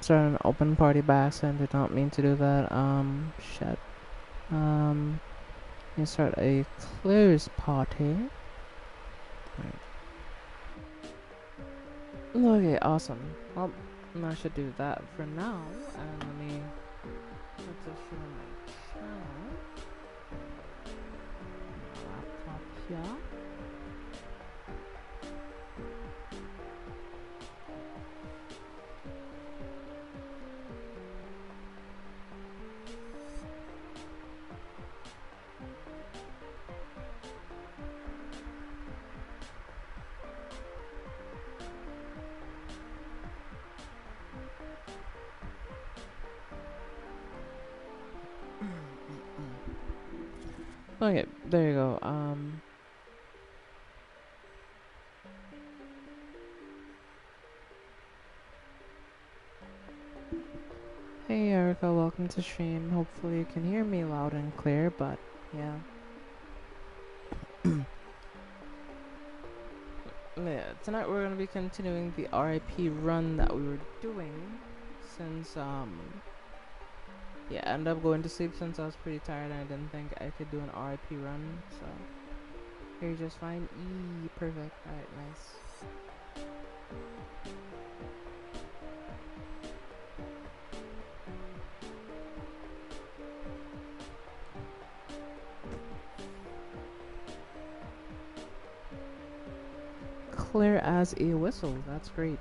start an open party by accident. Did not mean to do that. Shit. You start a closed party. Right. Okay, awesome. Well, I should do that for now. And let me put this on my channel. Laptop here. Okay, there you go. Hey Erica, welcome to stream. Hopefully you can hear me loud and clear, but yeah. Yeah, tonight we're gonna be continuing the RIP run that we were doing since yeah, I ended up going to sleep since I was pretty tired and I didn't think I could do an RIP run, so you're just fine. Perfect. Alright, nice. Clear as a whistle. That's great.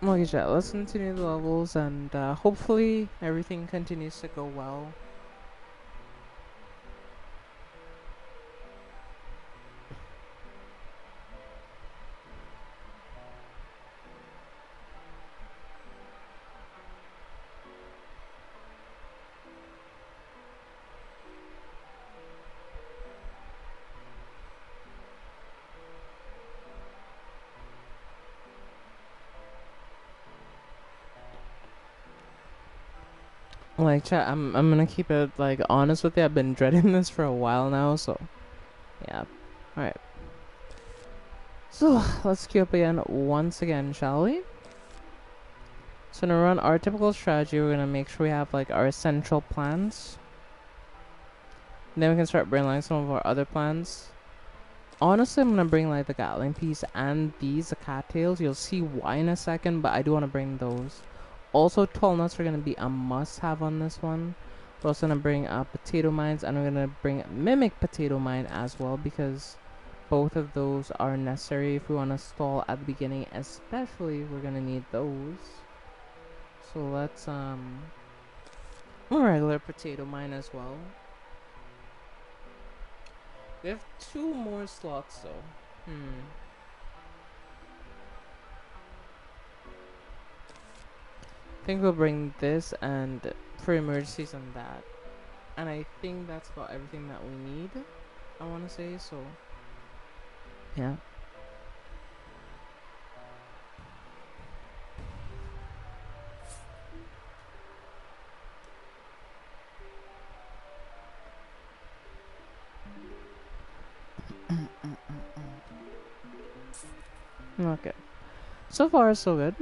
Okay, chat. Let's continue the levels and hopefully everything continues to go well. Like, chat, I'm gonna keep it like honest with you. I've been dreading this for a while now, so yeah. All right. So let's queue up again once again, shall we? So to run our typical strategy, we're gonna make sure we have like our essential plans. And then we can start bringing like some of our other plans. Honestly, I'm gonna bring like the Gatling piece and these, the cattails. You'll see why in a second, but I do want to bring those. Also, 12 nuts are gonna be a must-have on this one. We're also gonna bring potato mines, and we're gonna bring mimic potato mine as well because both of those are necessary if we want to stall at the beginning. Especially, we're gonna need those. So let's a regular potato mine as well. We have 2 more slots though. I think we'll bring this and for emergencies and that. And I think that's about everything that we need, I want to say, so yeah. Okay. So far, so good.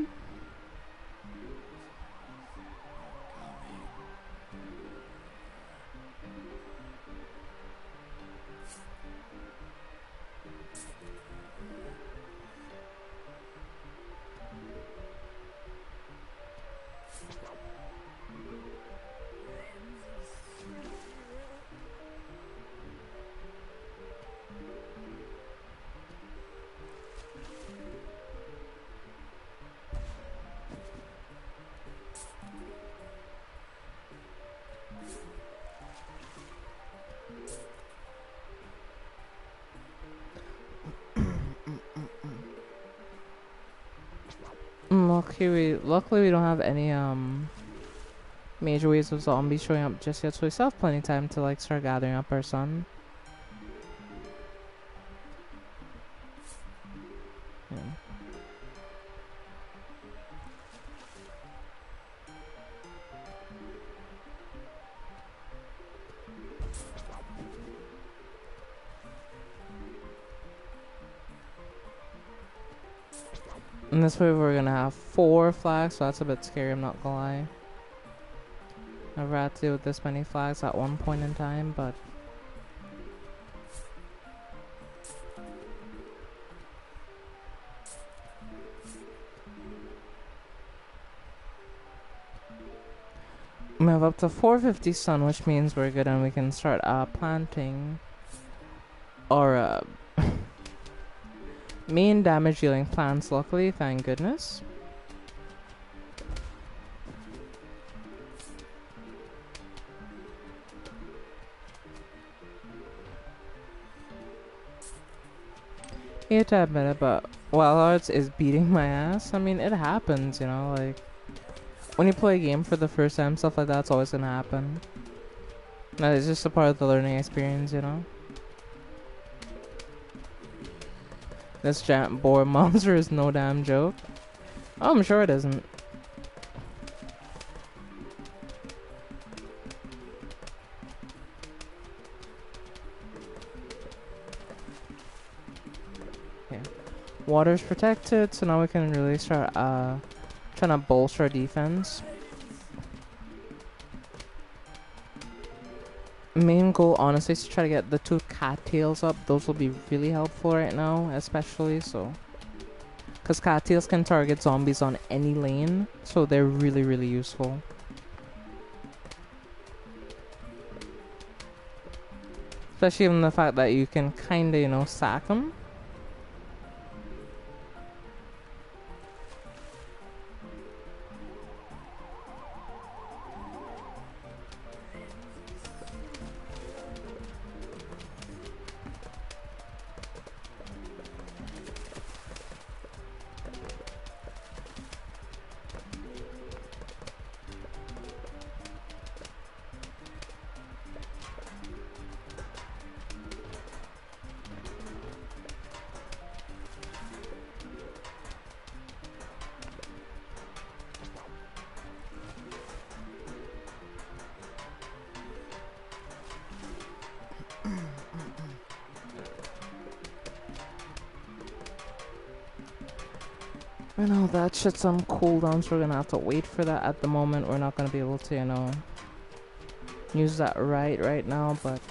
Luckily we don't have any major waves of zombies showing up just yet, so we still have plenty of time to like start gathering up our sun. Yeah. And this way we're gonna have 4 flags, so that's a bit scary, I'm not gonna lie. Never had to deal with this many flags at one point in time, but we have up to 450 sun, which means we're good and we can start planting our main damage dealing plants, luckily, thank goodness. Hate to admit it, but Wild Hearts is beating my ass. I mean, it happens, you know, like when you play a game for the first time, stuff like that's always gonna happen. That is just a part of the learning experience, you know. This giant boar monster is no damn joke. Oh, I'm sure it isn't. Yeah. Water's protected, so now we can really start trying to bolster our defense. Main goal, honestly, is to try to get the 2 cattails up. Those will be really helpful right now, especially so. Because cattails can target zombies on any lane, so they're really, really useful. Especially in the fact that you can kinda, you know, sack them. I know that shit's on cooldown, so we're gonna have to wait for that. At the moment, we're not gonna be able to, you know, use that right now, but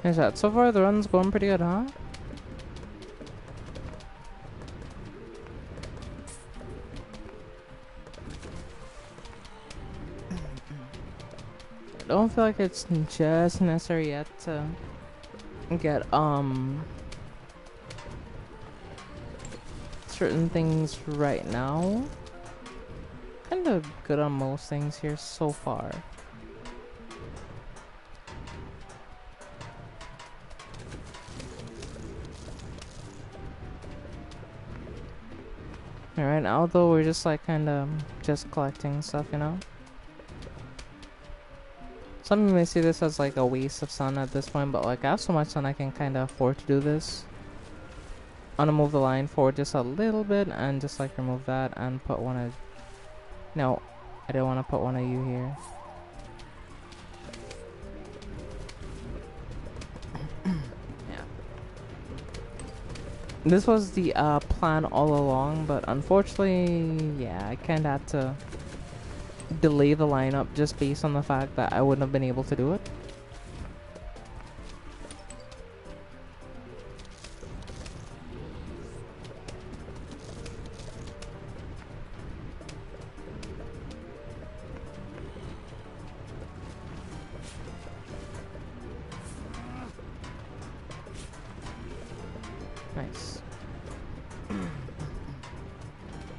is that so far the run's going pretty good, huh? I don't feel like it's just necessary yet to get certain things right now. Kind of good on most things here so far. Right now though, we're just like kind of just collecting stuff, you know. Some may see this as like a waste of sun at this point, but like I have so much sun I can kind of afford to do this. I'm gonna move the line forward just a little bit and just like remove that and put one of... No, I didn't want to put one of you here. Yeah. This was the plan all along, but unfortunately, yeah, I kind of had to delay the lineup just based on the fact that I wouldn't have been able to do it. Nice.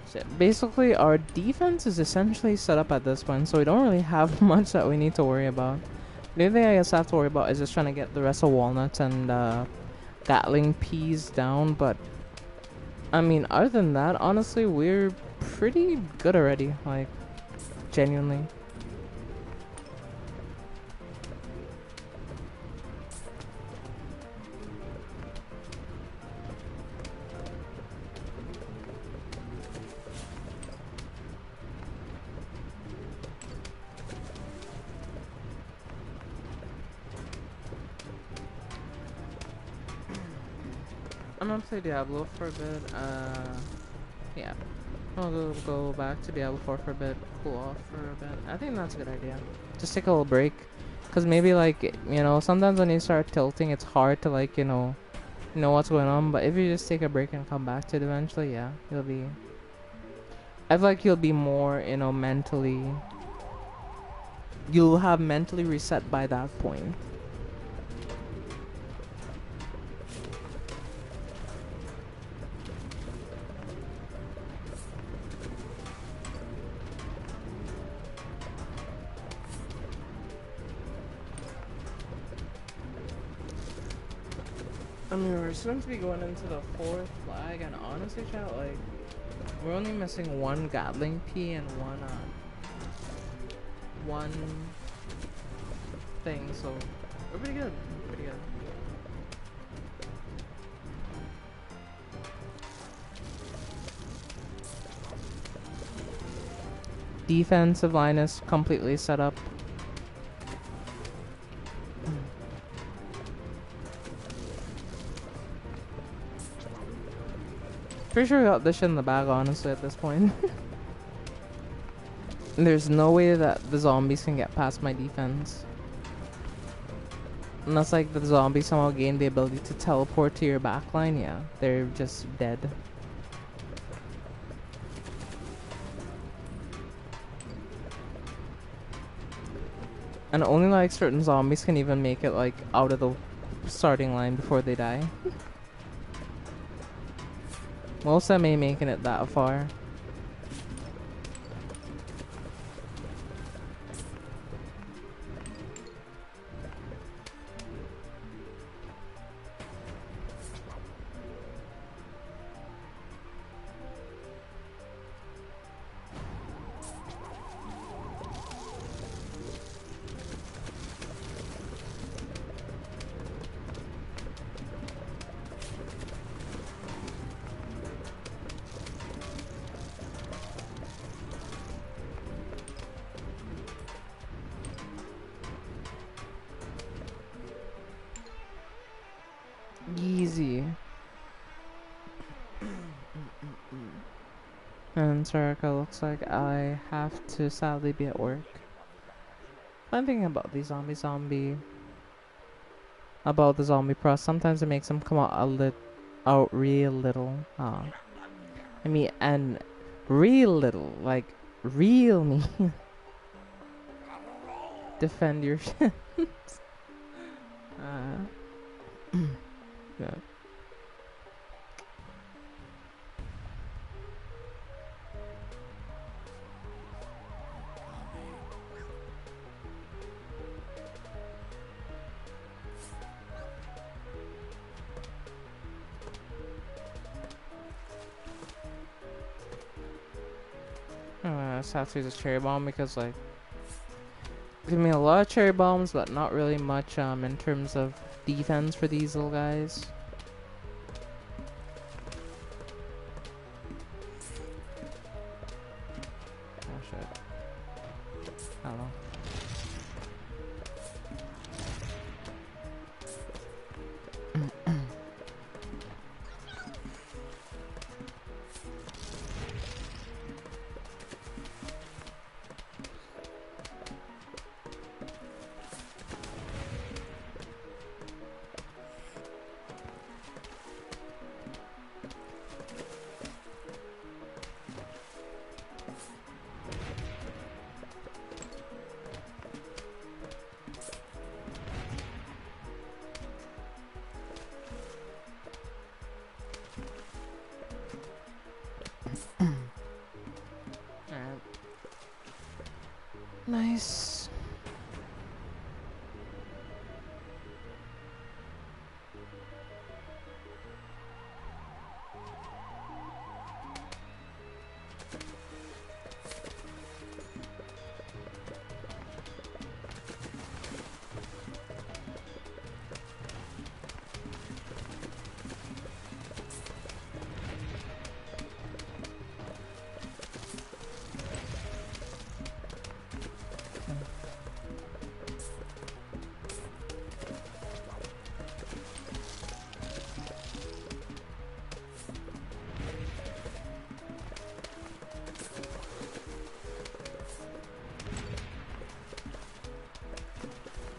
So basically, our defense is essentially set up at this point, so we don't really have much that we need to worry about. The only thing I guess I have to worry about is just trying to get the rest of walnuts and Gatling peas down, but I mean, other than that, honestly, we're pretty good already. Like, genuinely. I'm gonna play Diablo for a bit. Yeah. I'll go back to Diablo 4 for a bit, cool off for a bit. I think that's a good idea. Just take a little break. Because maybe, like, you know, sometimes when you start tilting, it's hard to, like, know what's going on. But if you just take a break and come back to it eventually, yeah, you'll be... I feel like you'll be more, mentally... You'll have mentally reset by that point. I mean, we're soon to be going into the 4th flag, and honestly, chat, like, we're only missing one Gatling P and one thing, so we're pretty good. Pretty good. Defensive line is completely set up. Pretty sure we got this shit in the bag, honestly, at this point. There's no way that the zombies can get past my defense. Unless, like, the zombies somehow gain the ability to teleport to your backline, yeah, they're just dead. And only, like, certain zombies can even make it, like, out of the starting line before they die. Most of them ain't making it that far. Easy. And Sarika, looks like I have to sadly be at work. I'm thinking about the about the zombie process. Sometimes it makes them come out real little. I mean, and real little, like real me. Defend your shit. Yeah. I just have to use a cherry bomb because, like, give me a lot of cherry bombs, but not really much in terms of defense for these little guys. Oh shit. I don't know.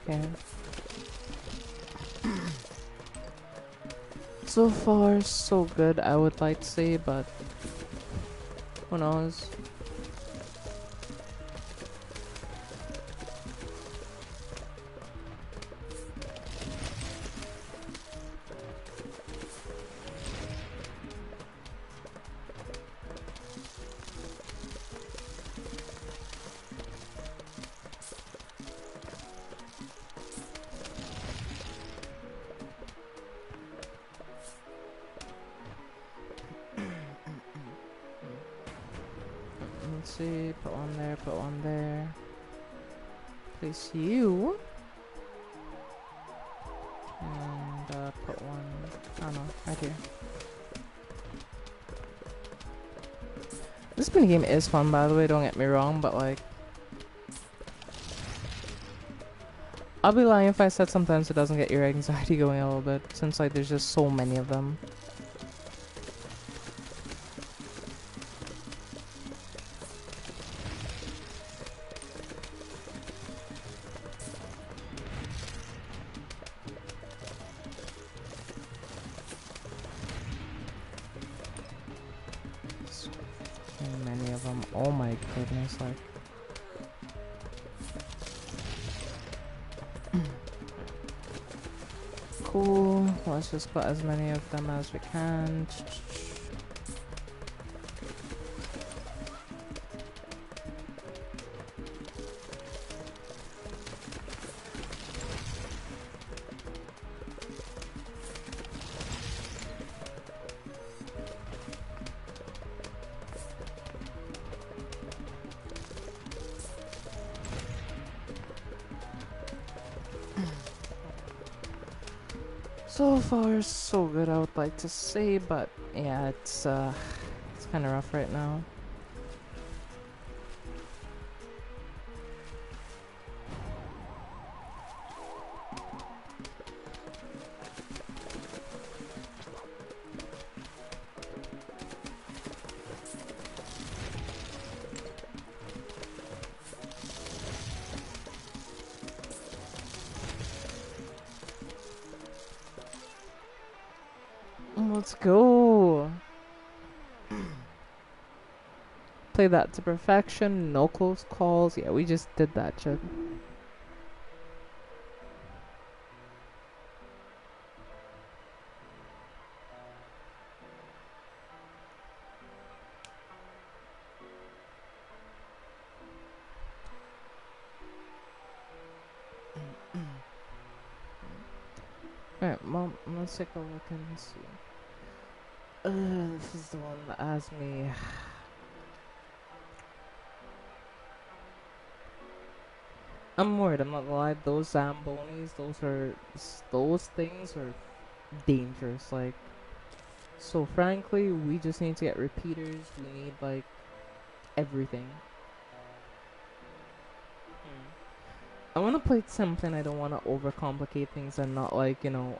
Okay. So far, so good, I would like to say, but who knows? Let's see, put one there, put one there. Place you. And put one, I don't know, right here. This mini game is fun, by the way, don't get me wrong, but like, I'll be lying if I said sometimes it doesn't get your anxiety going a little bit, since like there's just so many of them. So many of them, oh my goodness, like. Cool, let's just put as many of them as we can. So far, so good, I would like to say, but yeah, it's kind of rough right now. Let's go. Play that to perfection, no close calls. Yeah, we just did that shit. Alright, Mom, let's take a look and see. This is the one that has me. I'm worried, I'm not gonna lie, those Zambonis, those things are dangerous, like. So frankly, we just need to get repeaters, we need, like, everything. I wanna play something, I don't wanna overcomplicate things and not, like, you know,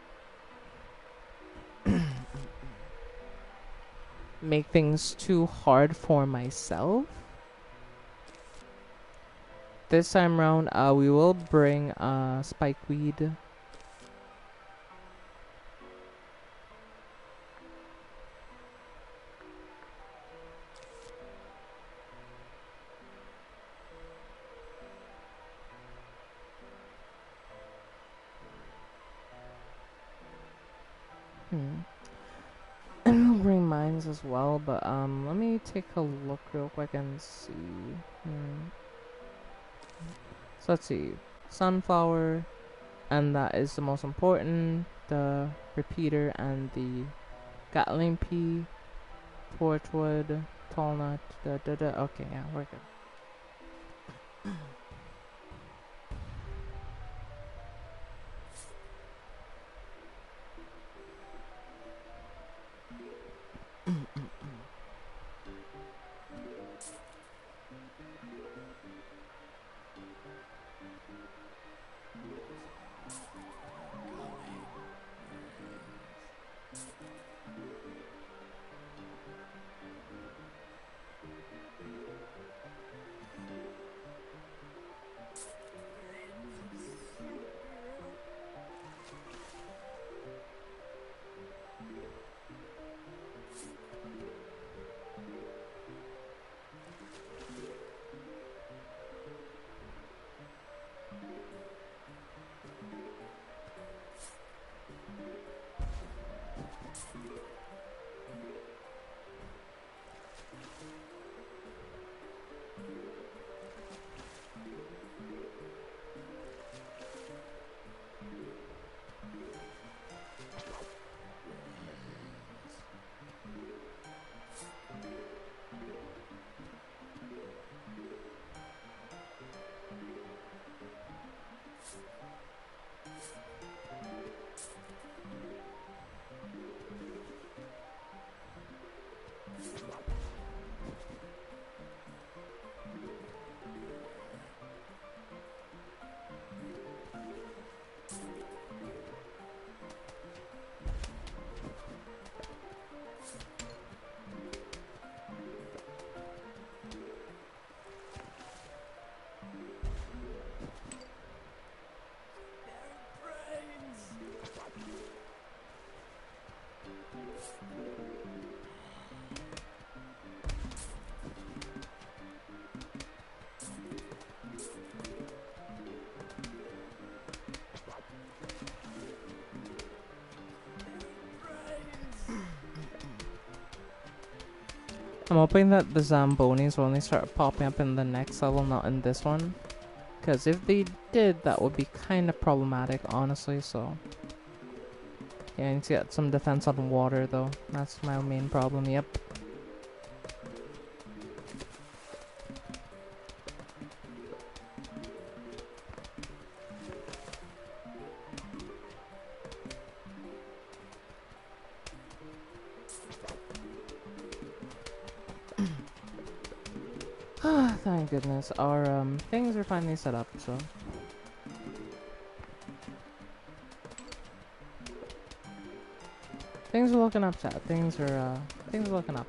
make things too hard for myself. This time around, we will bring spikeweed. And we'll bring mines as well, but let me take a look real quick and see. So let's see, sunflower, and that is the most important. The repeater and the Gatling pea, torchwood, tall nut. Okay, yeah, we're good. I'm hoping that the Zambonis will only start popping up in the next level, not in this one. Because if they did, that would be kind of problematic, honestly, so... Yeah, I need to get some defense on water, though. That's my main problem, yep. Thank goodness. Our things are finally set up, so... Things are looking up, chat. Things are looking up.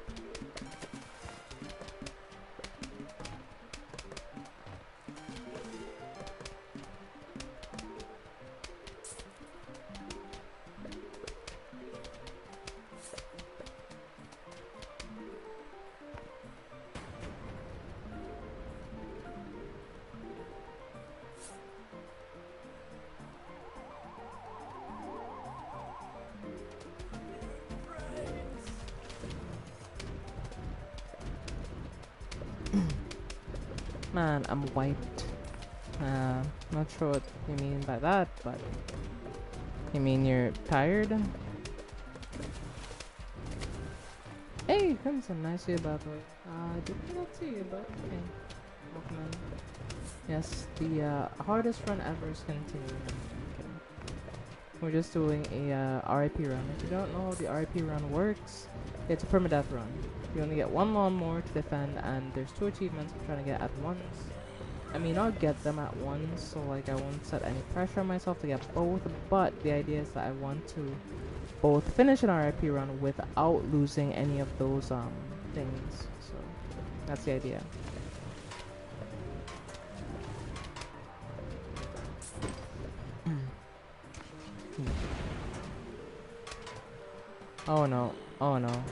Man, I'm wiped. Not sure what you mean by that, but... You mean you're tired? Hey, Crimson, nice to see you, by the way. I did not see you, but okay. Welcome in. Yes, the hardest run ever is continuing. Okay. We're just doing a RIP run. If you don't know how the RIP run works, it's a permadeath run. You only get one lawnmower to defend, and there's 2 achievements I'm trying to get at once. I mean, I'll get them at once, so like I won't set any pressure on myself to get both, but the idea is that I want to both finish an RIP run without losing any of those things. So that's the idea. Oh no, oh no.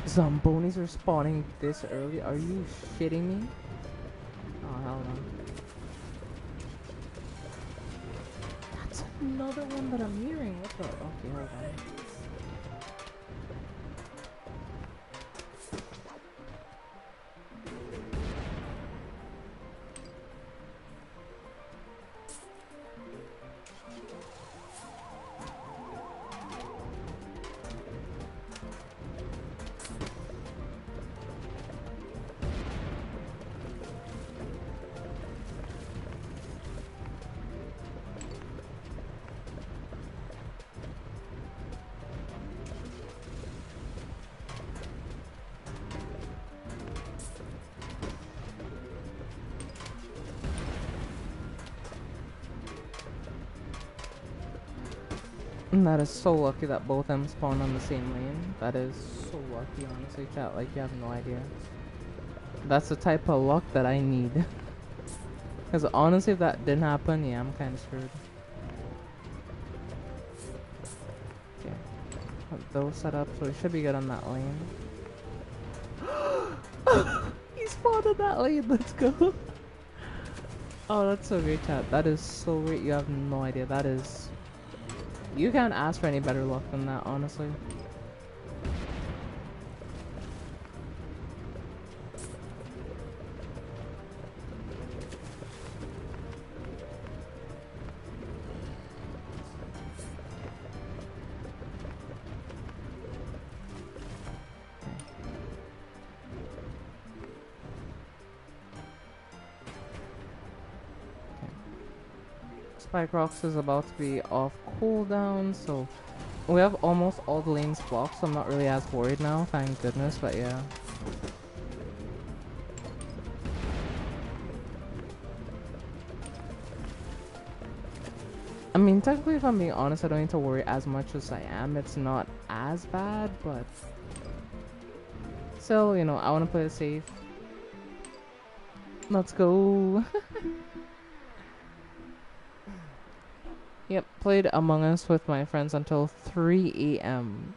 Zambonis are spawning this early? Are you shitting me? Oh hell no. That's another one that I'm hearing. What the? Okay, hold on. That is so lucky that both of them spawn on the same lane. That is so lucky, honestly, chat. Like, you have no idea. That's the type of luck that I need. Because honestly, if that didn't happen, yeah, I'm kind of screwed. Okay. Have those set up, so we should be good on that lane. He spawned on that lane, let's go. Oh, that's so great, chat. That is so great. You have no idea. That is. You can't ask for any better luck than that, honestly. Spike Rocks is about to be off cooldown, so we have almost all the lanes blocked, so I'm not really as worried now, thank goodness, but yeah. I mean, technically, if I'm being honest, I don't need to worry as much as I am. It's not as bad, but still, you know, I want to play it safe. Let's go. Yep, played Among Us with my friends until 3 a.m.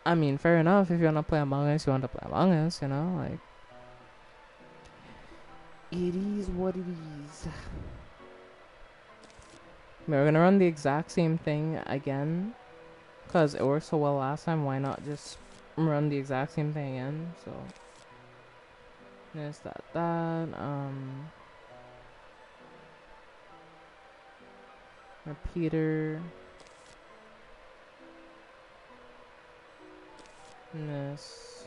I mean, fair enough. If you want to play Among Us, you want to play Among Us, you know? Like, it is what it is. We're gonna run the exact same thing again. Because it worked so well last time, why not just run the exact same thing again? So, this, that. Repeater. This.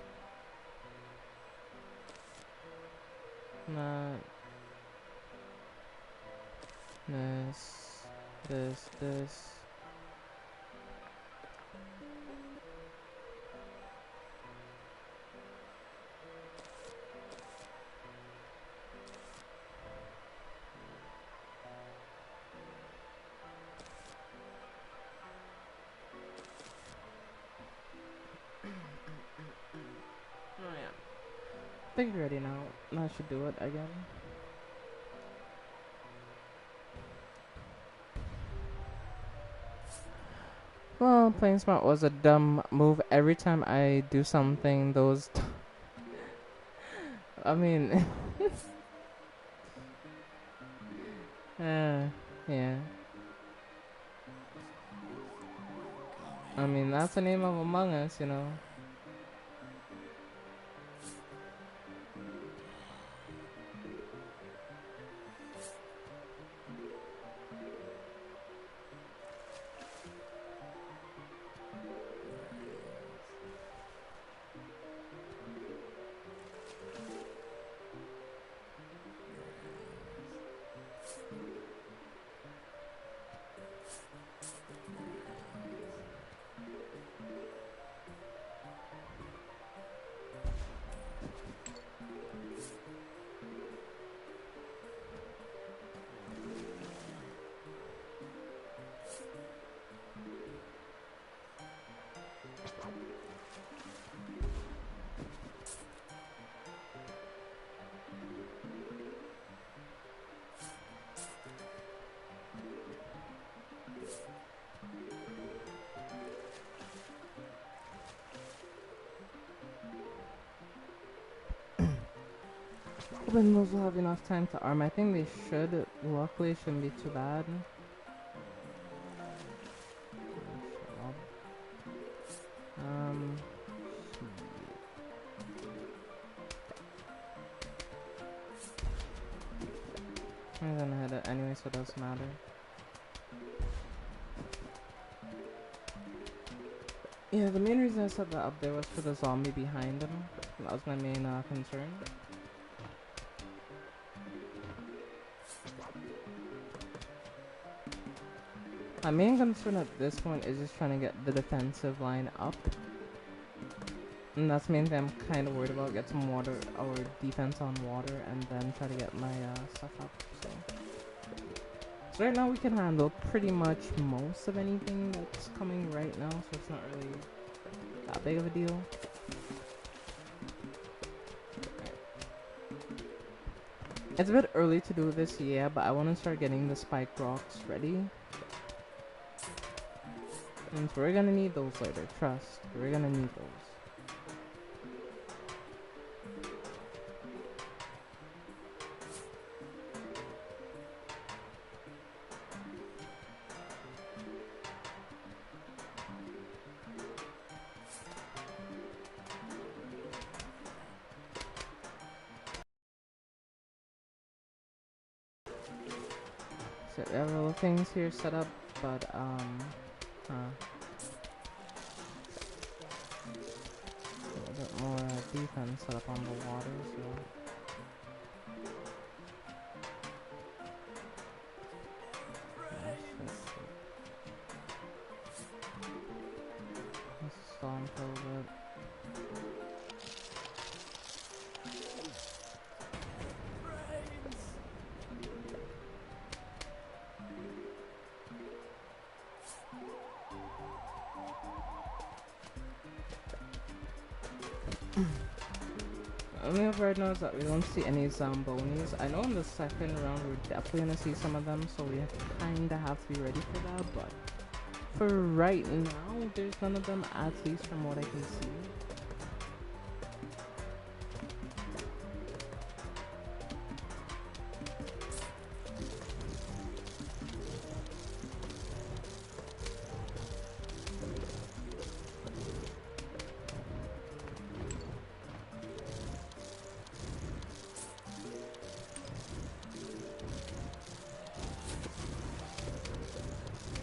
That. This. Oh yeah. I think you're ready now. I should do it again. Well, playing smart was a dumb move. Every time I do something, those... I mean... yeah. I mean, that's the name of Among Us, you know. Hoping those will have enough time to arm. I think they should. Luckily, it shouldn't be too bad. I'm gonna hit it anyway, so it doesn't matter. Yeah, the main reason I set that up there was for the zombie behind him. That was my main concern. My main concern at this point is just trying to get the defensive line up. And that's the main thing I'm kind of worried about. Get some water, or defense on water, and then try to get my stuff up. So right now we can handle pretty much most of anything that's coming right now, so it's not really that big of a deal. It's a bit early to do this, yeah, but I want to start getting the spike rocks ready. And so we're gonna need those later, trust. We're gonna need those. So we have little things here set up, but a little bit more defense set up on the water, so. Let's stomp a little bit. The only hope right now is that we don't see any Zambonis. I know in the second round we're definitely gonna see some of them, so we kinda have to be ready for that, but for right now, there's none of them, at least from what I can see.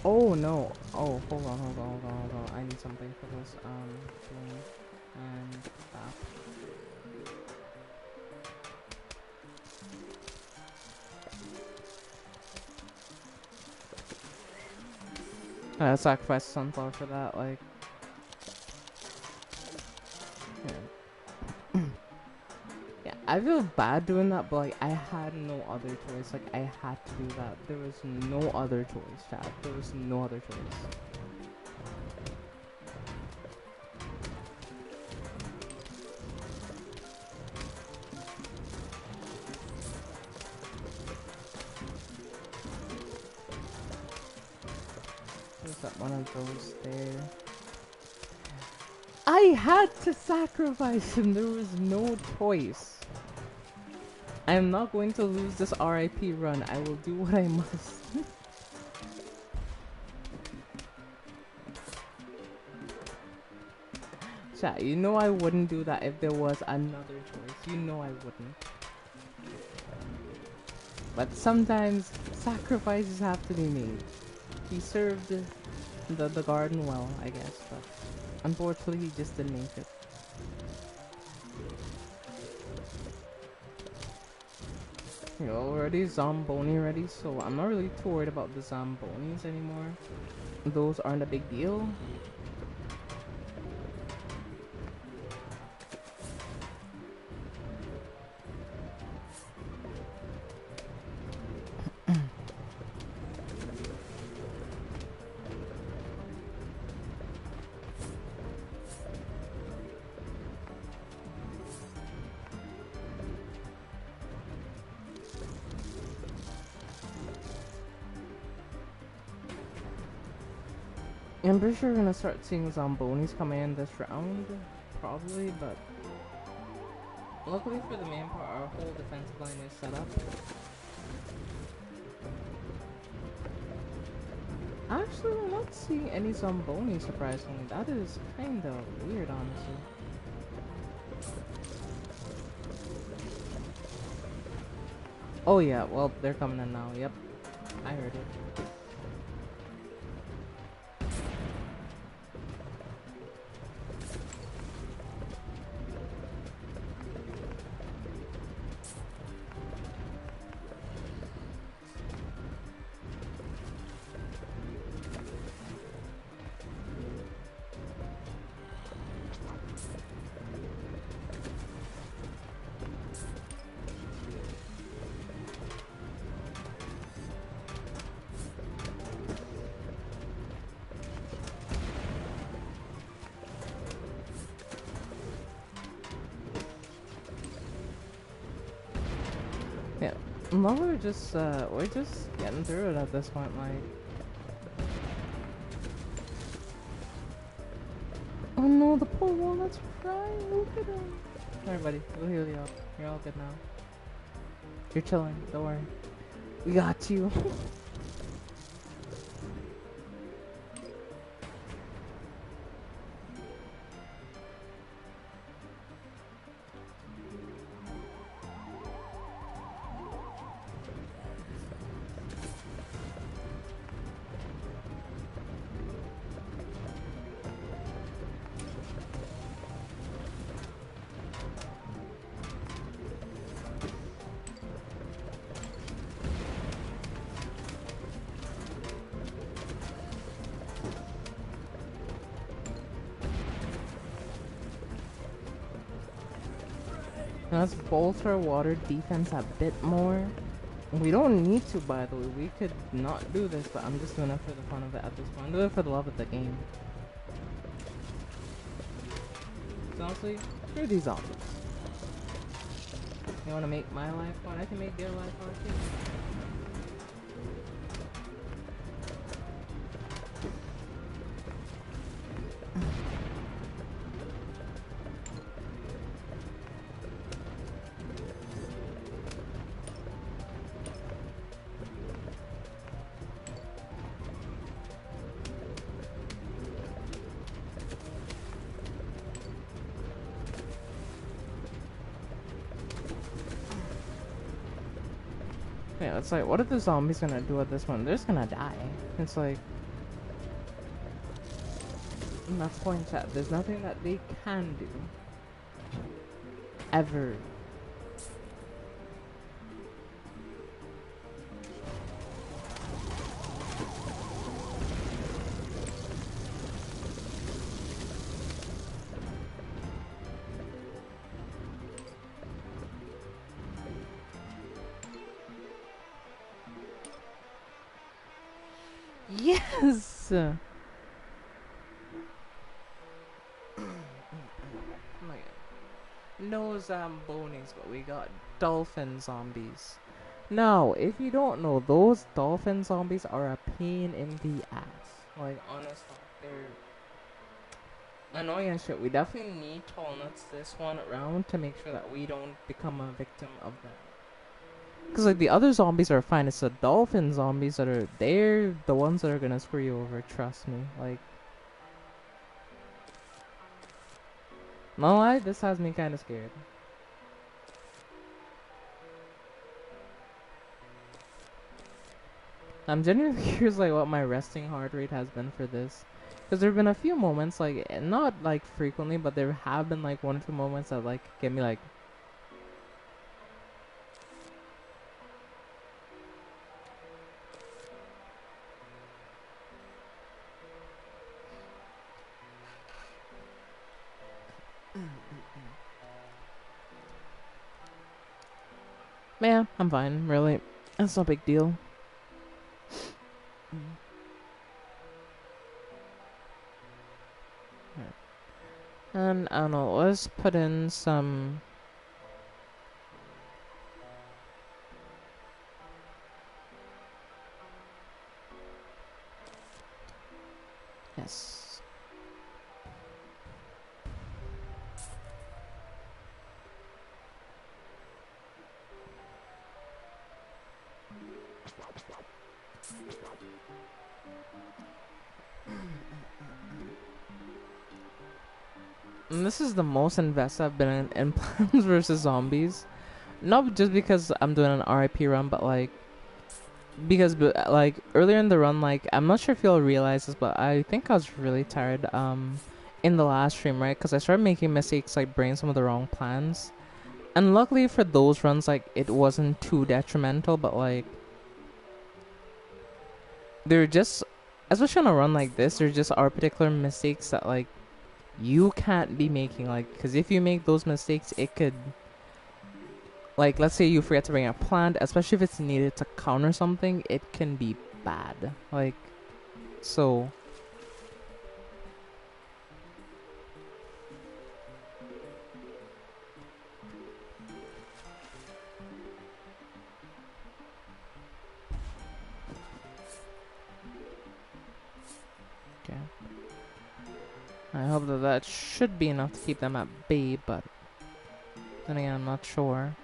Oh no! Oh, hold on. I need something for this. Boom. And back. I sacrificed sunflower for that, like. Yeah. Yeah, I feel bad doing that, but like, I had no other choice. Like, I had to do that. There was no other choice, chat. There was no other choice. There's that one of those there. I had to sacrifice him. There was no choice. I am not going to lose this RIP run. I will do what I must. Chat, you know I wouldn't do that if there was another choice. You know I wouldn't. But sometimes sacrifices have to be made. He served the garden well, I guess, but unfortunately he just didn't make it. You know, already Zamboni ready, so I'm not really too worried about the Zambonis anymore. Those aren't a big deal. I'm pretty sure we're gonna start seeing Zambonis coming in this round, probably, but luckily for the main part, our whole defensive line is set up. Actually, we're not seeing any Zambonis, surprisingly. That is kinda weird, honestly. Oh yeah, well, they're coming in now, yep. I heard it. Yeah, no, we're just getting through it at this point, like. Oh no, the poor walnut's crying, look at him. Alright buddy, we'll heal you up. You're all good now. You're chilling, don't worry. We got you. Let's bolster water defense a bit more. We don't need to, by the way. We could not do this, but I'm just doing it for the fun of it at this point. I'm doing it for the love of the game. So honestly, screw these zombies. You wanna make my life hard? I can make their life hard too. Yeah, it's like, what are the zombies gonna do at this one? They're just gonna die. It's like, that's point chat. There's nothing that they can do. Ever. Yes! Oh my god. No Zambonis, but we got dolphin zombies. Now, if you don't know, those dolphin zombies are a pain in the ass. Like, honestly, they're annoying as shit. We definitely need tall nuts this one round to make sure that we don't become a victim of them. Because, like, the other zombies are fine. It's the dolphin zombies that are... They're the ones that are gonna screw you over, trust me. Like... No lie, this has me kind of scared. I'm genuinely curious, like, what my resting heart rate has been for this. Because there have been a few moments, like, not, like, frequently, but there have been, like, 1 or 2 moments that, like, get me, like... Man, I'm fine, really. It's no big deal. And, I don't know, let's put in some... Yes. And this is the most invested I've been in Plants vs. Zombies. Not just because I'm doing an RIP run, but like... Because, like, earlier in the run, like, I'm not sure if you'll realize this, but I think I was really tired, in the last stream, right? Because I started making mistakes, like, bringing some of the wrong plans. And luckily for those runs, like, it wasn't too detrimental, but, like... They're just... Especially on a run like this, there just are particular mistakes that, like, you can't be making, like, because if you make those mistakes, it could... Like, let's say you forget to bring a plant, especially if it's needed to counter something, it can be bad. Like, so... Okay. I hope that that should be enough to keep them at bay, but... Then again, I'm not sure.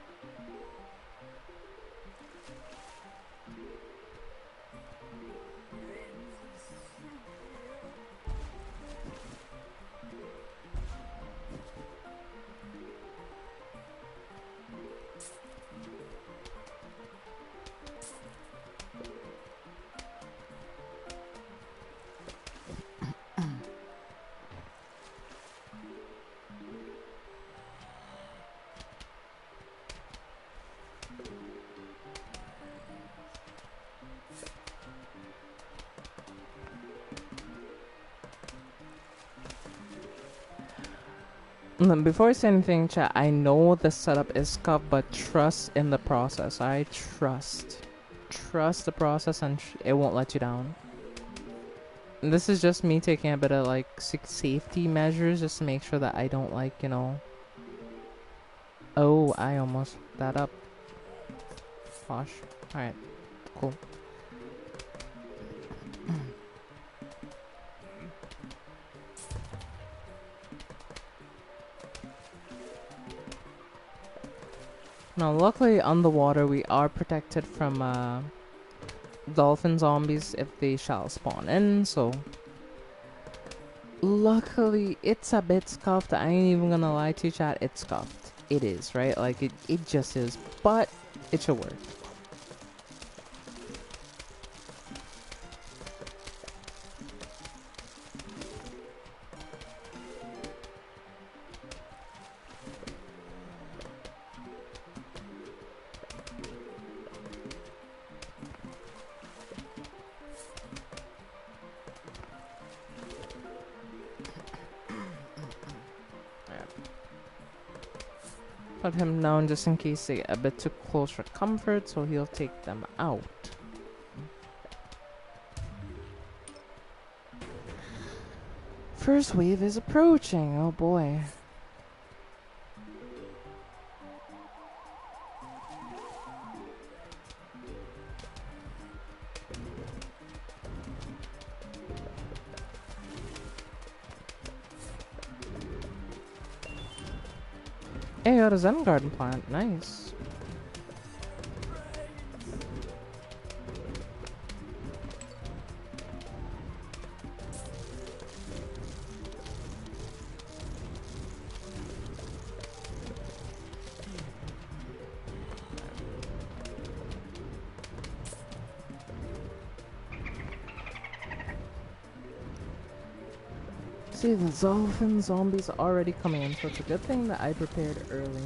Before I say anything, chat, I know the setup is scuffed, but trust in the process. I trust. Trust the process and it won't let you down. And this is just me taking a bit of like safety measures just to make sure that I don't like, you know. Oh, I almost fucked that up. Gosh. Alright, cool. Now, luckily on the water we are protected from dolphin zombies if they shall spawn in, so luckily it's a bit scuffed. I ain't even gonna lie to you, chat, it's scuffed. It is, right? Like it just is, but it should work. Put him down just in case they get a bit too close for comfort, so he'll take them out. First wave is approaching, oh boy. Hey, I got a Zen garden plant, nice. See, the dolphin zombies are already coming in, so it's a good thing that I prepared early.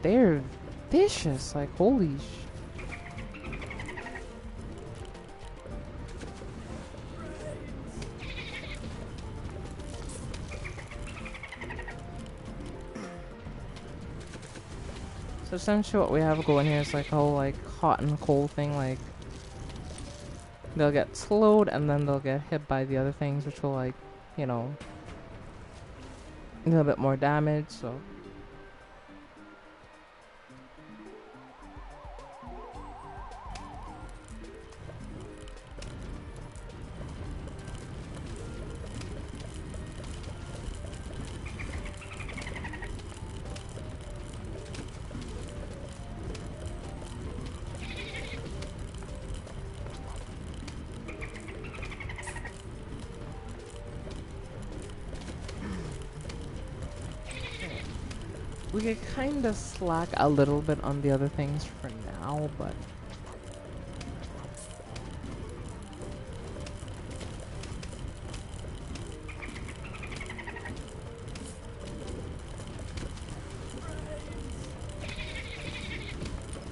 They're vicious, like holy So essentially what we have going here is like a whole like hot and cold thing, like they'll get slowed and then they'll get hit by the other things, which will like, you know, a little bit more damage, so we could kind of slack a little bit on the other things for now, but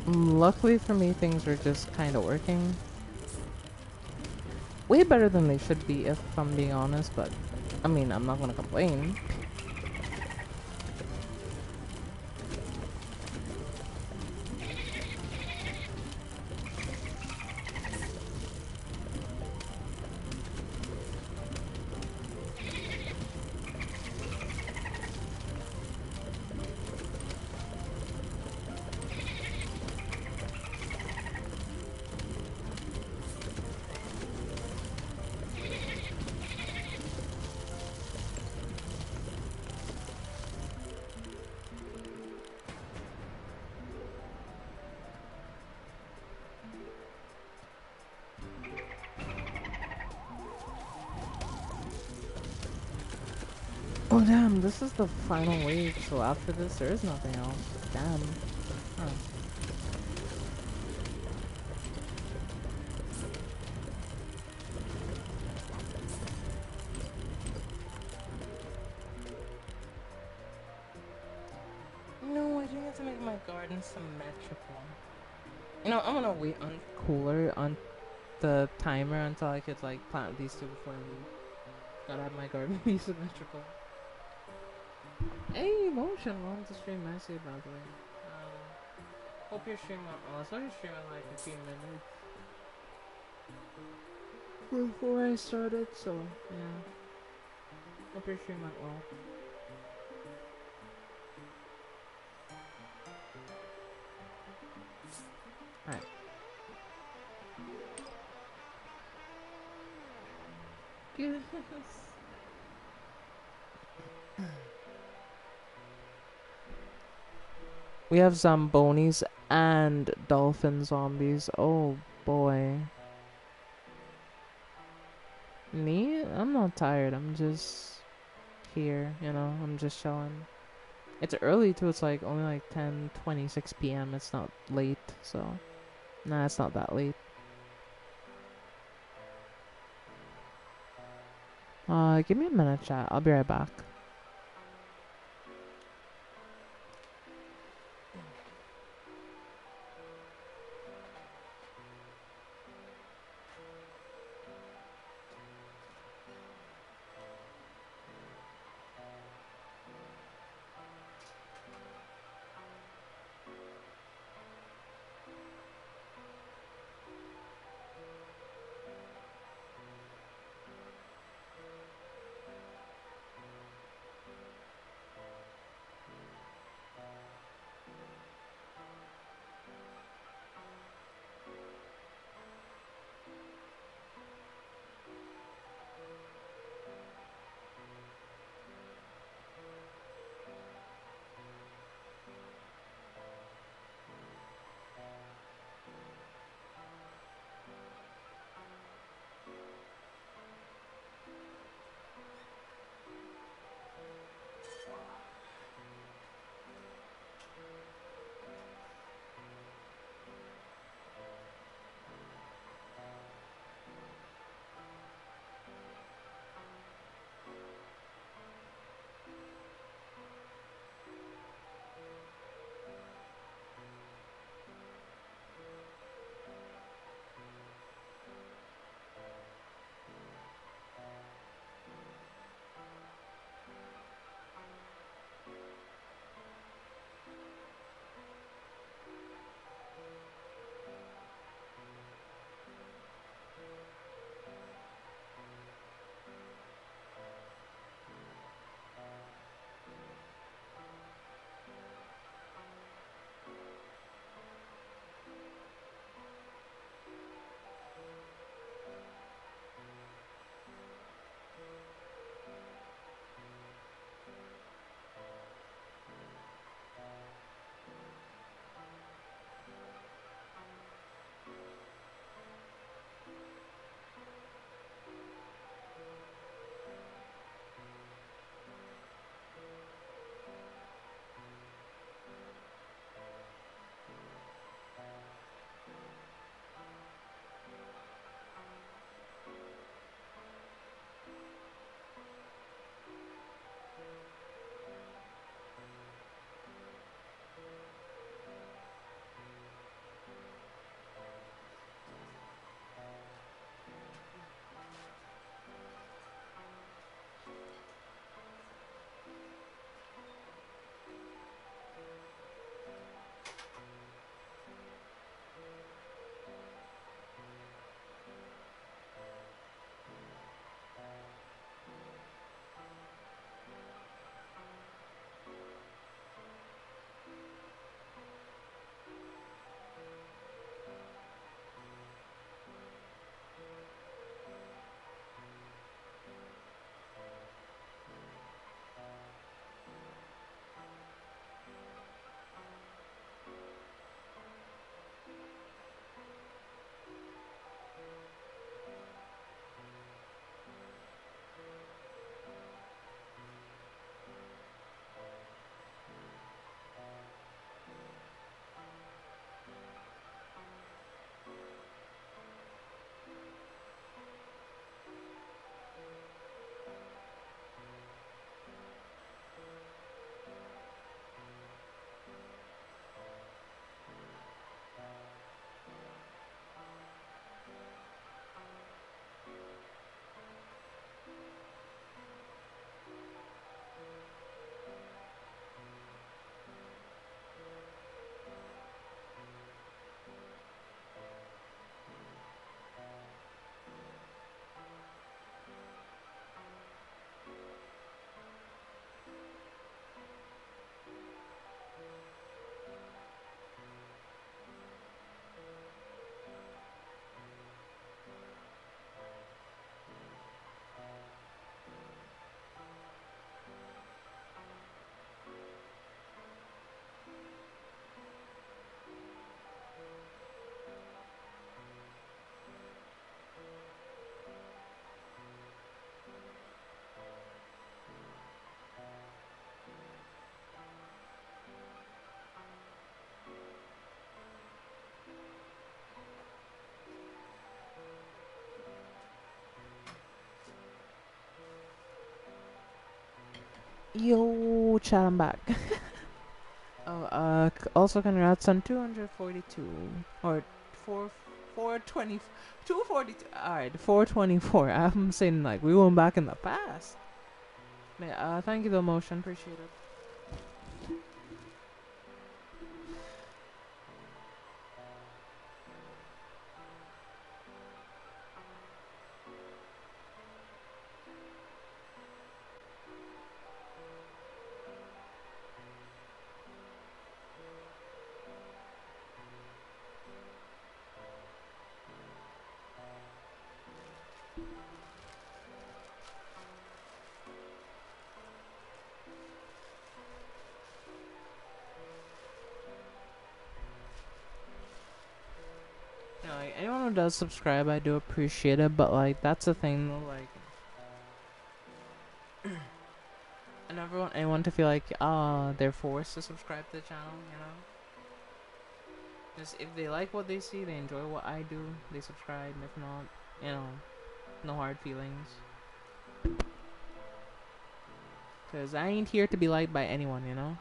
luckily for me things are just kind of working. Way better than they should be if I'm being honest, but I mean, I'm not gonna complain. Oh damn, this is the final week, so after this there is nothing else. Damn. Huh. No, I do need to make my garden symmetrical. You know, I'm gonna wait on cooler on the timer until I could like plant these two before I leave. Gotta have my garden be symmetrical. Hey, Motion, welcome to stream. Messy, by the way. Hope you're streaming. Well, I saw you streaming like 15 minutes before I started, so yeah. Hope your stream went well. Alright. Yes. We have Zambonis and dolphin zombies. Oh boy. Me? I'm not tired. I'm just here, you know. I'm just chilling. It's early too. It's like only like 10:26 p.m. It's not late, so nah, it's not that late. Give me a minute, chat. I'll be right back. Yo, chat, I'm back. Oh, also congrats on 242 or 4 420 242. All right, 424. I'm saying like we went back in the past. Yeah, thank you, the motion. Appreciate it. You know, like anyone who does subscribe, I do appreciate it. But like that's the thing, though. Like, I never want anyone to feel like they're forced to subscribe to the channel. You know, just if they like what they see, they enjoy what I do, they subscribe. If not, you know, no hard feelings. Cause I ain't here to be liked by anyone. You know.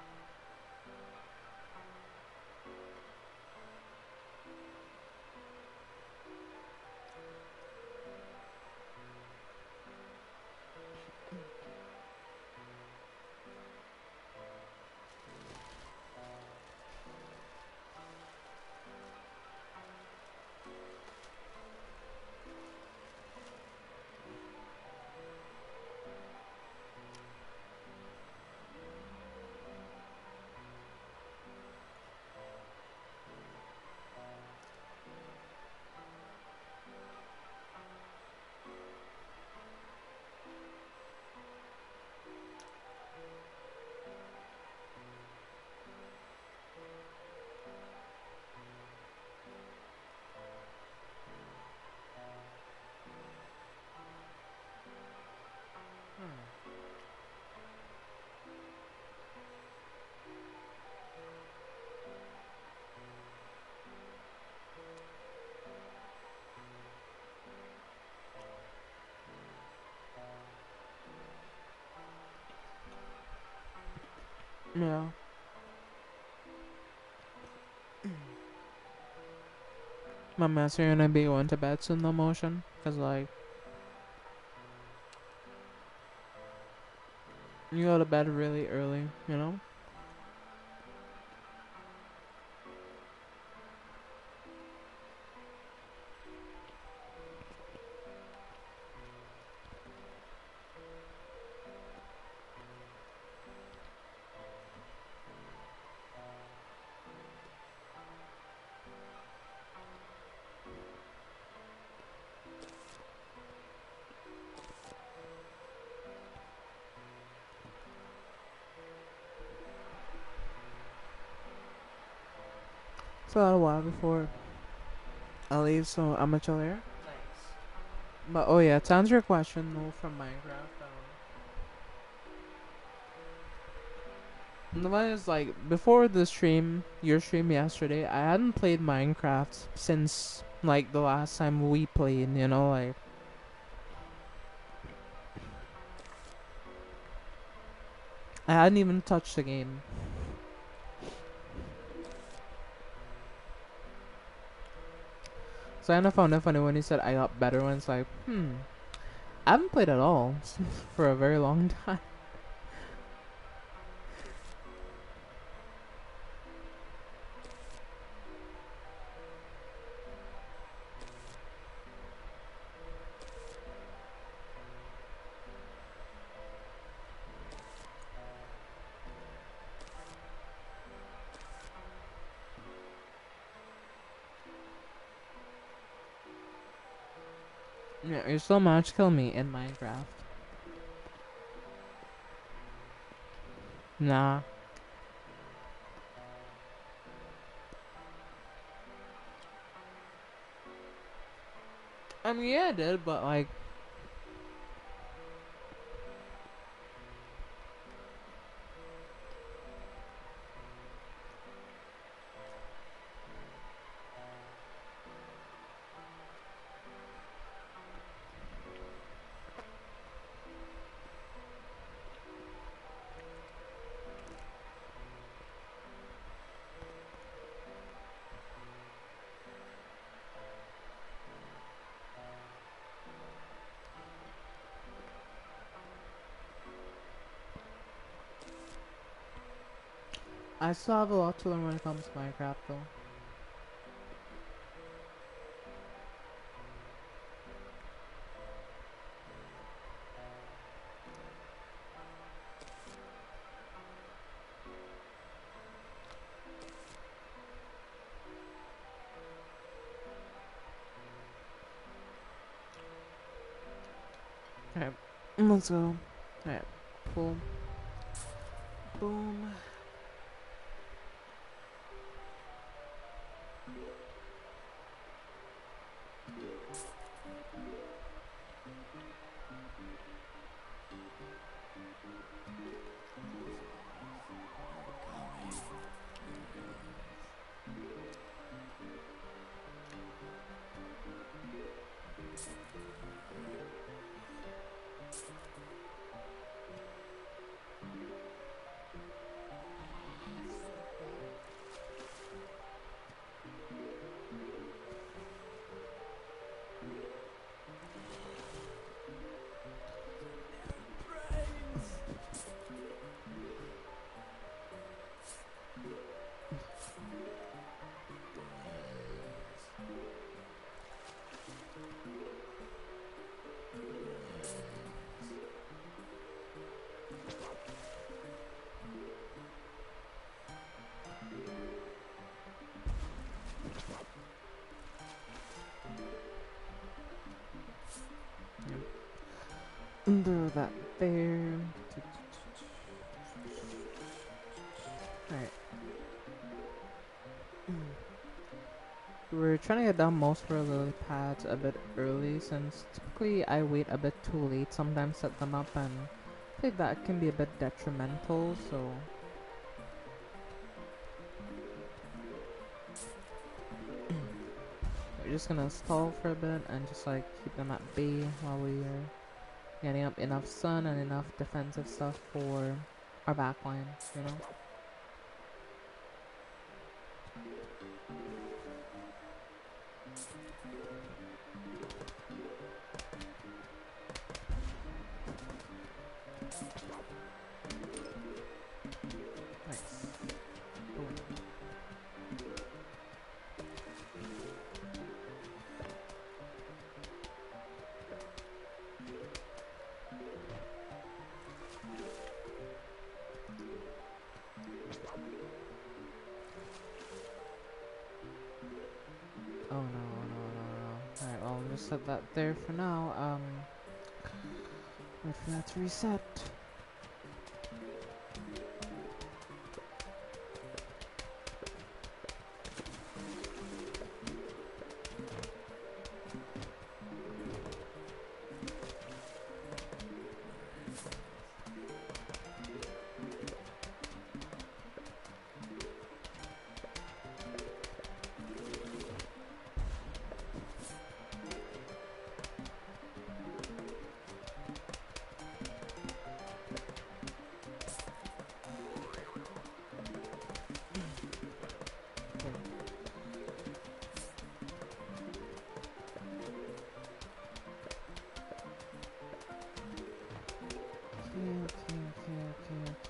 Yeah. My master gonna be going to bed soon, the motion. Cause like you go to bed really early, you know? It's a little while before I leave, so I'm gonna chill here. But oh yeah, to answer your question though from Minecraft, the one is like before the stream, your stream yesterday, I hadn't played Minecraft since like the last time we played, you know, like I hadn't even touched the game. So I kinda found it funny when he said I got better when it's like, I haven't played at all for a very long time. Yeah, you still match kill me in Minecraft. Nah. I mean, yeah, I did, but like, I still have a lot to learn when it comes to Minecraft though. Alright, let's go. Alright, pull. Boom. Throw that there. Alright. We're trying to get down most of our lily pads a bit early since typically I wait a bit too late sometimes set them up, and I think that can be a bit detrimental, so we're just gonna stall for a bit and just like keep them at bay while we are getting up enough sun and enough defensive stuff for our backline, you know? Nice. Boom. Oh no, no, no, no. Alright, well, I'll just set that there for now. Wait for that to reset.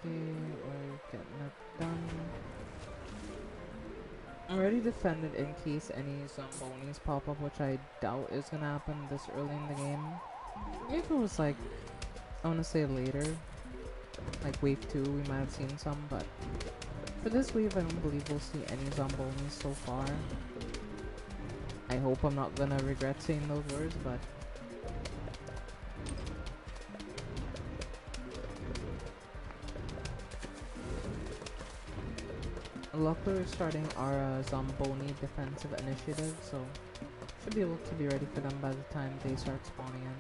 Okay, we're getting it done. I'm already defended in case any Zombonis pop up, which I doubt is gonna happen this early in the game. If it was like, I wanna say later, like wave 2, we might have seen some, but for this wave I don't believe we'll see any Zombonis so far. I hope I'm not gonna regret saying those words, but luckily we're starting our Zomboni defensive initiative, so should be able to be ready for them by the time they start spawning in.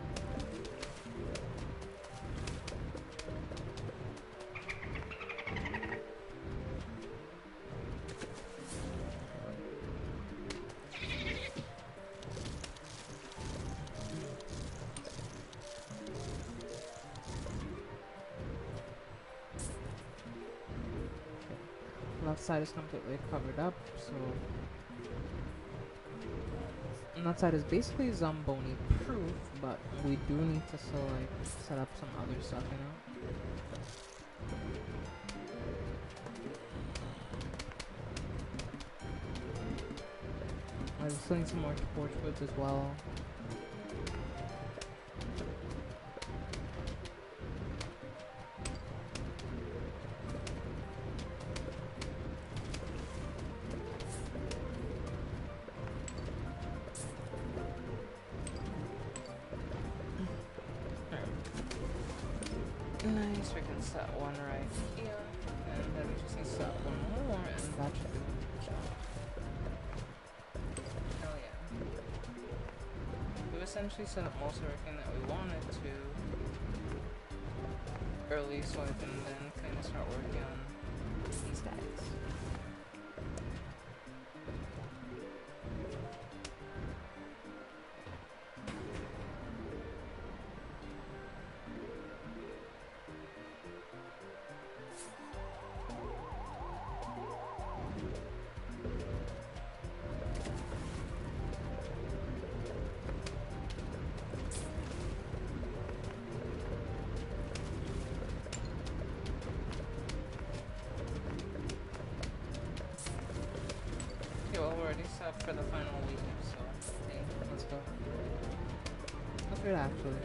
Left side is completely covered up, so and that side is basically Zomboni proof, but we do need to still like set up some other stuff, you know? I still need some more torch woods as well. Nice, we can set one right here, and then we just need to set one more, and that should do the job. Hell yeah. We've essentially set up most of everything that we wanted to early, so I can then kind of start working on these guys. Up for the final week, so hey, let's go. That's good actually.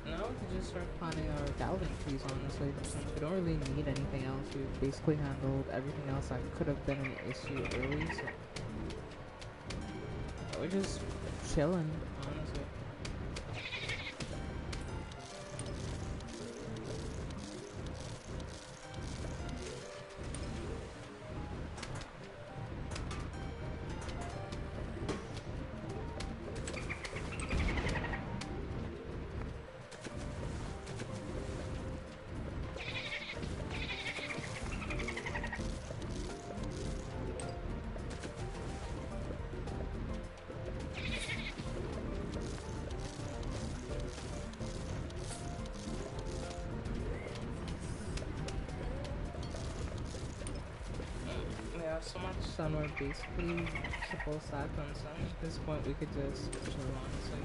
Now we can just start planning our galvin trees, honestly, since we don't really need anything else. We've basically handled everything else that could have been an issue early, so we're just chilling, honestly. So much sun, we're basically supposed to act on sun. At this point, we could just chill, honestly.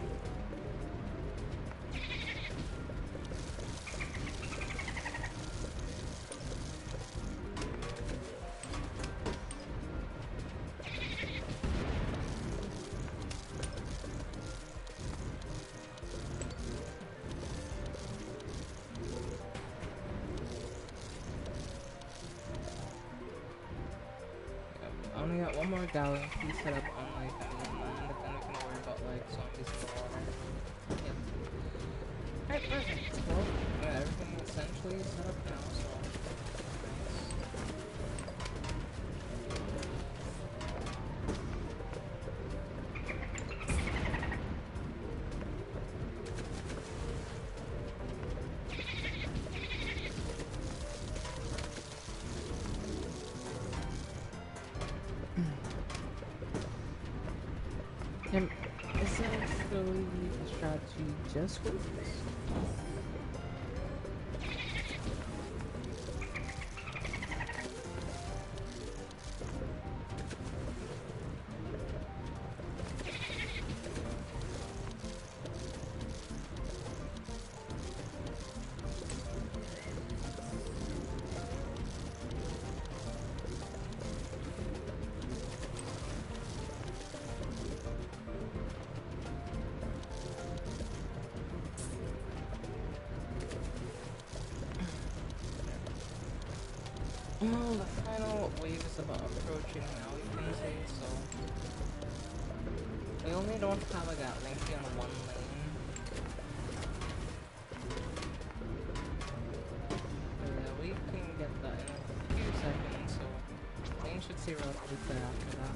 I only got one more gallon piece set up on like land, and then we can worry about like zombies in the water. Yep. Alright, perfect. Well, yeah, everything essentially is set up now, so and essentially the strategy just works. Well, the final wave is about approaching now, you can say, so we only don't have a Gatling key on one lane. Yeah, we can get that in a few seconds, so lane should see relatively clear after that.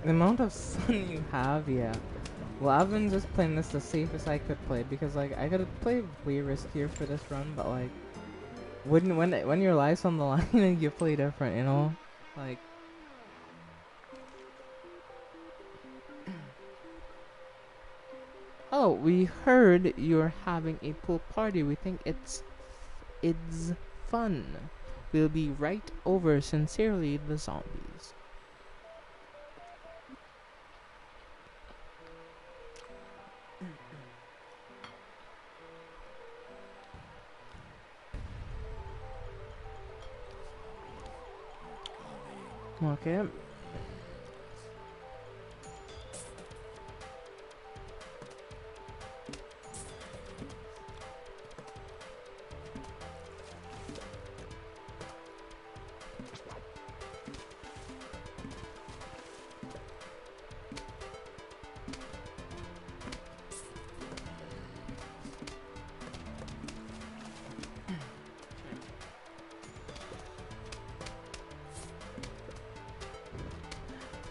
The amount of sun you have, yeah. Well, I've been just playing this the safest I could play because, like, I could play way riskier for this run, but, like, when your life's on the line, you play different, you know? Like, oh, we heard you're having a pool party. We think it's fun. We'll be right over. Sincerely, the zombies. Okay.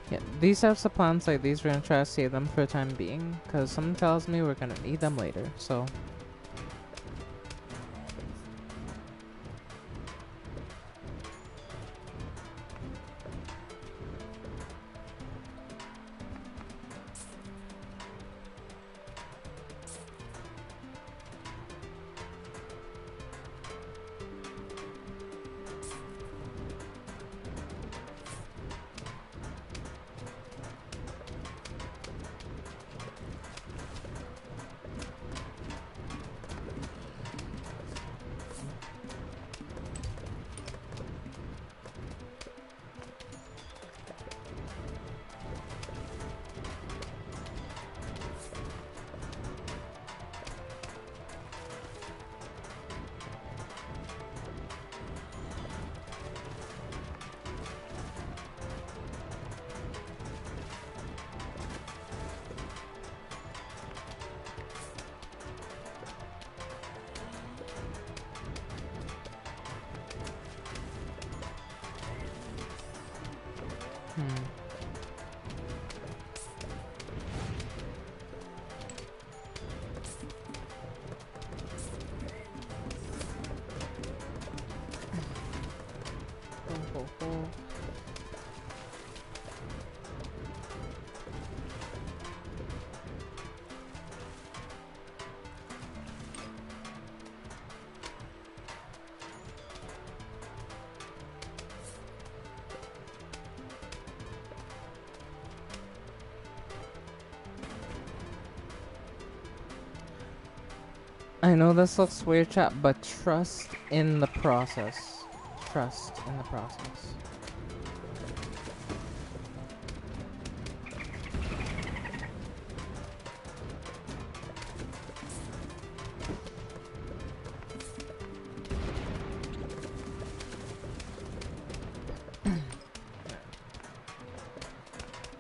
Yeah, these types of plants like these, we're gonna try to save them for the time being, because someone tells me we're gonna need them later, so. I know this looks weird, chat, but trust in the process. Trust in the process.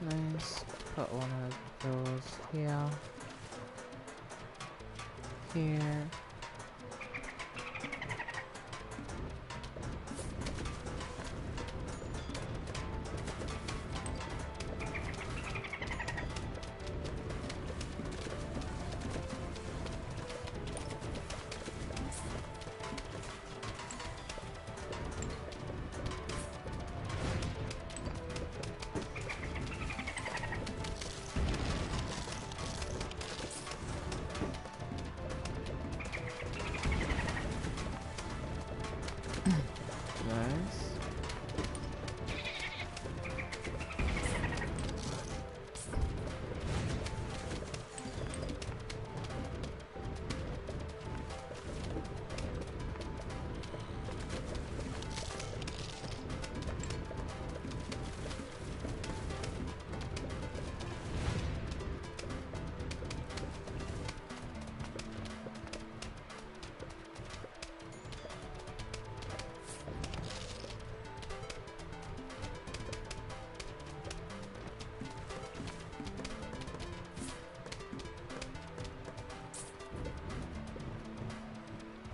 Nice. Put one of those here. Here. Nice.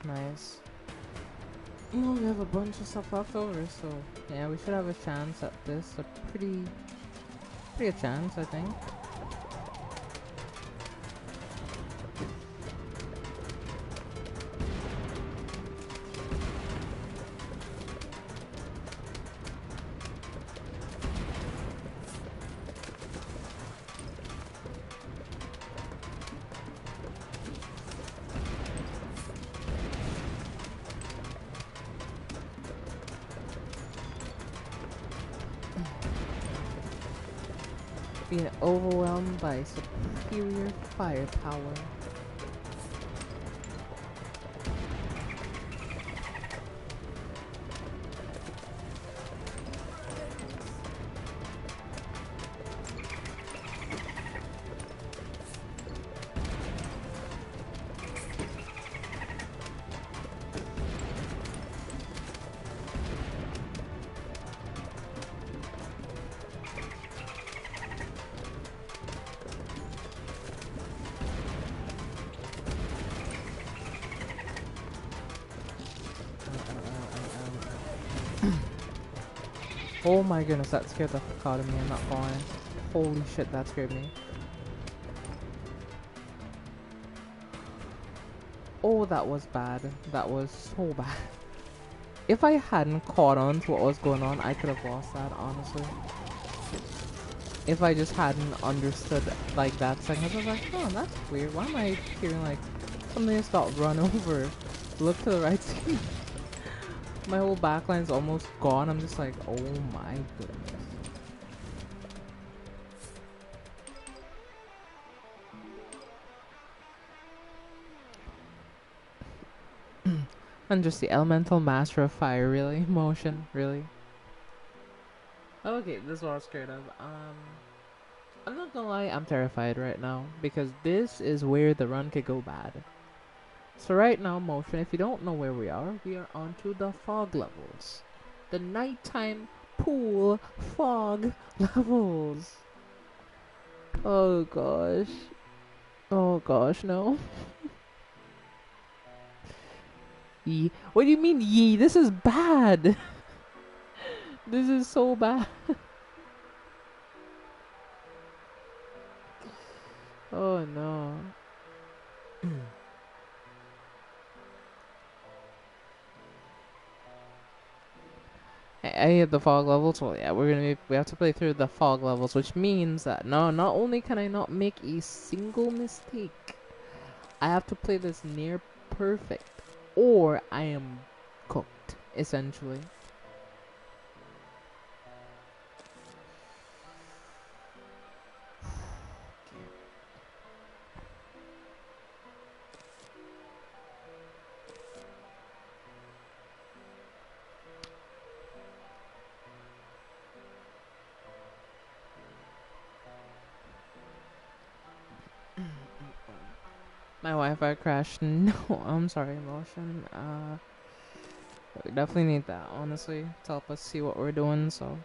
Nice. Well, we have a bunch of stuff left over, so yeah, we should have a chance at this. A pretty good chance, I think. Being overwhelmed by superior firepower. Oh my goodness, that scared the fuck out of me, I'm not lying. Holy shit, that scared me. Oh, that was bad. That was so bad. If I hadn't caught on to what was going on, I could have lost that, honestly. If I just hadn't understood, like, that second, I was like, oh, that's weird. Why am I hearing, like, something just got run over? Look to the right, see. My whole backline's almost gone. I'm just like, oh my goodness. I'm just the elemental master of fire, really? Motion, really? Okay, this is what I was scared of. I'm not gonna lie, I'm terrified right now. Because this is where the run could go bad. So right now, Motion, if you don't know where we are onto the fog levels. The nighttime pool fog levels. Oh gosh. Oh gosh, no. Yee. What do you mean, yee? This is bad. This is so bad. Oh no. I hit the fog levels. Well, yeah, we have to play through the fog levels, which means that no, not only can I not make a single mistake, I have to play this near perfect, or I am cooked, essentially. My Wi-Fi crashed. No, I'm sorry, Motion. We definitely need that, honestly, to help us see what we're doing, so.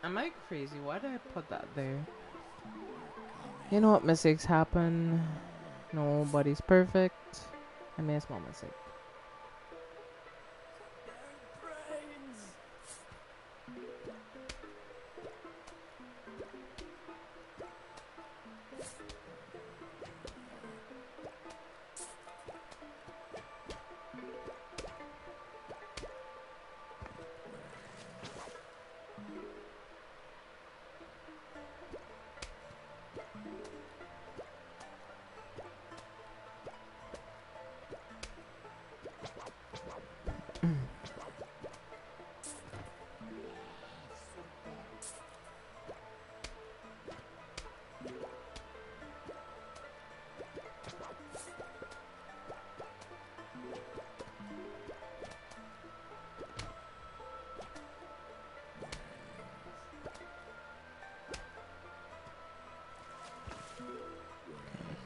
Am I crazy? Why did I put that there? You know what? Mistakes happen. Nobody's perfect. I made a small mistake.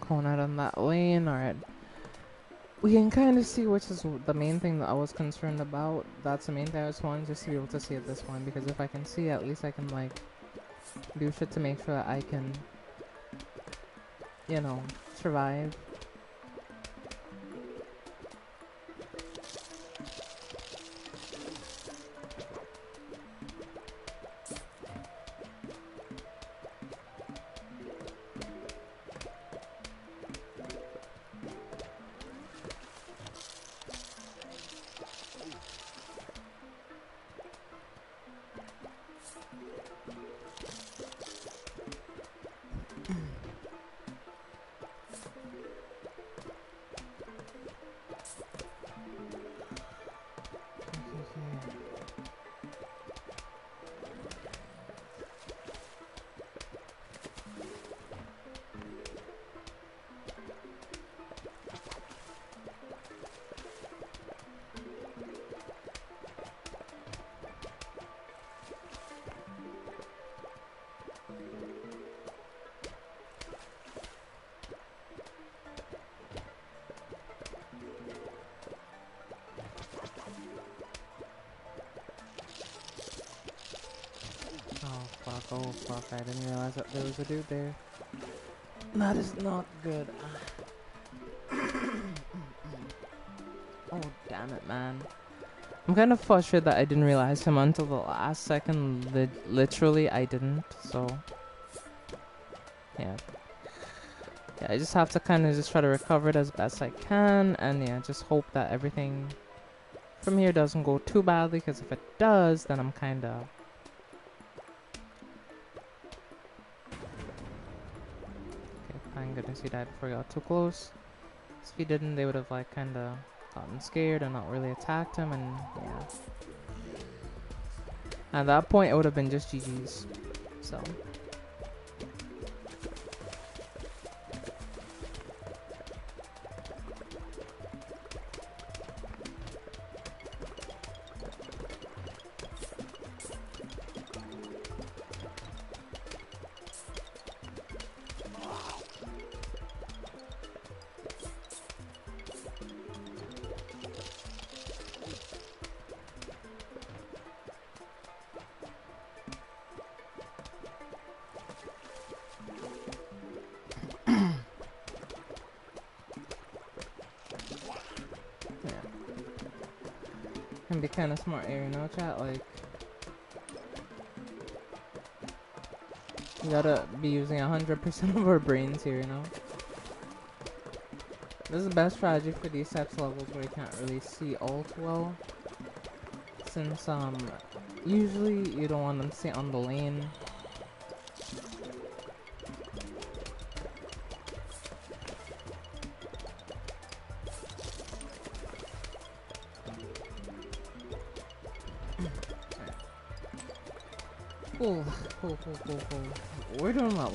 Going out on that lane, alright. We can kind of see which is the main thing that I was concerned about. That's the main thing I was wanting, just to be able to see at this point. Because if I can see, at least I can, like, do shit to make sure that I can, you know, survive. Oh fuck, I didn't realize that there was a dude there. That is not good. Oh, damn it, man. I'm kind of frustrated that I didn't realize him until the last second. Literally, I didn't, so... Yeah. Yeah, I just have to kind of just try to recover it as best I can, and yeah, just hope that everything from here doesn't go too badly, because if it does, then I'm kind of... Okay, thank goodness he died before he got too close. If he didn't, they would have like kind of gotten scared and not really attacked him, and yeah. At that point, it would have been just GG's. So. Can be kind of smart here, you know, chat? Like, you gotta be using 100% of our brains here, you know? This is the best strategy for these types of levels where you can't really see all too well. Since, usually you don't want them to stay on the lane. Cool. We're doing well.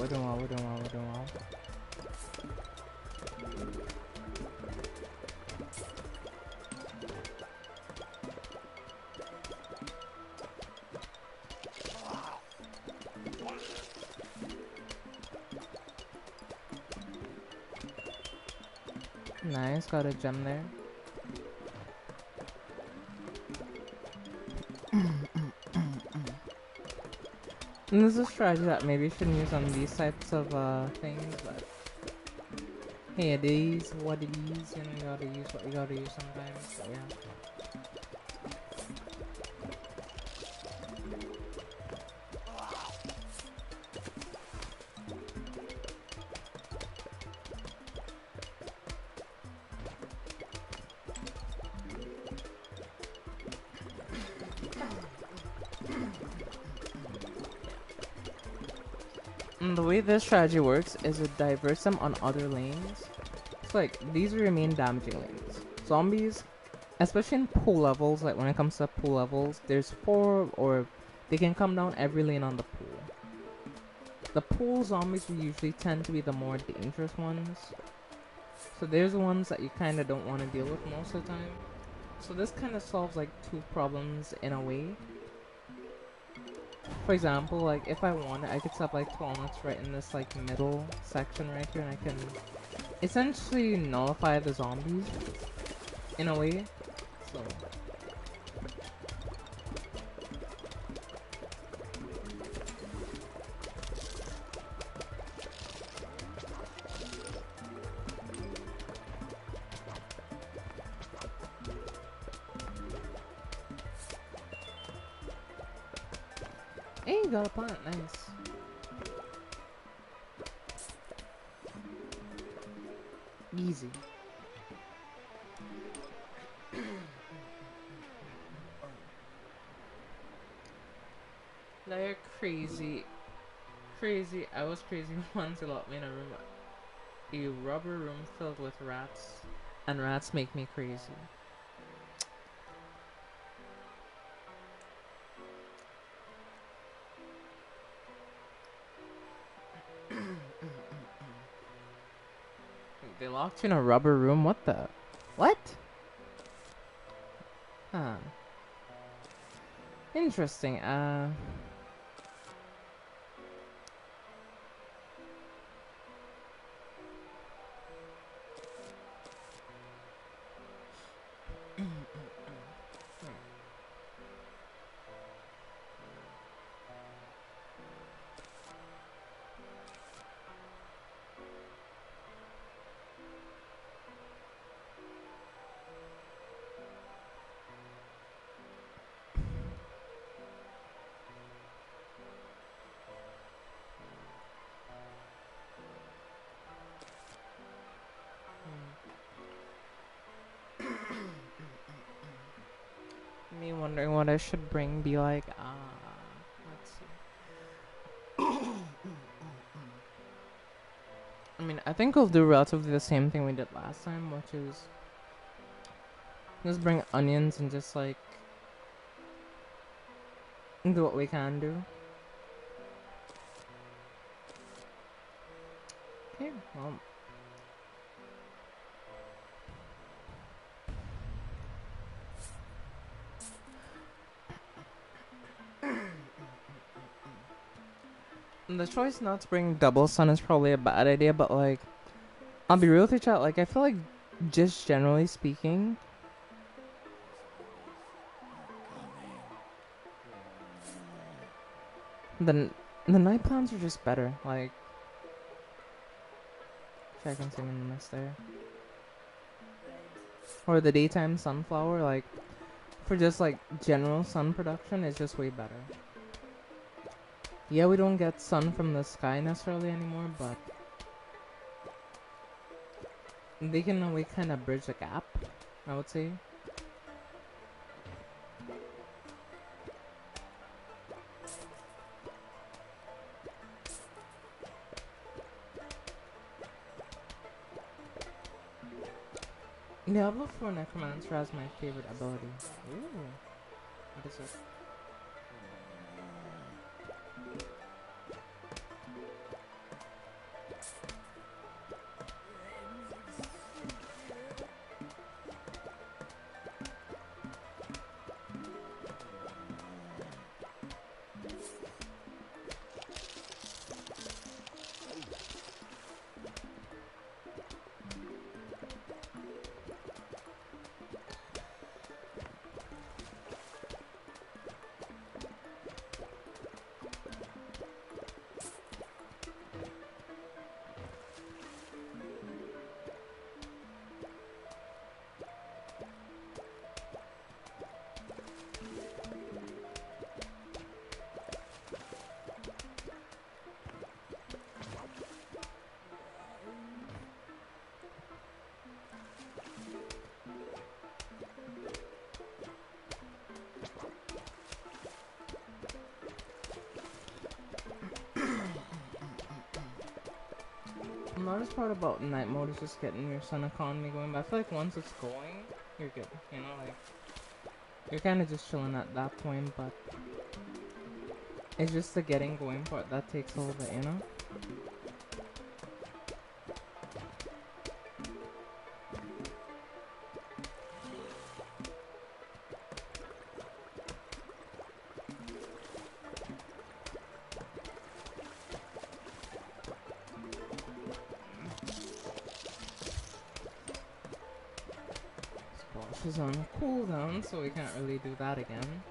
Nice, got a gem there. And this is a strategy that maybe you shouldn't use on these types of things, but hey, it is what it is, you know, you gotta use what you gotta use sometimes, so yeah. And the way this strategy works is it diverts them on other lanes. It's like, these are your main damaging lanes. Zombies, especially in pool levels, like when it comes to pool levels, there's 4, or they can come down every lane on the pool. The pool zombies will usually tend to be the more dangerous ones. So there's the ones that you kind of don't want to deal with most of the time. So this kind of solves like 2 problems in a way. For example, like if I wanted, I could set up like 2 elements right in this like middle section right here, and I can essentially nullify the zombies in a way. So hey, you got a plant, nice. Easy. They're crazy. Crazy. I was crazy once. They locked me in a rubber room filled with rats. And rats make me crazy. They locked you in a rubber room? What the? What? Huh. Interesting, Me wondering what I should bring. Be like, let's see. I mean, I think we'll do relatively the same thing we did last time, which is just bring onions and just like do what we can do. Okay, well. The choice not to bring double sun is probably a bad idea, but like, I'll be real with you, chat. Like, I feel like, just generally speaking, the night plants are just better. Like, I can see in this there, or the daytime sunflower. Like, for just like general sun production, is just way better. Yeah, we don't get sun from the sky necessarily anymore, but they can in a way kind of bridge the gap, I would say. Diablo 4 Necromancer has my favorite ability. Ooh. What is it? The hardest part about night mode is just getting your sun economy going, but I feel like once it's going, you're good. You know, like, you're kind of just chilling at that point, but it's just the getting going part that takes a little bit, you know? Is on cooldown, so we can't really do that again.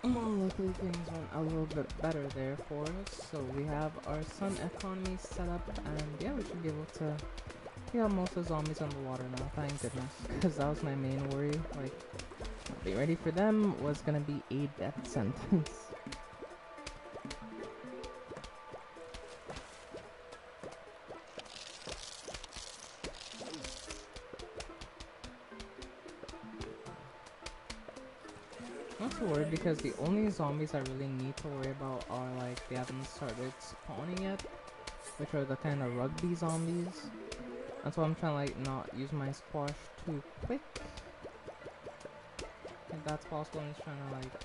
Well, luckily things went a little bit better there for us, so we have our sun economy set up, and yeah, we should be able to get most of the zombies on the water now, thank goodness, because that was my main worry. Like, not being ready for them was gonna be a death sentence. Not to worry, because the only zombies I really need to worry about are like they haven't started spawning yet, which are the kind of rugby zombies. That's why I'm trying to like not use my squash too quick. If that's possible, I'm just trying to like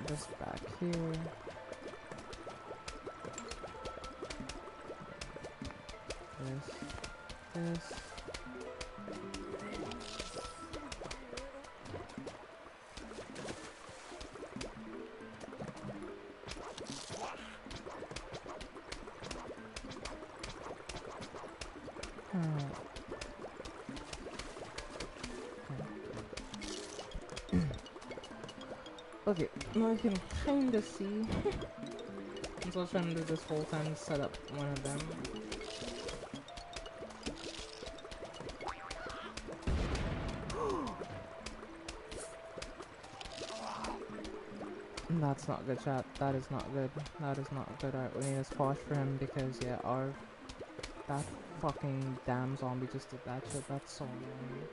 this back here. This. Okay, now I can kinda see. I'm still trying to do this whole time to set up one of them. That's not good, chat. That is not good. That is not good. Alright, we need a squash for him because, yeah, that fucking damn zombie just did that shit. That's so annoying.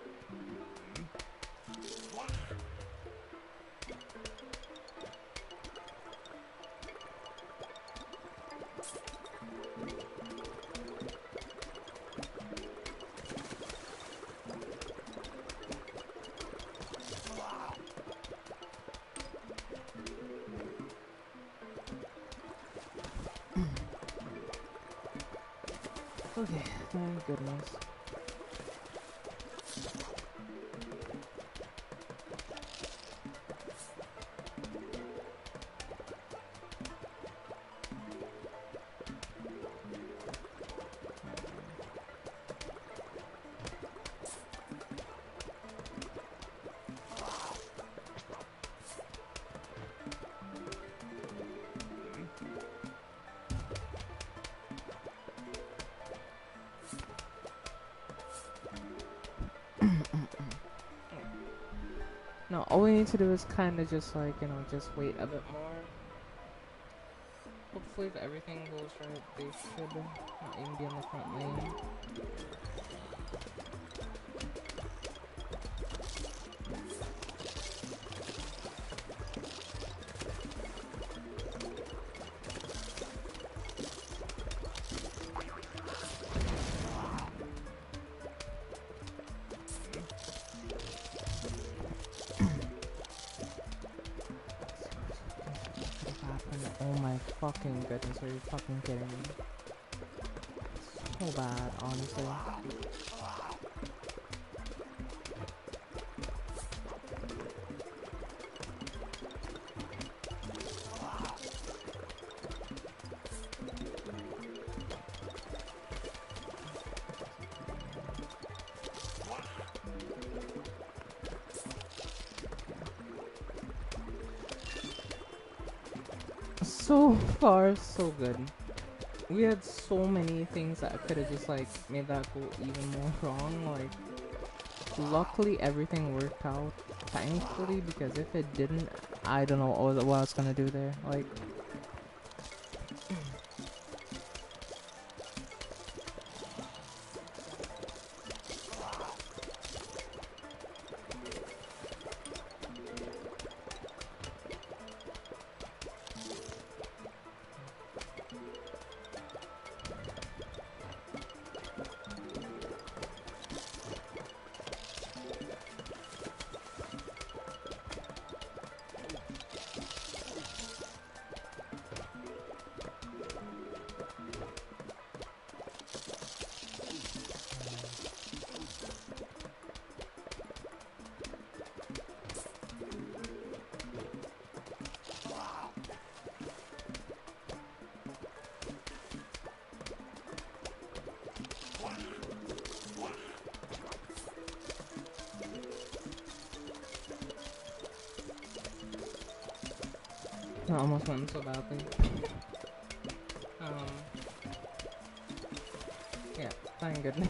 Okay, thank goodness. No, all we need to do is kind of just like, you know, just wait a bit more. Hopefully if everything goes right, they should not even be on the front lane. Oh my fucking goodness, are you fucking kidding me? So bad, honestly. So far, so good. We had so many things that could have just like made that go even more wrong. Like, luckily everything worked out, thankfully, because if it didn't, I don't know what I was gonna do there. Like, I almost went so badly. Yeah, thank goodness.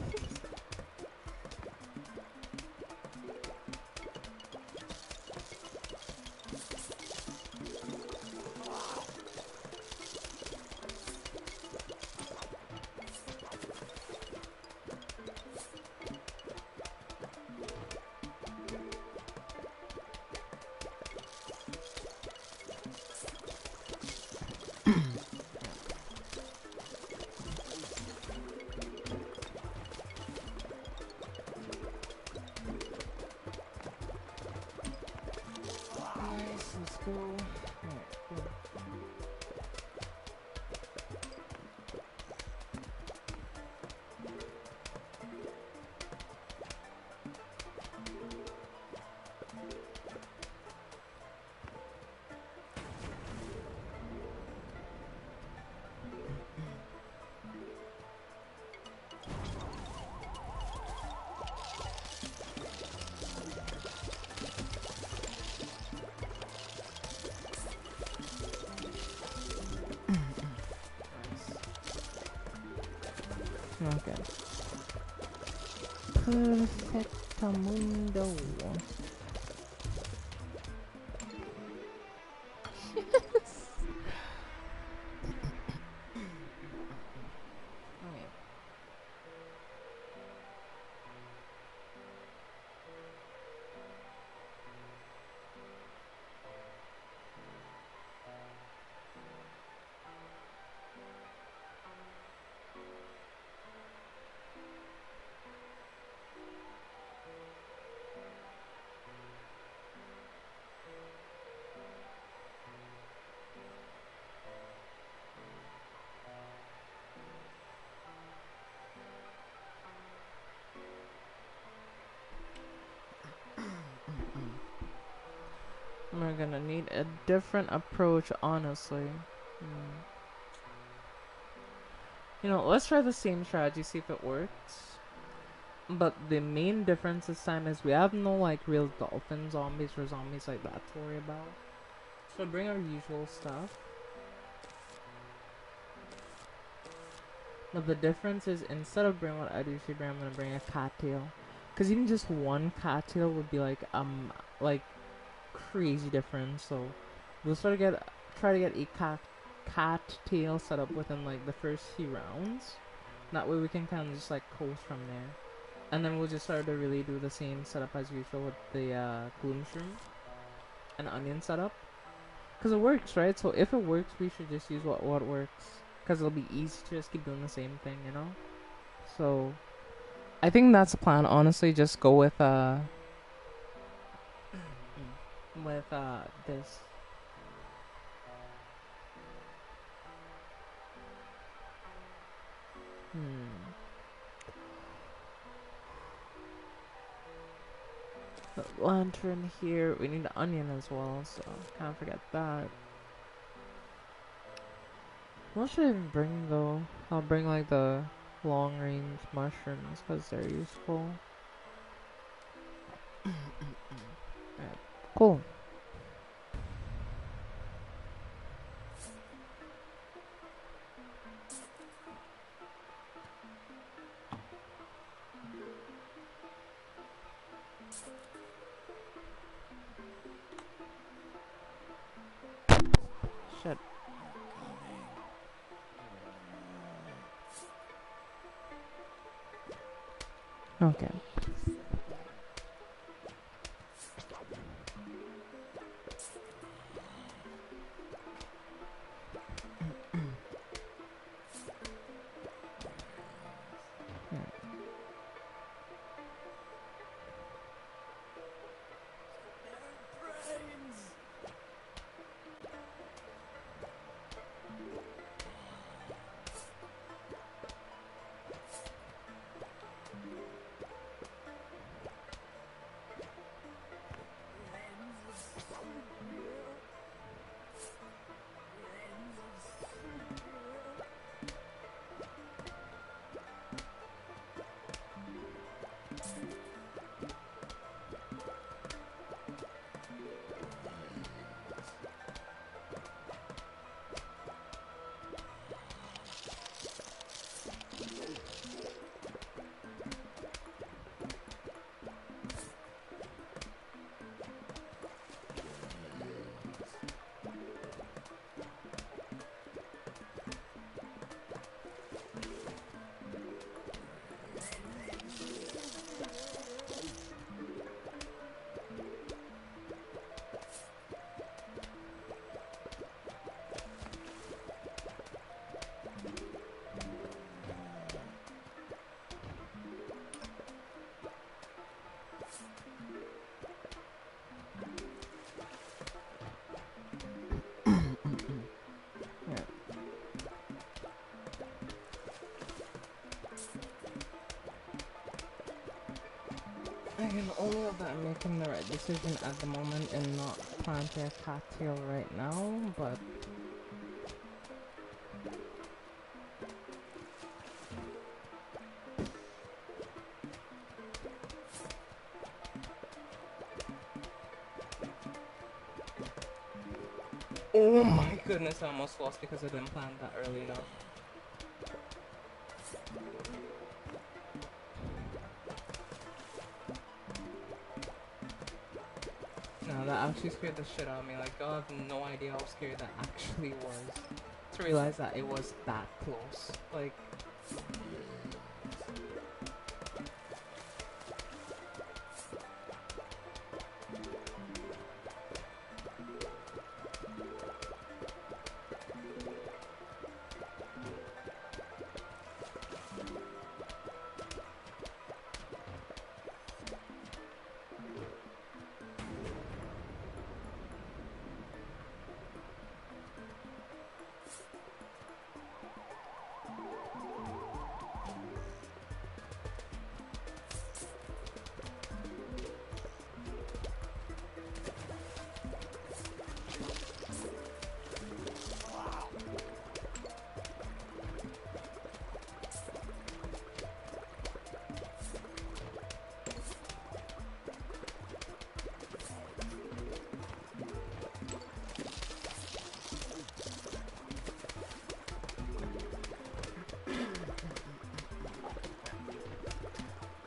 Okay. Perfectamundo. Okay. We're gonna need a different approach, honestly. You know, let's try the same strategy, see if it works. But the main difference this time is we have no like real dolphin zombies or zombies like that to worry about. So bring our usual stuff. But the difference is instead of bringing what I'd usually bring, I'm gonna bring a cattail. Cause even just one cattail would be like crazy difference. So we'll try to get a cattail set up within like the first few rounds. That way we can kind of just like coast from there. And then we'll just start to really do the same setup as usual with the gloom shroom and onion setup. Because it works, right? So if it works, we should just use what works. Because it'll be easy to just keep doing the same thing, you know? So, I think that's the plan, honestly. Just go with, this. The lantern here. We need the onion as well, so can't forget that. What should I even bring, though? I'll bring, like, the long-range mushrooms, because they're useful. Alright, cool. Shit. Okay. I can only hope that I'm making the right decision at the moment and not planting a cattail right now, but... Oh my goodness, I almost lost because I didn't plant that early enough. that actually scared the shit out of me. Like, y'all have no idea how scary that actually was. To realize that it was that close. Like...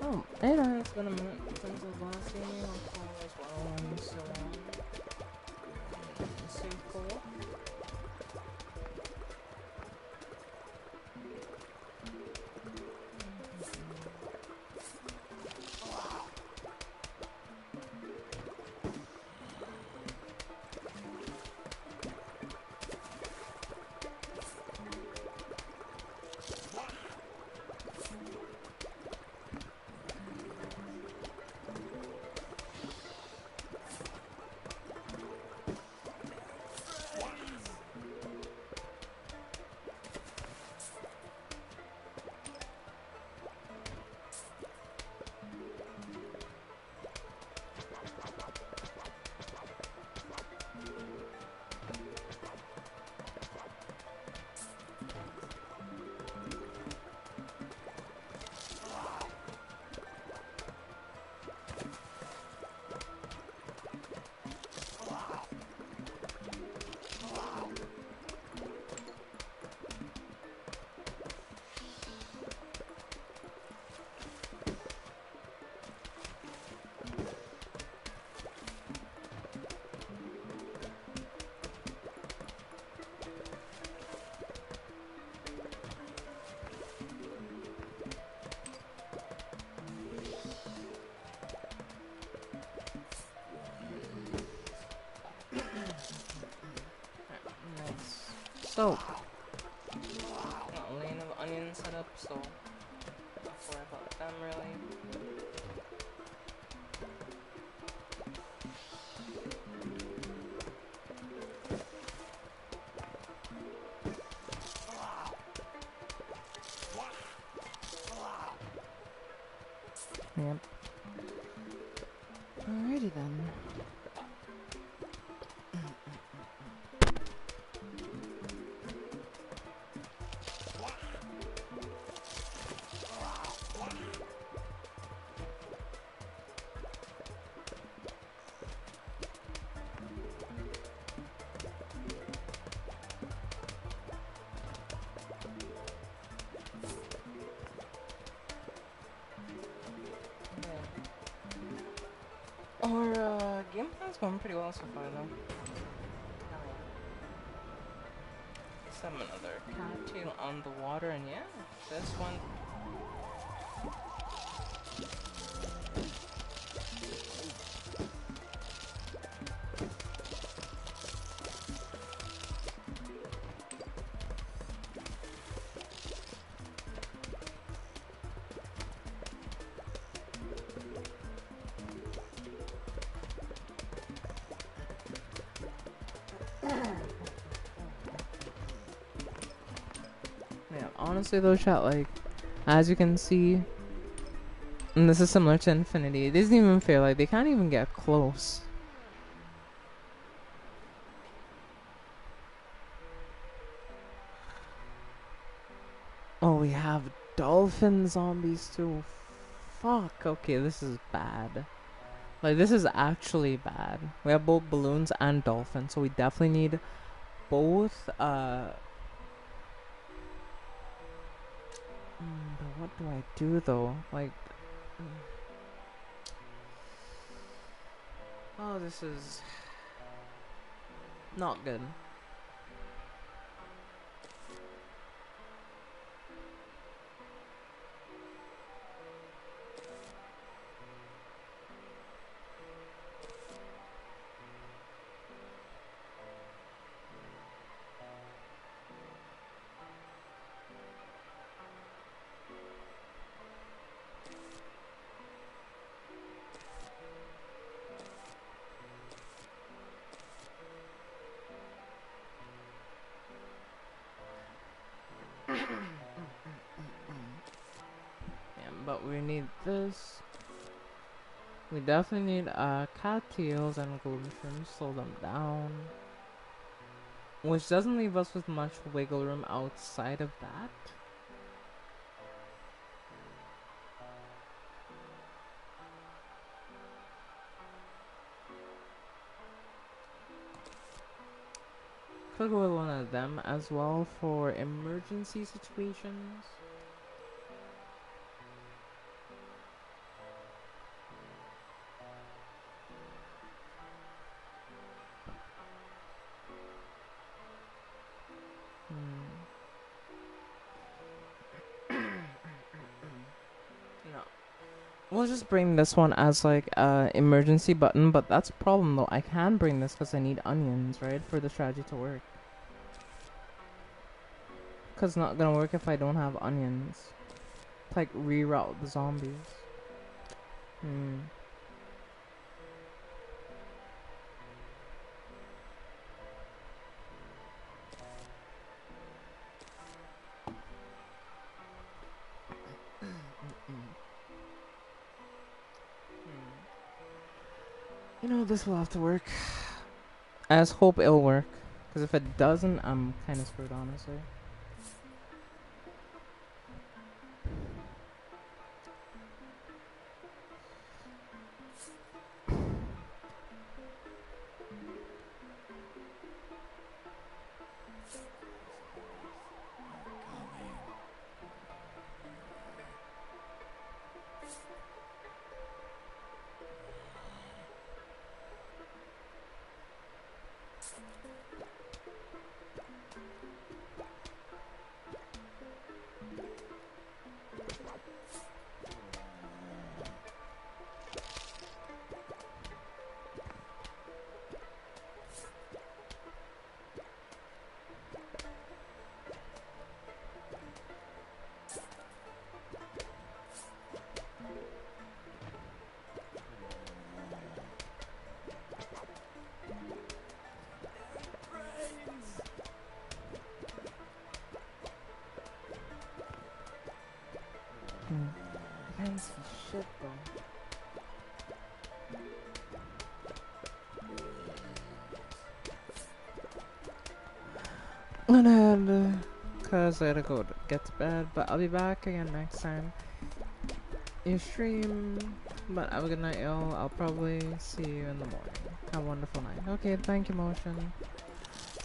Oh, and it's been a minute since the last gaming on call as well, and so on. So cool. So, got a lane of onions set up, so not worry about them really. Yep. Alrighty then. Our gameplay's going pretty well so far though. Some another cattail on the water, and yeah, this one. Yeah, honestly though, chat, like, as you can see, and this is similar to Infinity, it isn't even fair, like, they can't even get close. Oh, we have dolphin zombies too. Fuck, okay, this is bad. Like, this is actually bad. We have both balloons and dolphins, so we definitely need both, but what do I do though? Like, oh, this is not good. But we need this. We definitely need cattails and golden shrimp. Slow them down. Which doesn't leave us with much wiggle room outside of that. Could go with one of them as well for emergency situations. No. We'll just bring this one as like emergency button, but that's a problem though. I can bring this because I need onions, right, for the strategy to work. Because it's not gonna work if I don't have onions. To, like, reroute the zombies. You know, this will have to work. I just hope it'll work. Because if it doesn't, I'm kind of screwed, honestly. I can't see shit though. And cause I gotta go to get to bed, but I'll be back again next time. You stream, but have a good night, y'all. I'll probably see you in the morning. Have a wonderful night. Okay, thank you, Motion.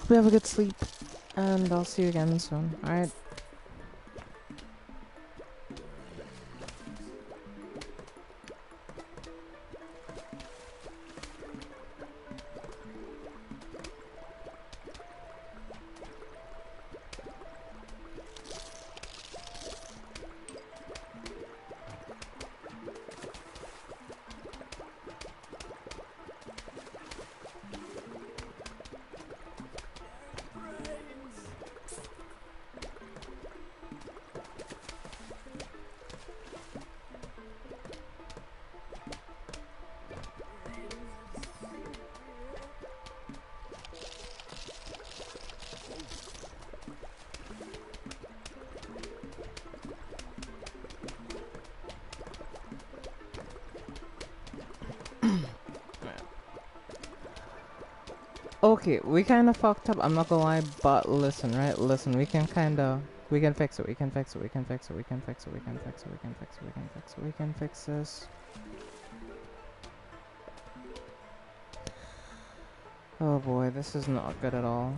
Hope you have a good sleep, and I'll see you again soon. Alright. Okay, we kind of fucked up, I'm not gonna lie, but listen, right? Listen, we can we can fix it, we can fix it, we can fix it, we can fix it, we can fix it, we can fix it, we can fix it, we can fix this. Oh boy, this is not good at all.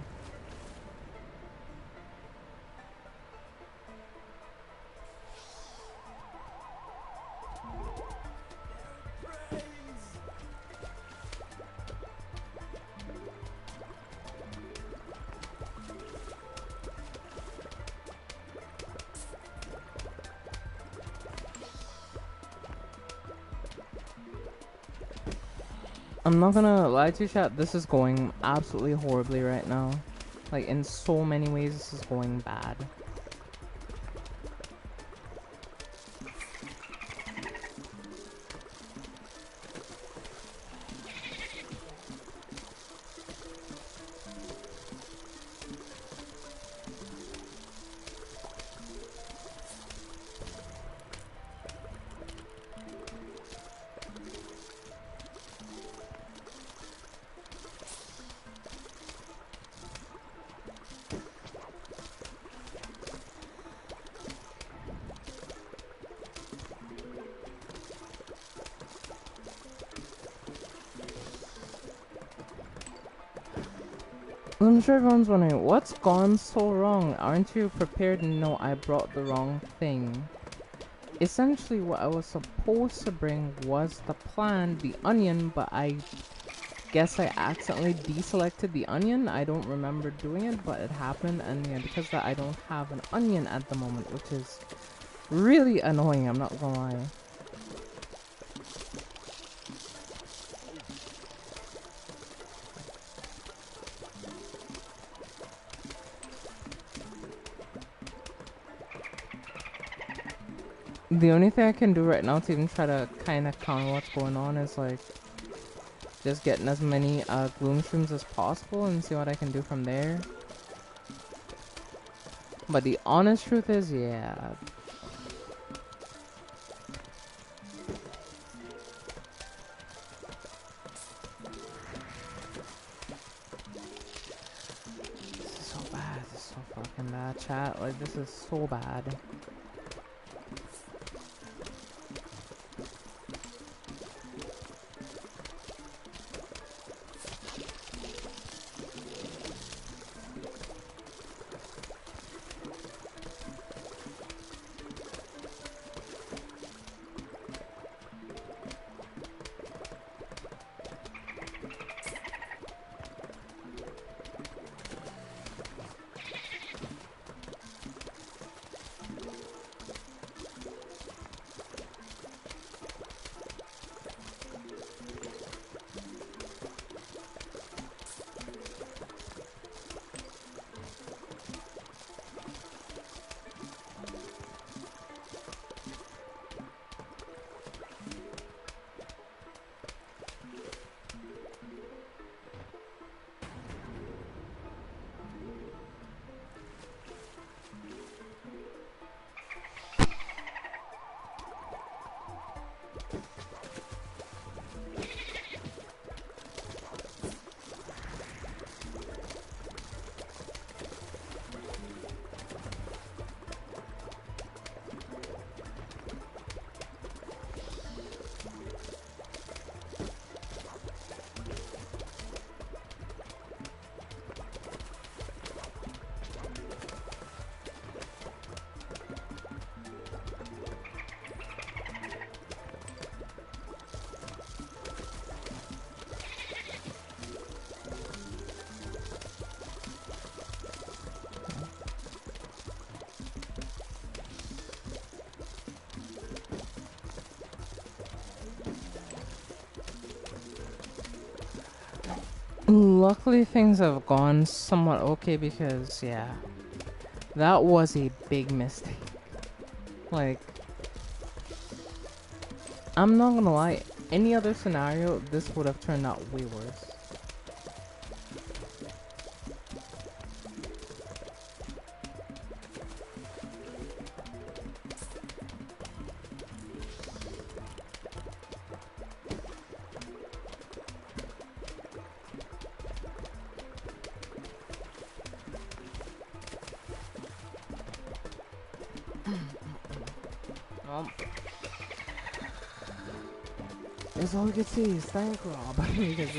I'm not gonna lie to you, chat. This is going absolutely horribly right now. Like, in so many ways, this is going bad. I'm sure everyone's wondering, what's gone so wrong? Aren't you prepared? No, I brought the wrong thing. Essentially, what I was supposed to bring was the plant, the onion, but I guess I accidentally deselected the onion. I don't remember doing it, but it happened, and yeah, because of that I don't have an onion at the moment, which is really annoying, I'm not gonna lie. The only thing I can do right now to even try to kind of counter what's going on is like just getting as many gloom streams as possible and see what I can do from there. But the honest truth is, yeah. This is so bad. This is so fucking bad, chat. Like, this is so bad. Luckily, things have gone somewhat okay because, yeah, that was a big mistake. Like, I'm not gonna lie, any other scenario, this would have turned out way worse. It's all we can see is thank Rob. Because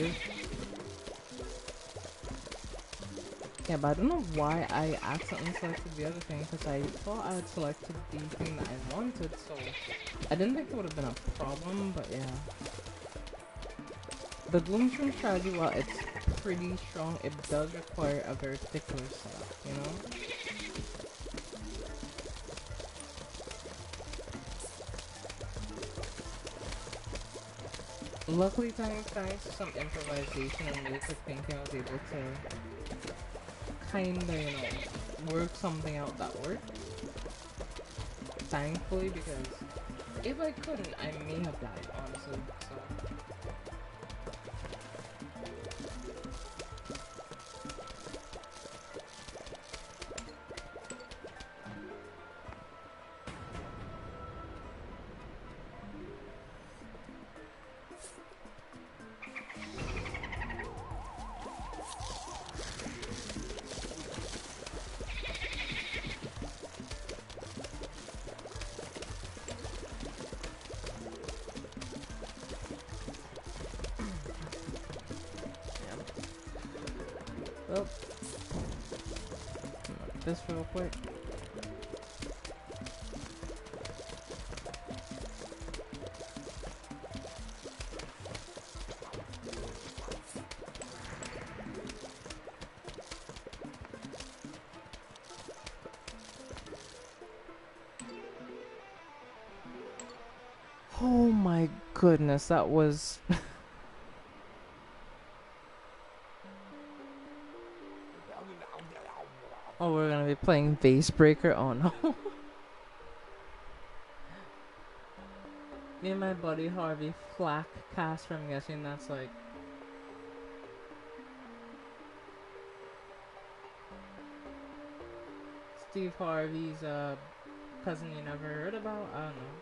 yeah, but I don't know why I accidentally selected the other thing, because I thought I had selected the thing that I wanted, so I didn't think it would have been a problem, but yeah. The Gloom Stream strategy, while it's pretty strong, it does require a very particular setup, you know? Luckily, thanks to some improvisation and really quick thinking, I was able to kinda, work something out that worked. Thankfully, because if I couldn't, I may have died, honestly. So. Well, this real quick. Oh my goodness, that was... Oh, we're gonna be playing Vase Breaker? Oh no. Me and my buddy Harvey Flack Caster, I'm guessing that's like... Steve Harvey's cousin you never heard about? I don't know.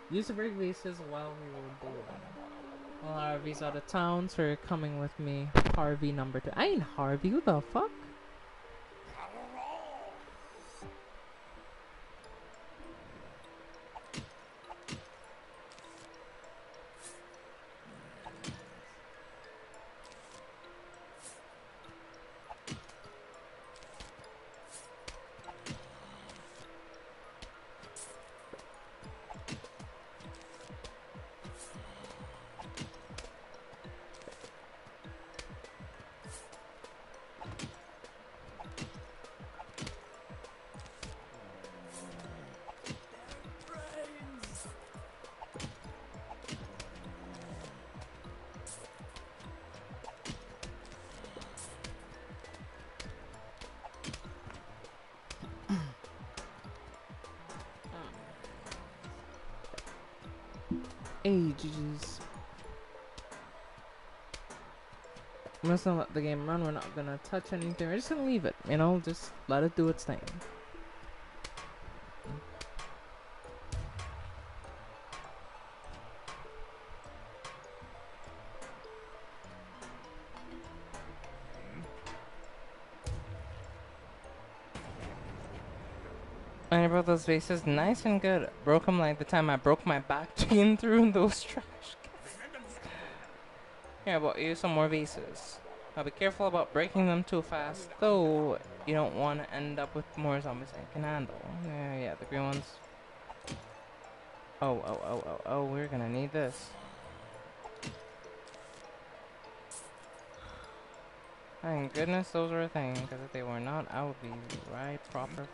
Used to break vases while we were bowling. Well, Harvey's out of town, so you're coming with me. Harvey number 2. I ain't Harvey, who the fuck? Hey, GG's. I'm just gonna let the game run. We're not gonna touch anything. We're just gonna leave it, just let it do its thing. I broke those vases nice and good. Broke them like the time I broke my back chain through those trash cans. Here, I bought you some more vases. Now be careful about breaking them too fast, though you don't want to end up with more zombies than you can handle. Yeah, the green ones. Oh, we're gonna need this. Thank goodness those were a thing, because if they were not, I would be right proper.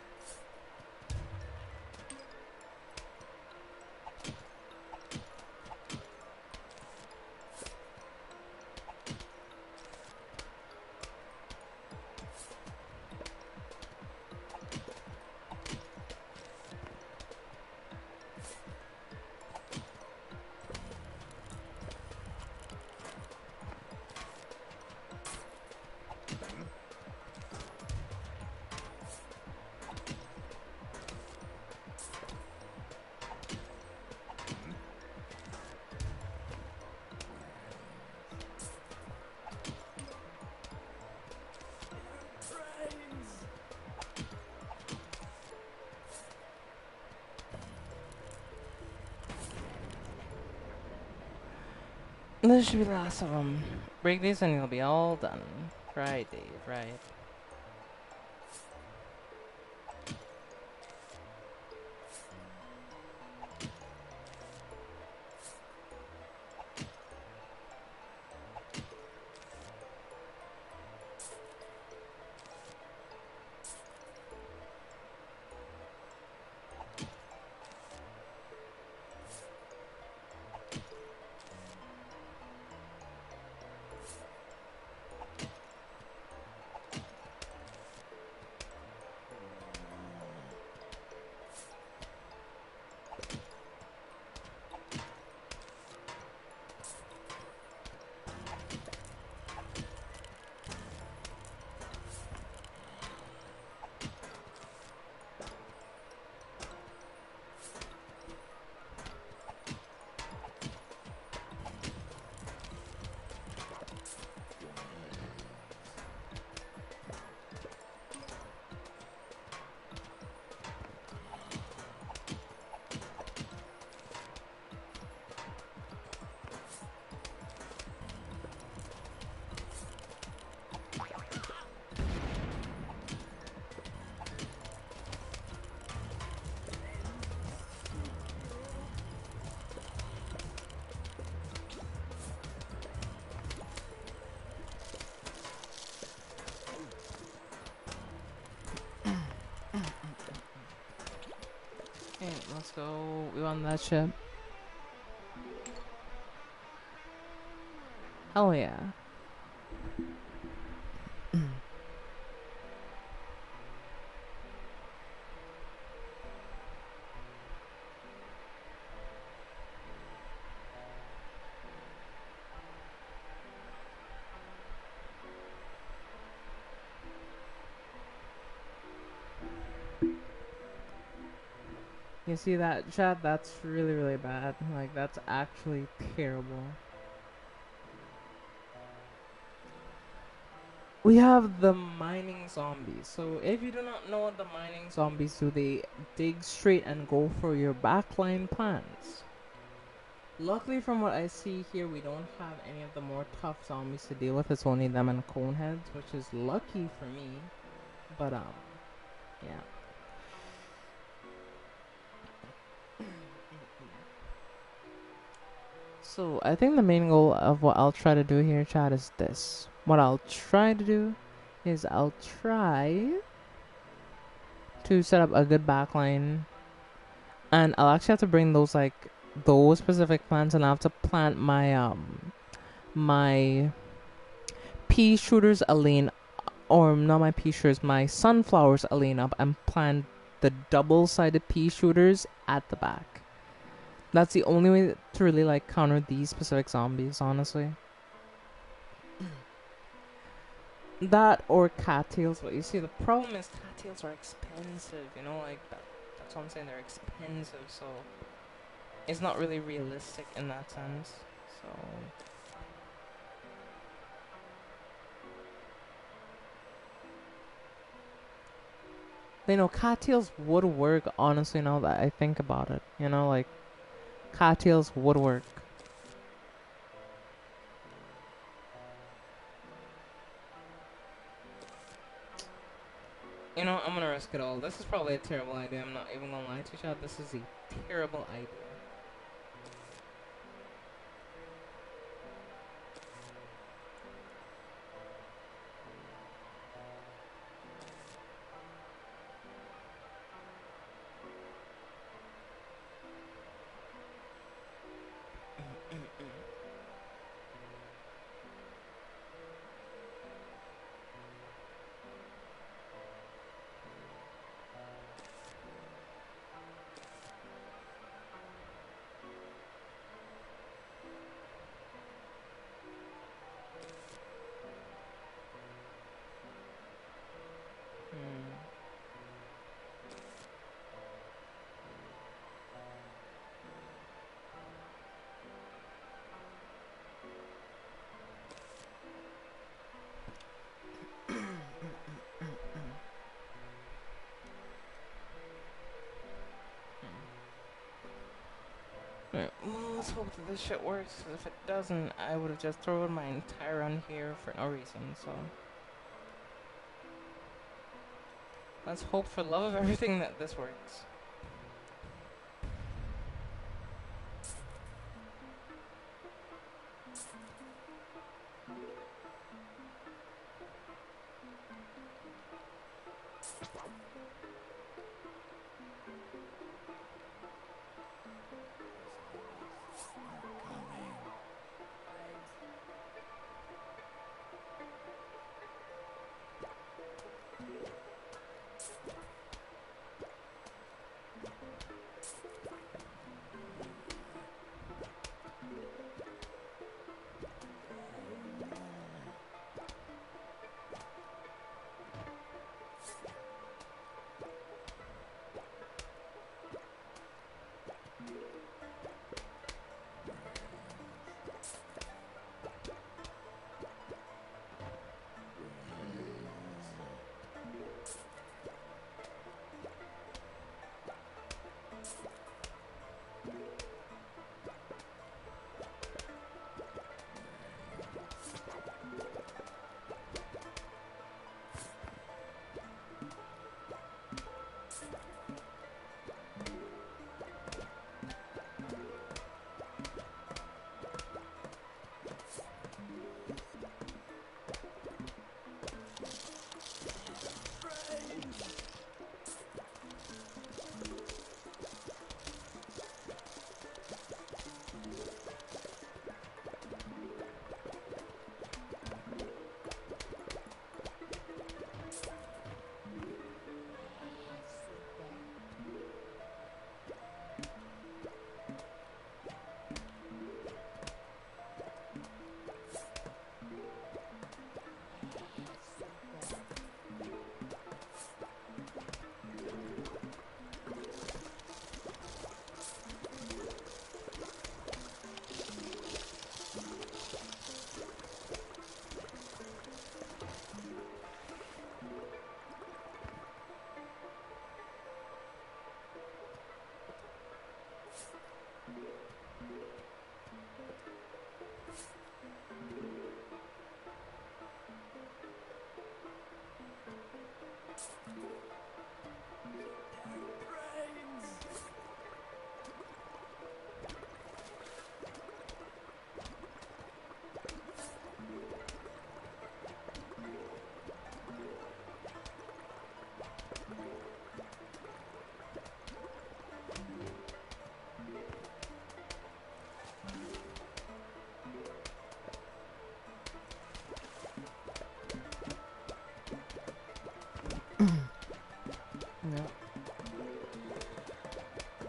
This should be the last of them. Break these and you'll be all done. Right, Dave, right. go. We won that ship. Hell yeah. You see that, chat? That's really, really bad. Like, that's actually terrible. We have the mining zombies. So, if you do not know what the mining zombies do, they dig straight and go for your backline plants. Luckily, from what I see here, we don't have any of the more tough zombies to deal with. It's only them and coneheads, which is lucky for me. But, yeah. So, I think the main goal of what I'll try to do here, chat, is this. What I'll try to do is I'll try to set up a good backline. And I'll actually have to bring those, like, those specific plants, and I'll have to plant my pea shooters a lane, or not my pea shooters, my sunflowers a lane up, and plant the double-sided pea shooters at the back. That's the only way to really, like, counter these specific zombies, honestly. That or cattails, but you see, the problem is cattails are expensive, you know, like, that's what I'm saying, they're expensive, so it's not really realistic in that sense, so... You know, cattails would work, honestly, now that I think about it, you know, like, cattails would work. You know, I'm gonna risk it all. This is probably a terrible idea. I'm not even gonna lie to you, Chad. This is a terrible idea. Alright, well, let's hope that this shit works, because if it doesn't, I would have just thrown my entire run here for no reason, so... Let's hope for love of everything that this works.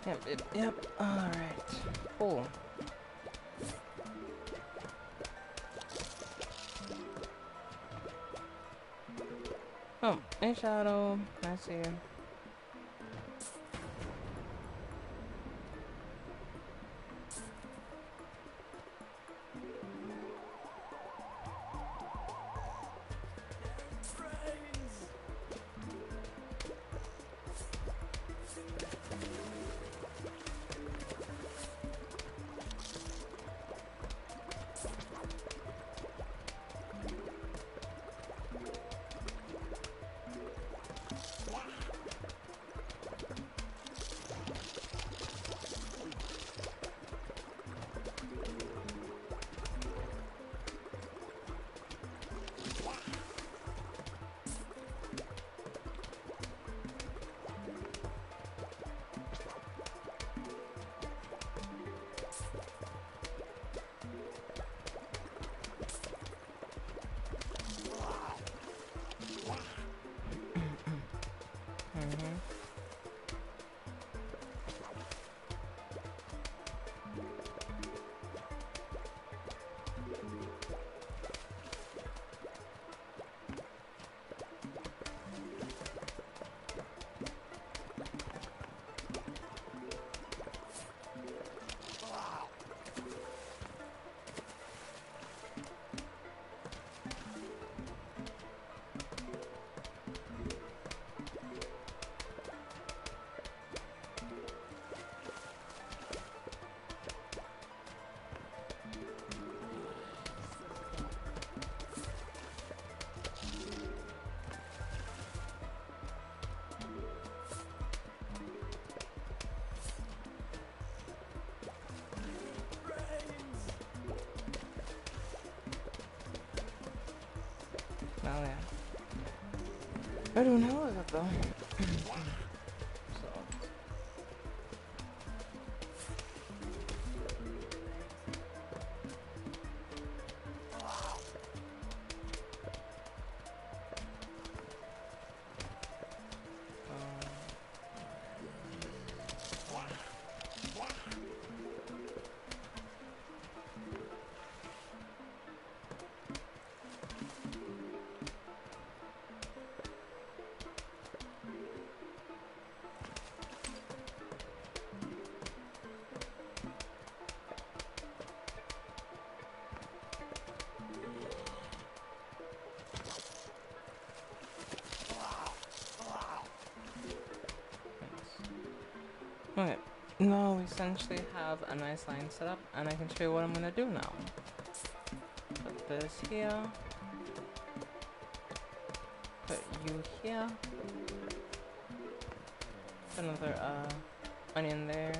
Yep. Yep. Alright. Cool. Oh, hey Shadow. Nice to see you. Oh yeah. I don't know it though. So. Okay, now we essentially have a nice line set up, and I can show you what I'm gonna do now. Put this here. Put you here. Put another onion there.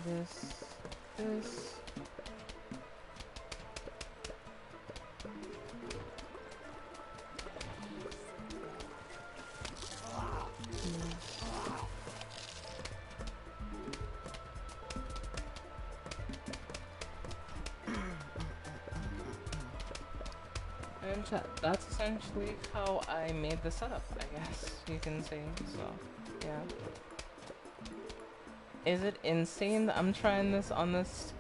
This. And that's essentially how I made the setup, I guess you can say. So, yeah. Is it insane that I'm trying this on this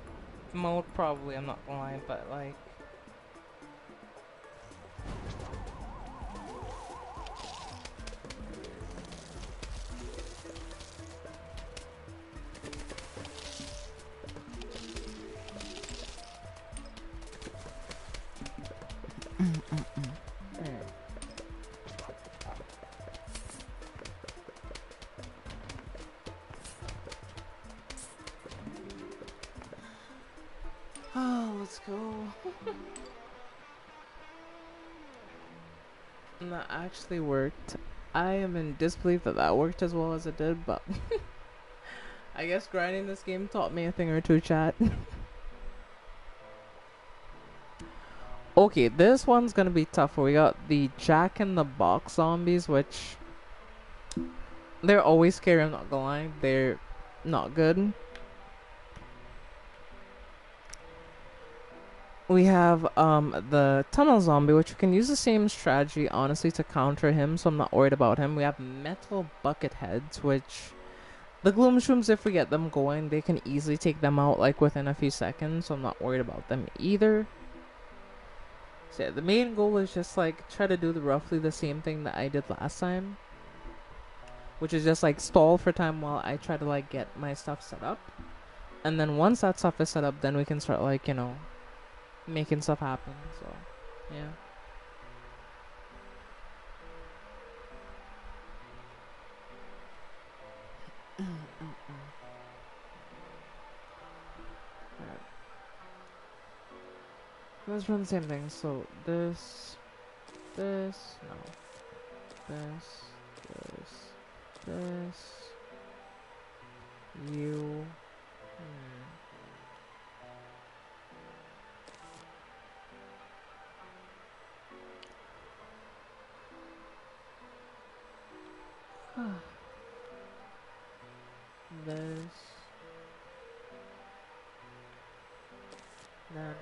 mode? Probably, I'm not gonna lie, but like... go. And that actually worked. I am in disbelief that that worked as well as it did, but I guess grinding this game taught me a thing or two, chat. Okay, this one's gonna be tougher. We got the Jack in the Box zombies, which they're always scary, I'm not gonna lie. They're not good. We have the tunnel zombie, which we can use the same strategy honestly to counter him, so I'm not worried about him. We have metal bucket heads, which the gloom shrooms, if we get them going, they can easily take them out like within a few seconds, so I'm not worried about them either. So yeah, the main goal is just like try to do roughly the same thing that I did last time, which is just like stall for time while I try to like get my stuff set up, and then once that stuff is set up, then we can start like, you know, making stuff happen. So yeah. Alright. Let's run the same thing. So this, no, this, this, you. This, then.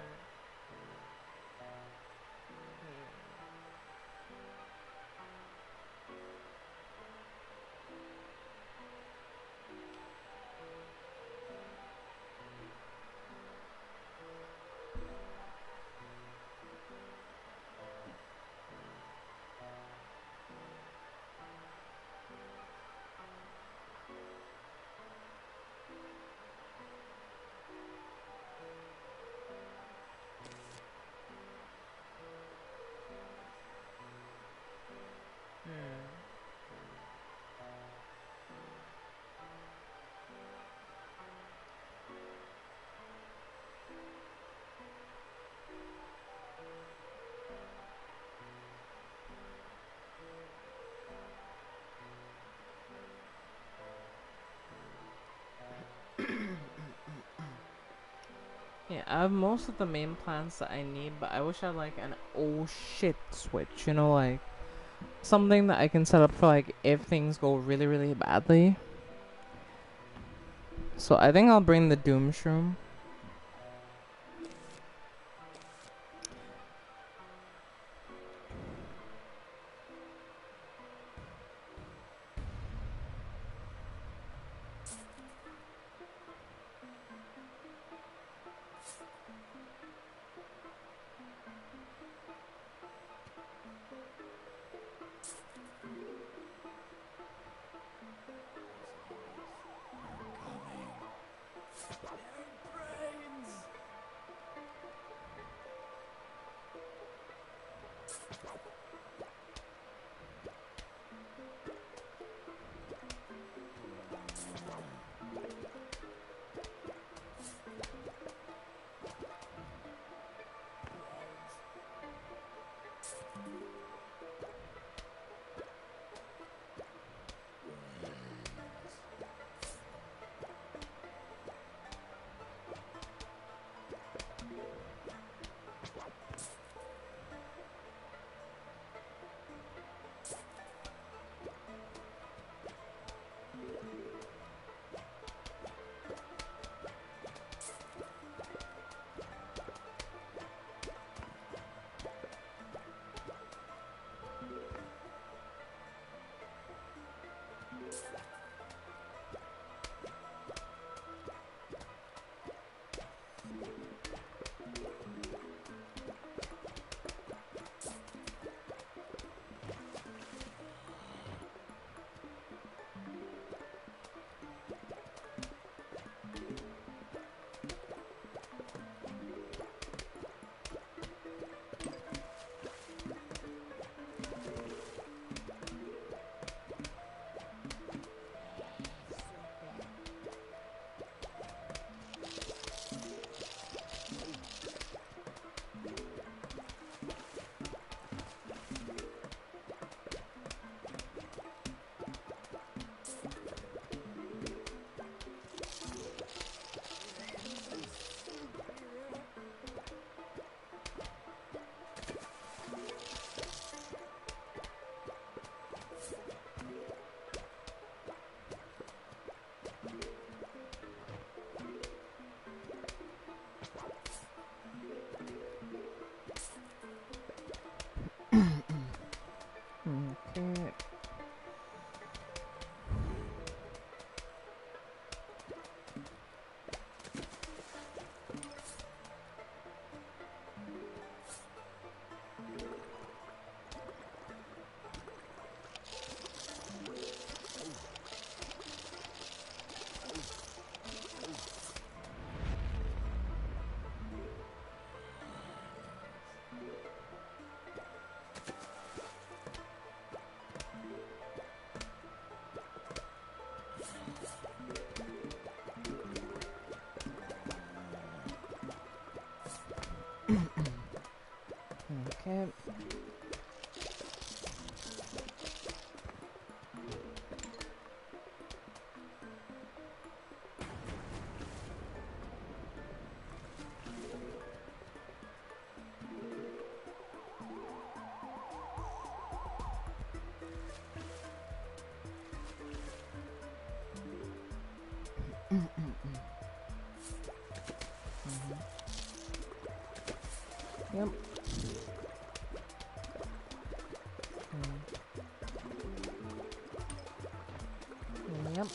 Yeah, I have most of the main plans that I need, but I wish I had like an oh shit switch, you know, like something that I can set up for like if things go really, really badly. So I think I'll bring the Doom Shroom. Okay. Okay. Yep. Yep.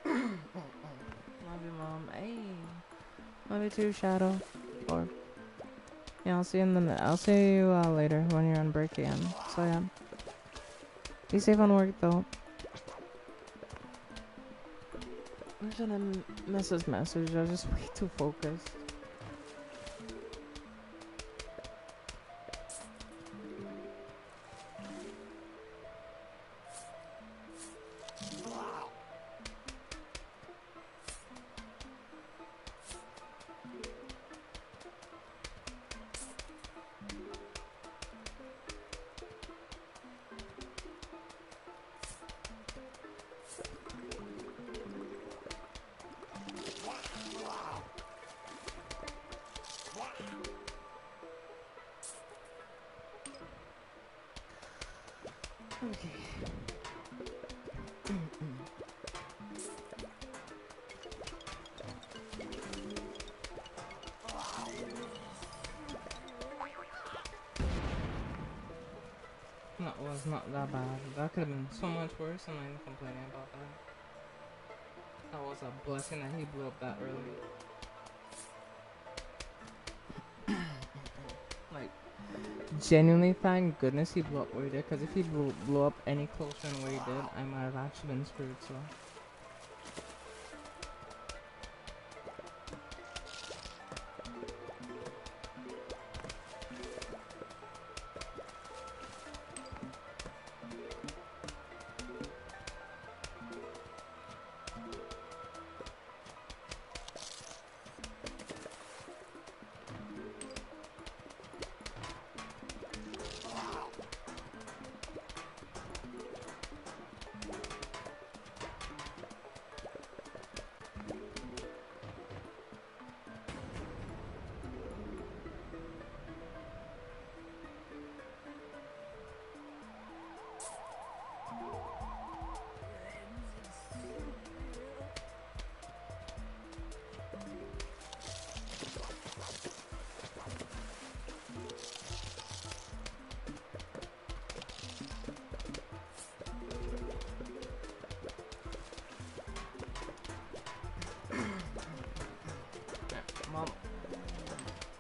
Love you, Mom. Hey. Love you too, Shadow. Or yeah, I'll see you later when you're on break again. So yeah. Be safe on work though. I shouldn't miss his message. I was just way too focused. Okay. That was not that bad. That could have been so much worse. I'm not even complaining about that. That was a blessing that he blew up that early. Like, genuinely thank goodness he blew up where he did, because if he blew up any closer than where he did, I might have actually been screwed, so.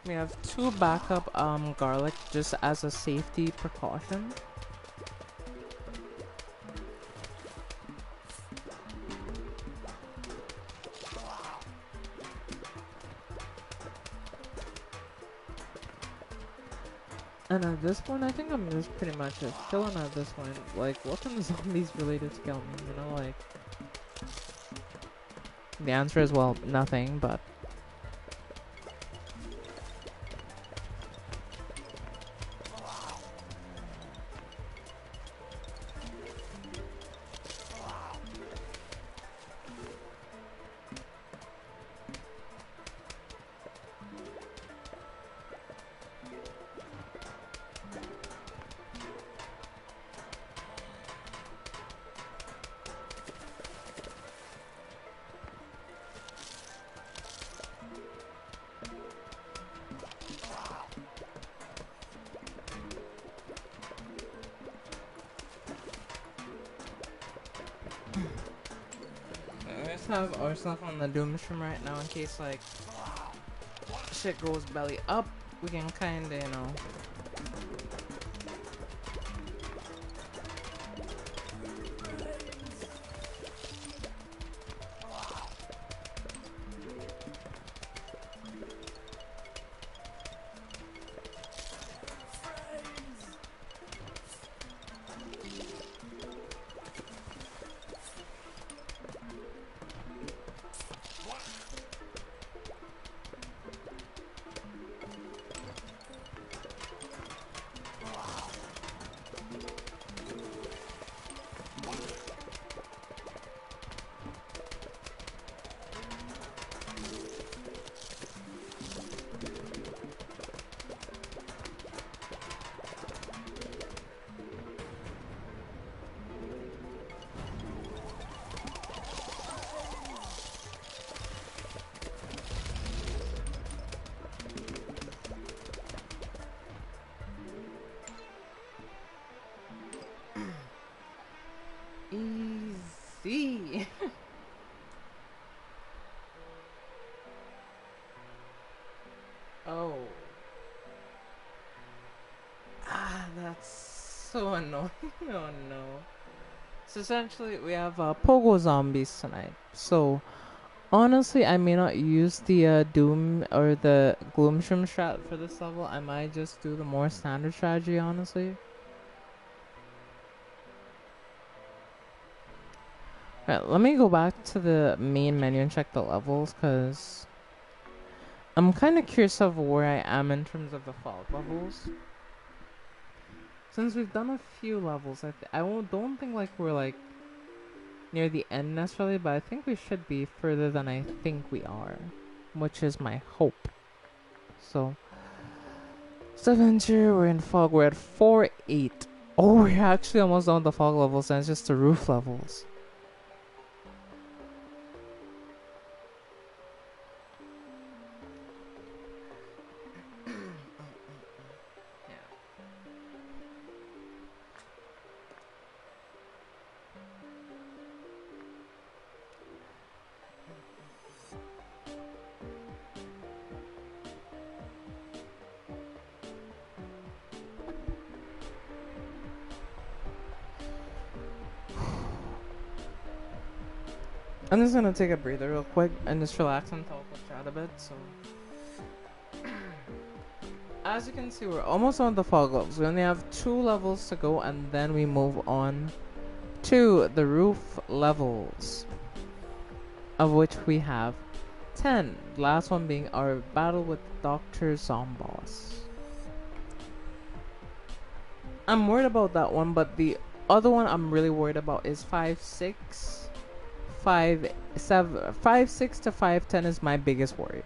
We have 2 backup garlic just as a safety precaution. And at this point, I think I'm just pretty much just chilling at this point. Like, what can the zombies related to kill me? You know, like... The answer is, well, nothing, but... We just have our stuff on the doom stream right now in case, like, shit goes belly up. We can kinda, you know... Easy. Oh. Ah, that's so annoying. Oh no. So essentially, we have pogo zombies tonight. So honestly, I may not use the doom or the gloomshroom strat for this level. I might just do the more standard strategy, honestly. Alright, let me go back to the main menu and check the levels, because I'm kind of curious of where I am in terms of the fog levels. Since we've done a few levels, don't think like we're like near the end necessarily, but I think we should be further than I think we are, which is my hope. So, Adventure, we're in fog, we're at 4-8. Oh, we're actually almost done with the fog levels, and it's just the roof levels. I'm just gonna take a breather real quick and just relax and talk with chat a bit. So, as you can see, we're almost on the fog levels. We only have 2 levels to go, and then we move on to the roof levels, of which we have 10. The last one being our battle with Dr. Zomboss. I'm worried about that one, but the other one I'm really worried about is 5-6. 5-6 to 5-10 is my biggest worry,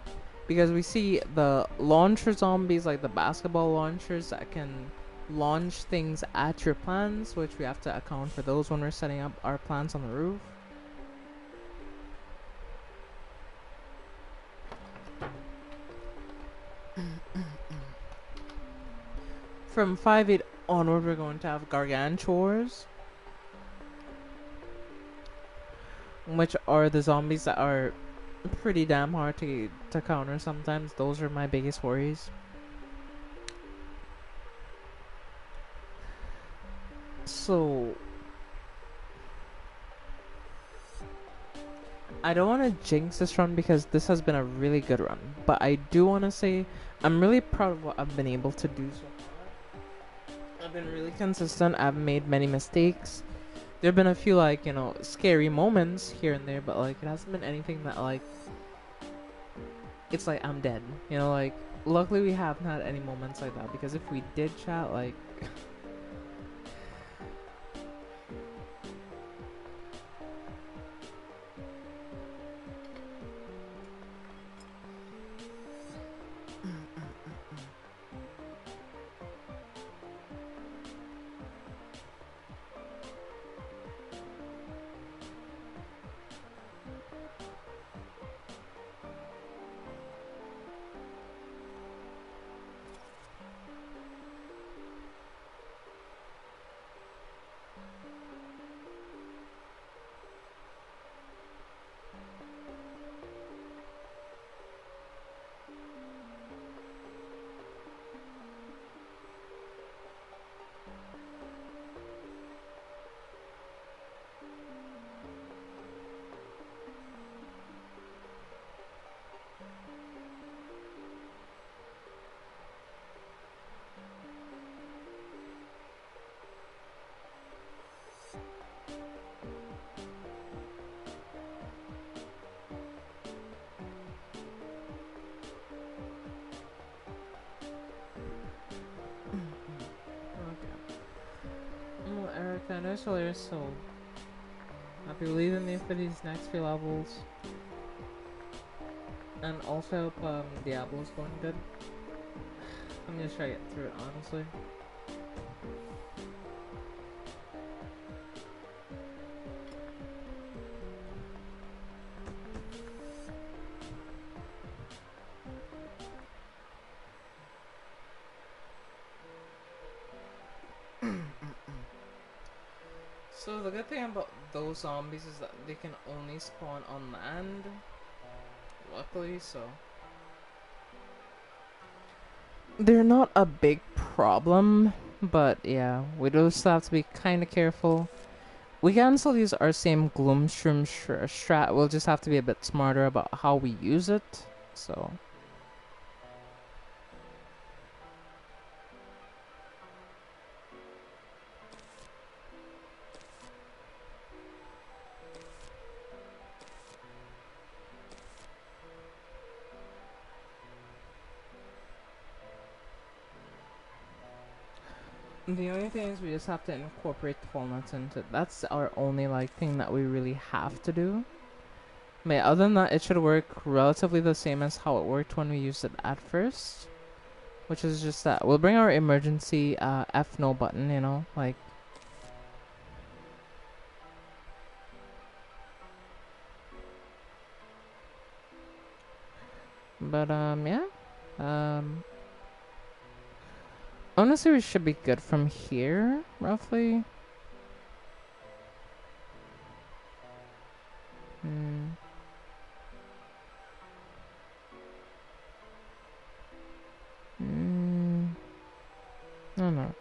because we see the launcher zombies, like the basketball launchers that can launch things at your plants, which we have to account for those when we're setting up our plants on the roof. From 5-8 onward, we're going to have gargantuars, which are the zombies that are pretty damn hard to counter sometimes. Those are my biggest worries. So I don't want to jinx this run because this has been a really good run, but I do want to say I'm really proud of what I've been able to do so far. I've been really consistent. I've made many mistakes. There have been a few like, you know, scary moments here and there, but like it hasn't been anything that like it's like I'm dead. You know, like luckily we haven't had any moments like that, because if we did, chat, like okay. Oh, Erica, no spoilers, so I'll be leaving me for these next few levels. And also hope Diablo's going good. I'm gonna try to get through it, honestly. So the good thing about those zombies is that they can only spawn on land. Luckily, so they're not a big problem, but yeah, we do still have to be kind of careful. We can still use our same Gloomstream strat. We'll just have to be a bit smarter about how we use it. So. The only thing is we just have to incorporate the walnuts into it. That's our only like thing that we really have to do. But other than that, it should work relatively the same as how it worked when we used it at first. Which is just that we'll bring our emergency F no button, you know, like. But yeah. Honestly, we should be good from here, roughly. Hmm. Hmm. I don't know.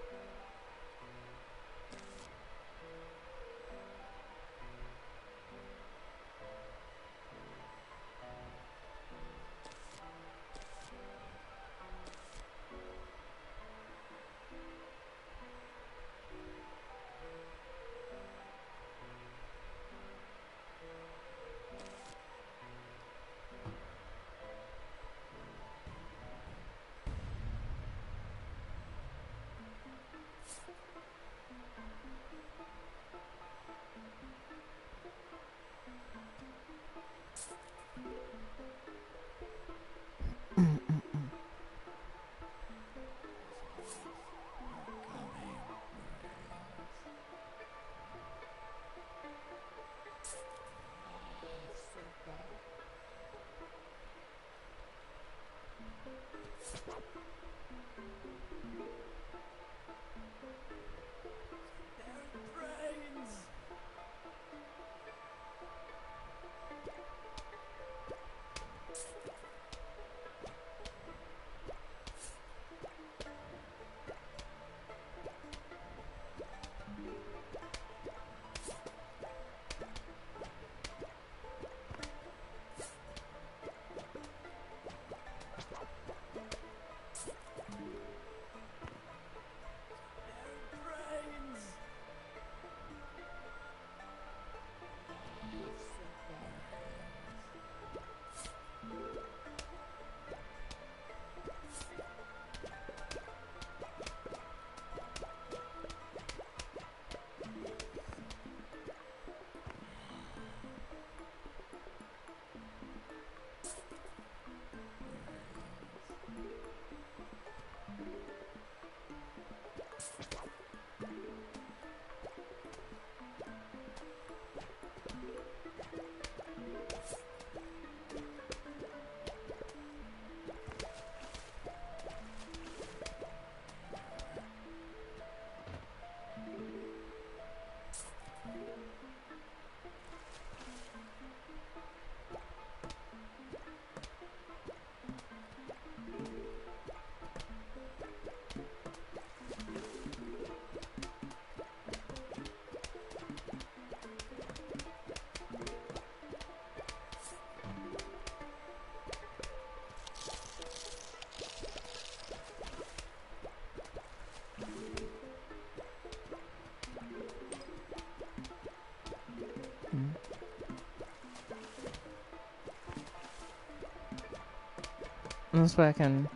And this way I can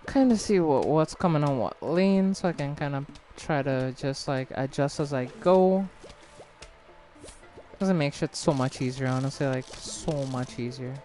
kind of see what's coming on what lane, so I can kind of try to just like adjust as I go. Doesn't make shit so much easier, honestly, like so much easier.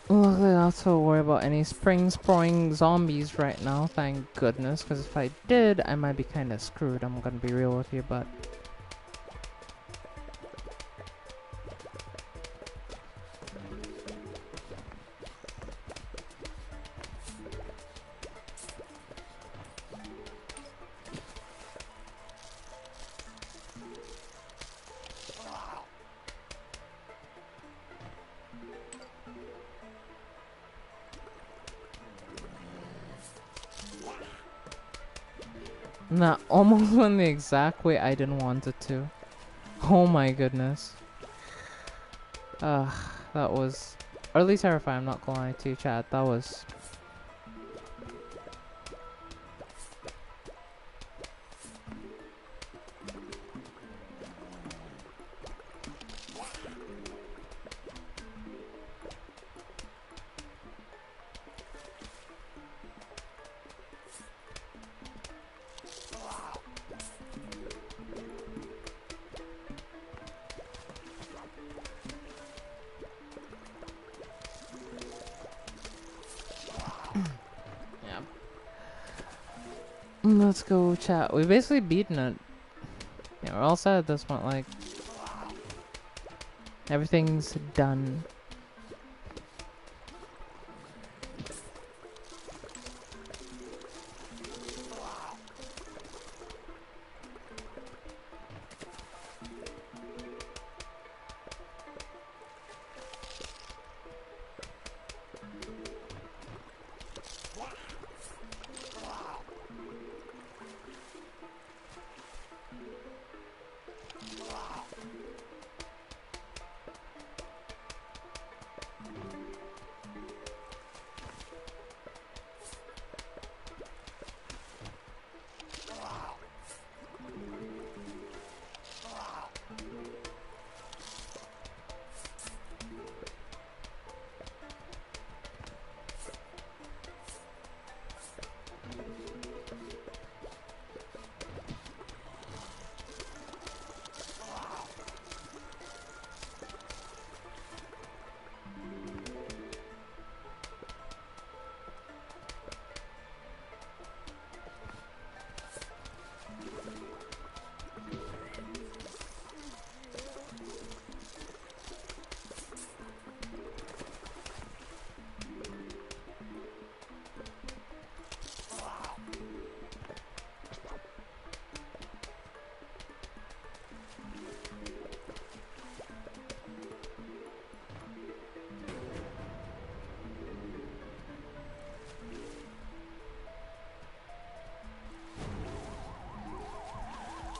Luckily, I don't have to worry about any spring-sprawling zombies right now, thank goodness, because if I did, I might be kind of screwed, I'm gonna be real with you, but... Nah, almost went the exact way I didn't want it to. Oh my goodness. Ugh, that was utterly terrifying, I'm not gonna lie to you, chat. That was... yeah. Let's go chat. We basically beaten it. Yeah, we're all set at this point, like... Everything's done.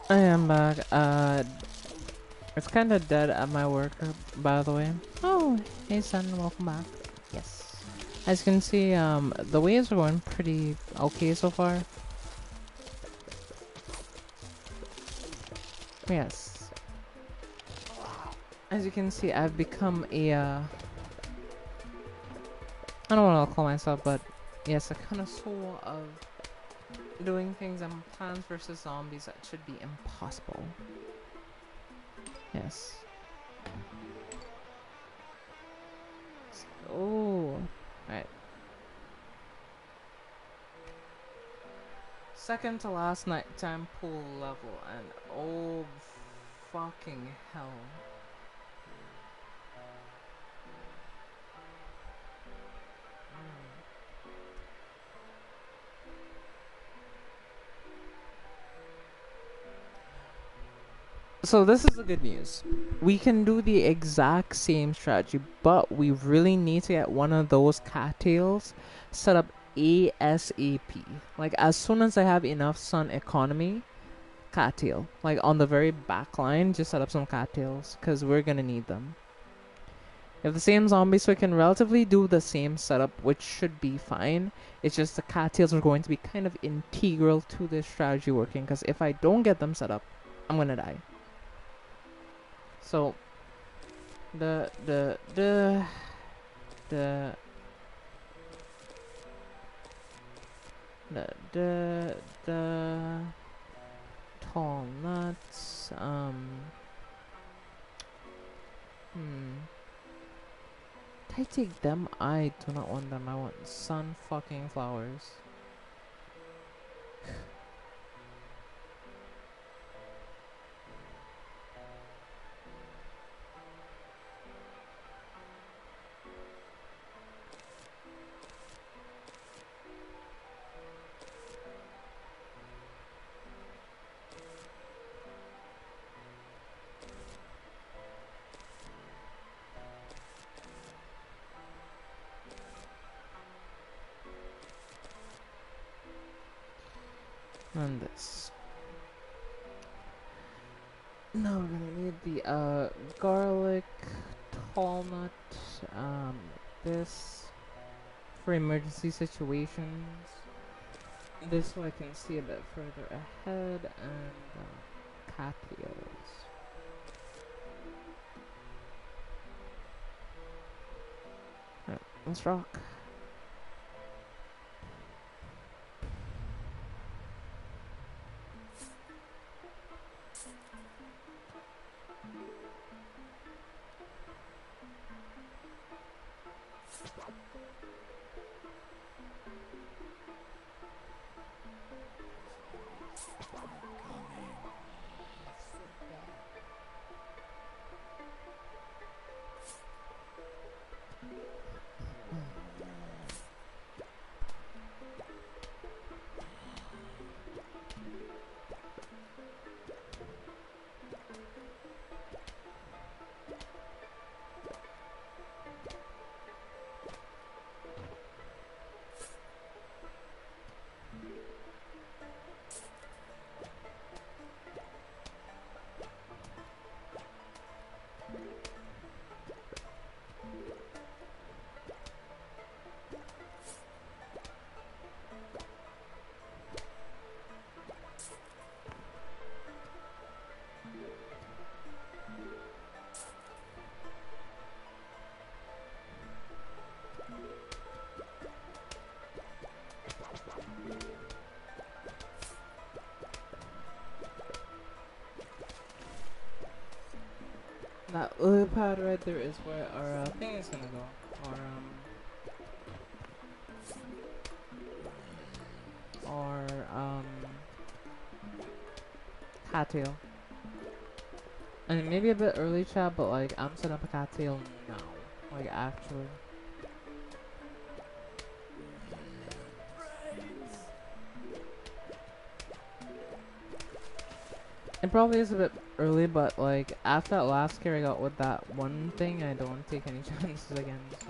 I am back. It's kind of dead at my work, by the way. Oh, hey son, welcome back. Yes. As you can see, the waves are going pretty okay so far. Yes. As you can see, I've become a, I don't know what I'll call myself, but yes, a connoisseur of doing things in Plants vs. Zombies that should be impossible. Yes. Oh. Alright. Second to last nighttime pool level, and oh fucking hell. So this is the good news. We can do the exact same strategy, but we really need to get one of those cattails set up ASAP. Like as soon as I have enough sun economy, cattail. Like on the very back line, just set up some cattails, because we're gonna need them. You have the same zombies, so we can relatively do the same setup, which should be fine. It's just the cattails are going to be kind of integral to this strategy working, because if I don't get them set up, I'm gonna die. So the tall nuts, I take them? I do not want them. I want sun fucking flowers. And this. Now we're gonna need the garlic, tall nut, this for emergency situations. This so I can see a bit further ahead, and cattails. Alright, let's rock. That lily pad right there is where our thing is gonna go. Or cattail. And maybe a bit early chat, but like I'm setting up a cattail now. Like actually. It probably is a bit early, but like after that last scare I got with that one thing, I don't want to take any chances again. So.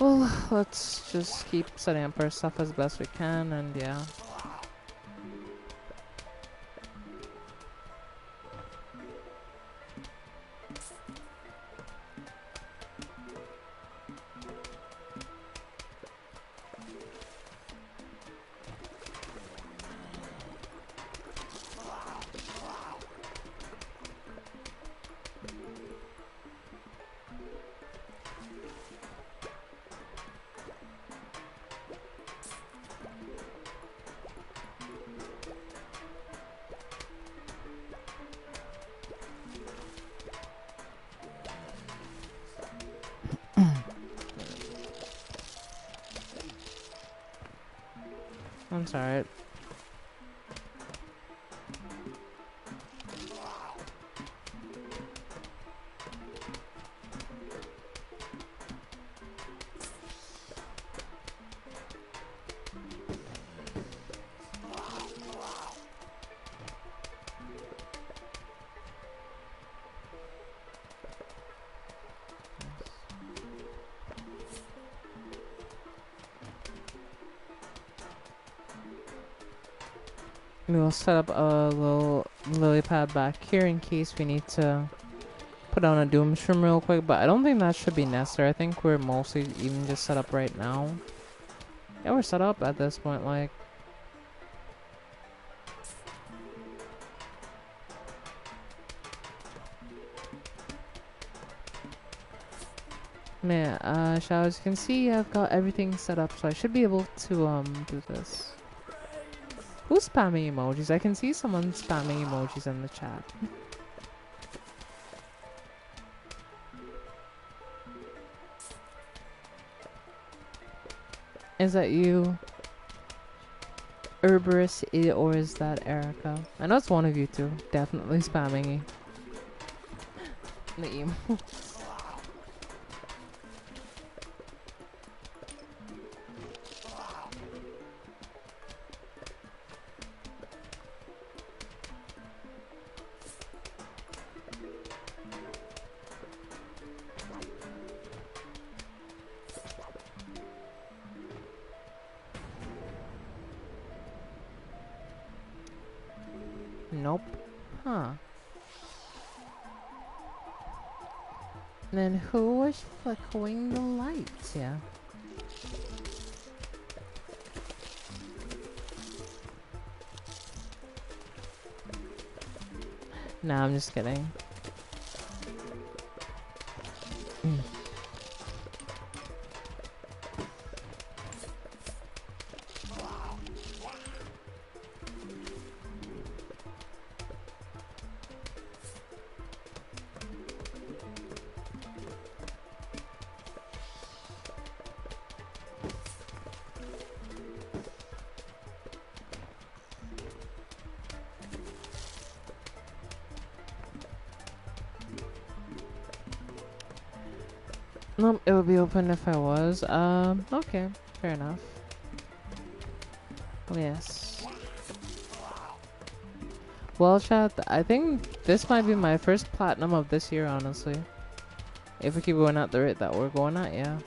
Well, let's just keep setting up our stuff as best we can, and yeah. That's alright. We'll set up a little lily pad back here in case we need to put on a doom shroom real quick, but I don't think that should be necessary. I think we're mostly even just set up right now. Yeah, we're set up at this point, like. Yeah, Shao, as you can see, I've got everything set up, so I should be able to, do this. Who's spamming emojis? I can see someone spamming emojis in the chat. Is that you, Herberus, or is that Erica? I know it's one of you two. Definitely spamming the emo. Nope. Huh. Then who was flickering the lights? Yeah. Nah, I'm just kidding. Nope, it would be open if I was. Okay, fair enough. Yes. Well, chat, I think this might be my first platinum of this year, honestly. If we keep going at the rate that we're going at, yeah.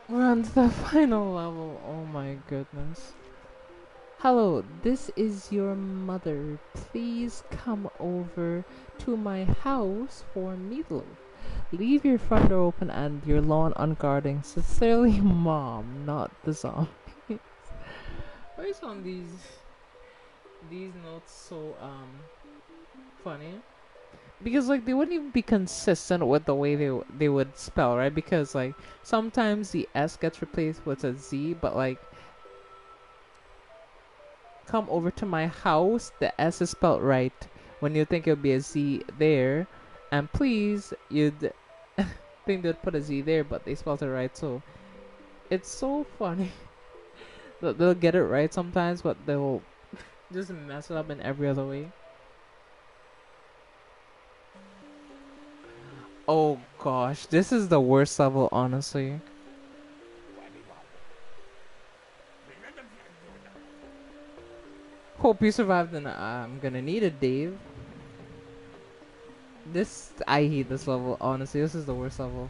We're on to the final level. Oh my goodness. Hello, this is your mother. Please come over to my house for meatloaf. Leave your front door open and your lawn unguarded. Sincerely, Mom, not the zombie. Why is on these notes so funny? Because like they wouldn't even be consistent with the way they would spell, right? Because like sometimes the S gets replaced with a Z, but like come over to my house, the S is spelled right when you think it would be a Z there, and please you'd think they'd put a Z there, but they spelled it right. So it's so funny. They'll get it right sometimes, but they'll just mess it up in every other way. Oh gosh, this is the worst level, honestly. Hope you survived, and I'm gonna need it, Dave. I hate this level, honestly. This is the worst level.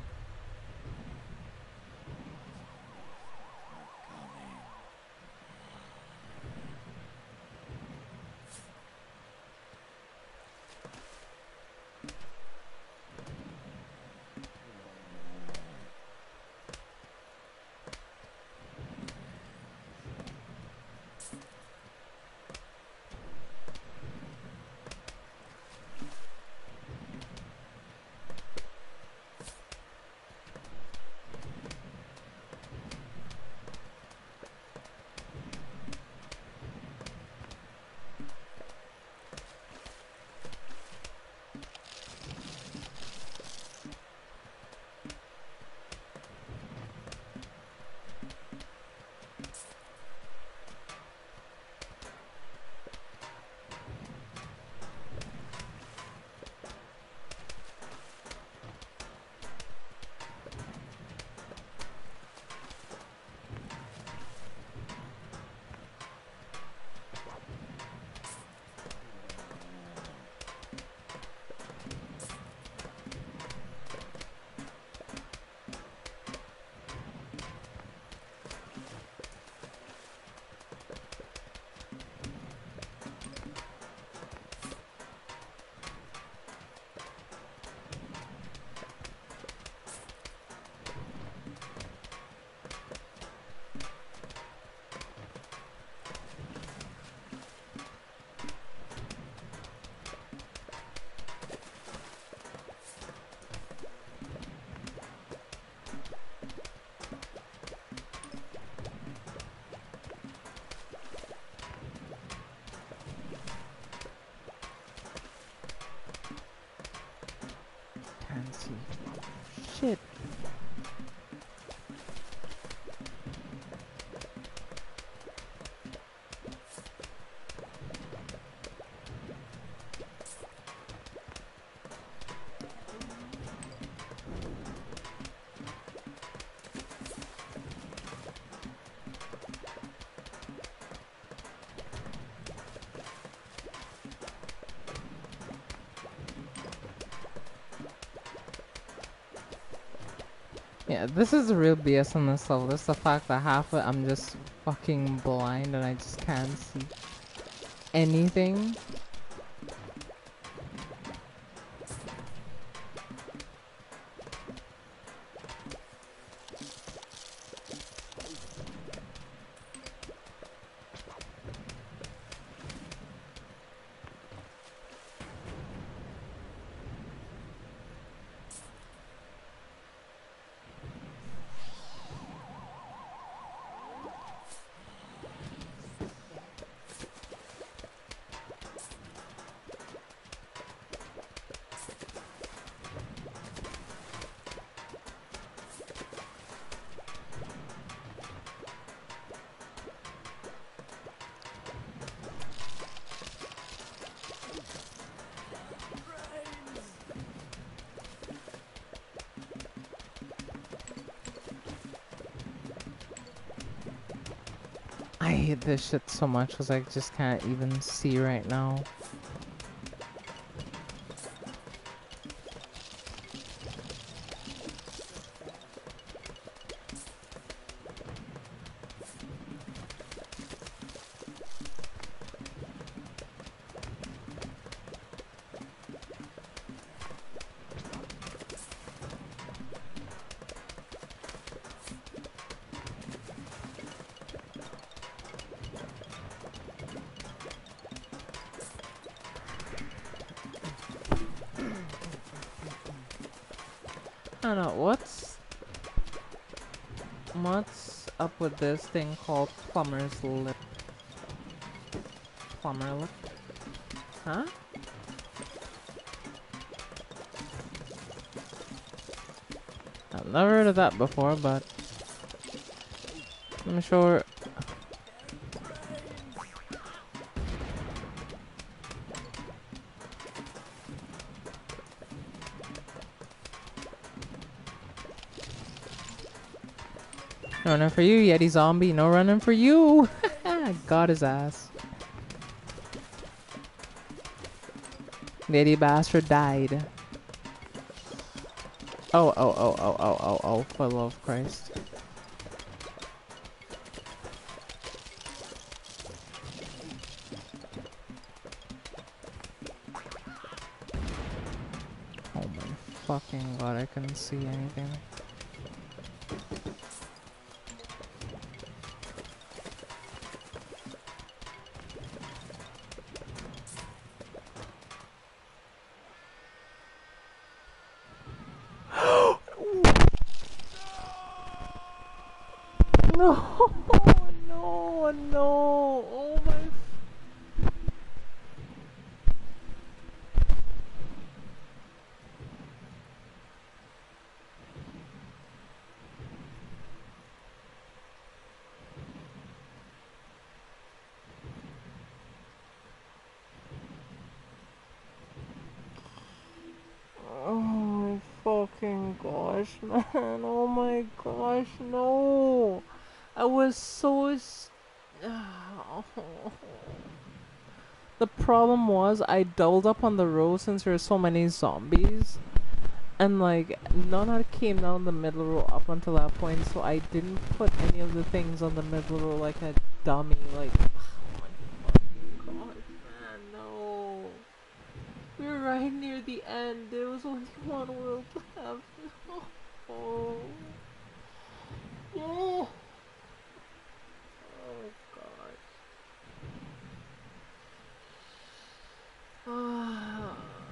Can't see. Shit. Yeah, this is the real BS on this level. This is the fact that half of it I'm just fucking blind and I just can't see anything. I hate this shit so much because I just can't even see right now. Hannah, what's up with this thing called plumber's lip? Plumber lip? Huh? I've never heard of that before, but I'm sure. No running for you, Yeti zombie. No running for you. Got his ass. Yeti bastard died. Oh, for the love of Christ. Oh my fucking god, I couldn't see anything. No, no, oh my. Oh my fucking gosh, man. Oh my gosh, no. I was so. The problem was I doubled up on the row since there were so many zombies. And like, none had came down the middle row up until that point, so I didn't put any of the things on the middle row like a dummy. Like, oh my fucking god, man, no. We were right near the end. There was only one world left. Oh. Yeah. Oh god.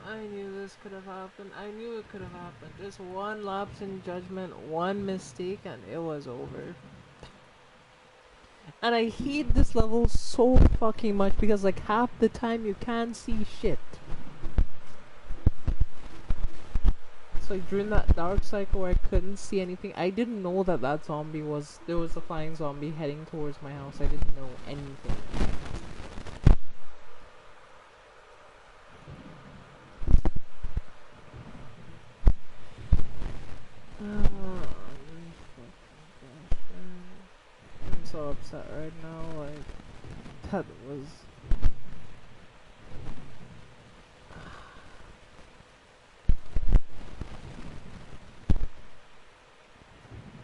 I knew this could have happened. I knew it could have happened. Just one lapse in judgment, one mistake, and it was over. And I hate this level so fucking much because like half the time you can't see shit. So like during that dark cycle where I couldn't see anything, I didn't know that that zombie was, there was a flying zombie heading towards my house. I didn't know anything. I'm so upset right now, like, that was...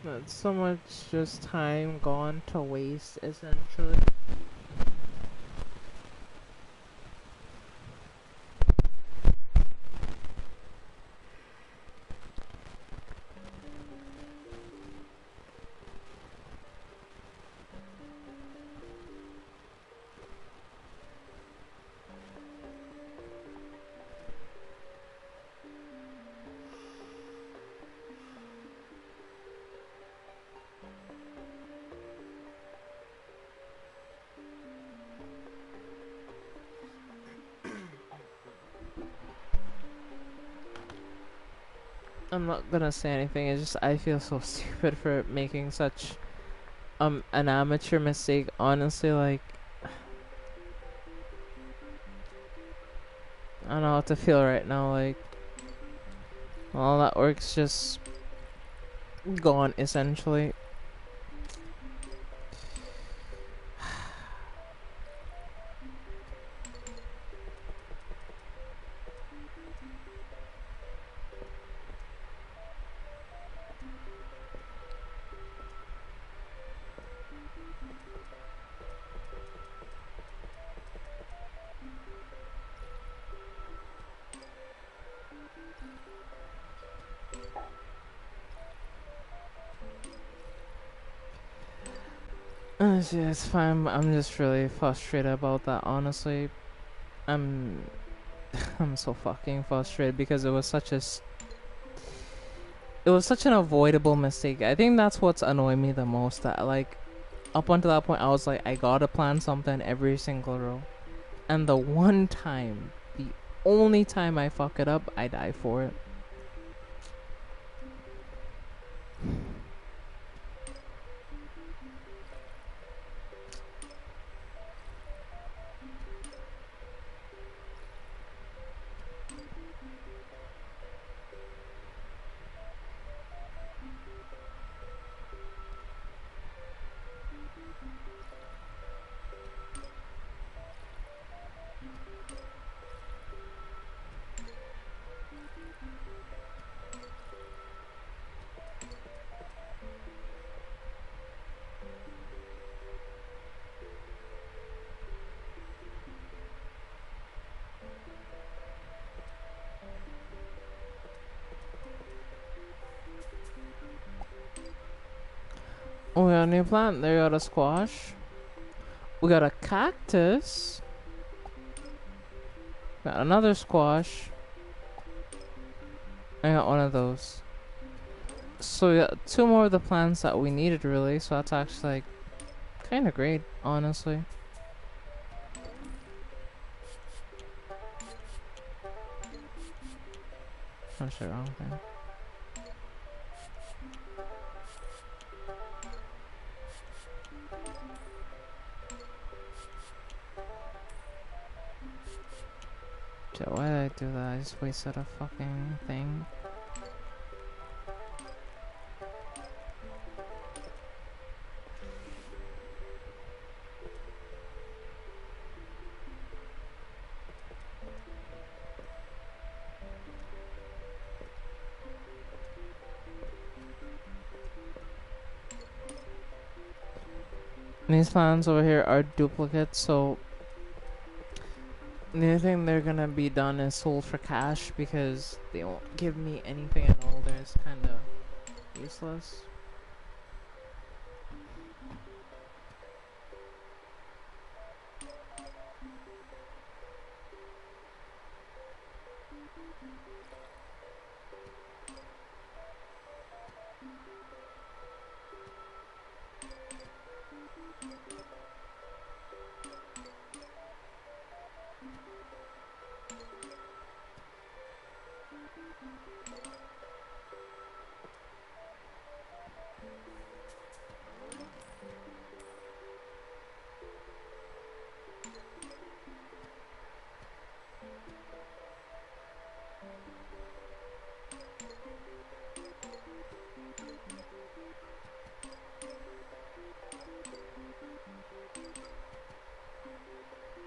That's so much just time gone to waste, essentially. I'm not gonna say anything, it's just I feel so stupid for making such an amateur mistake, honestly. Like, I don't know how to feel right now, like all that work's just gone, essentially. It's fine. I'm just really frustrated about that, honestly. I'm I'm so fucking frustrated because it was such a it was such an avoidable mistake. I think that's what's annoying me the most. That like up until that point, I was like, I gotta plan something every single row, and the one time, the only time I fuck it up, I die for it. Oh, we got a new plant. There, we got a squash. We got a cactus. Got another squash. I got one of those. So we got two more of the plants that we needed, really. So that's actually like kind of great, honestly. Oh shit, wrong thing. Shit, why did I do that? I just wasted a fucking thing. These plants over here are duplicates, so the only thing they're gonna be done is sold for cash because they won't give me anything at all. They're just kinda useless.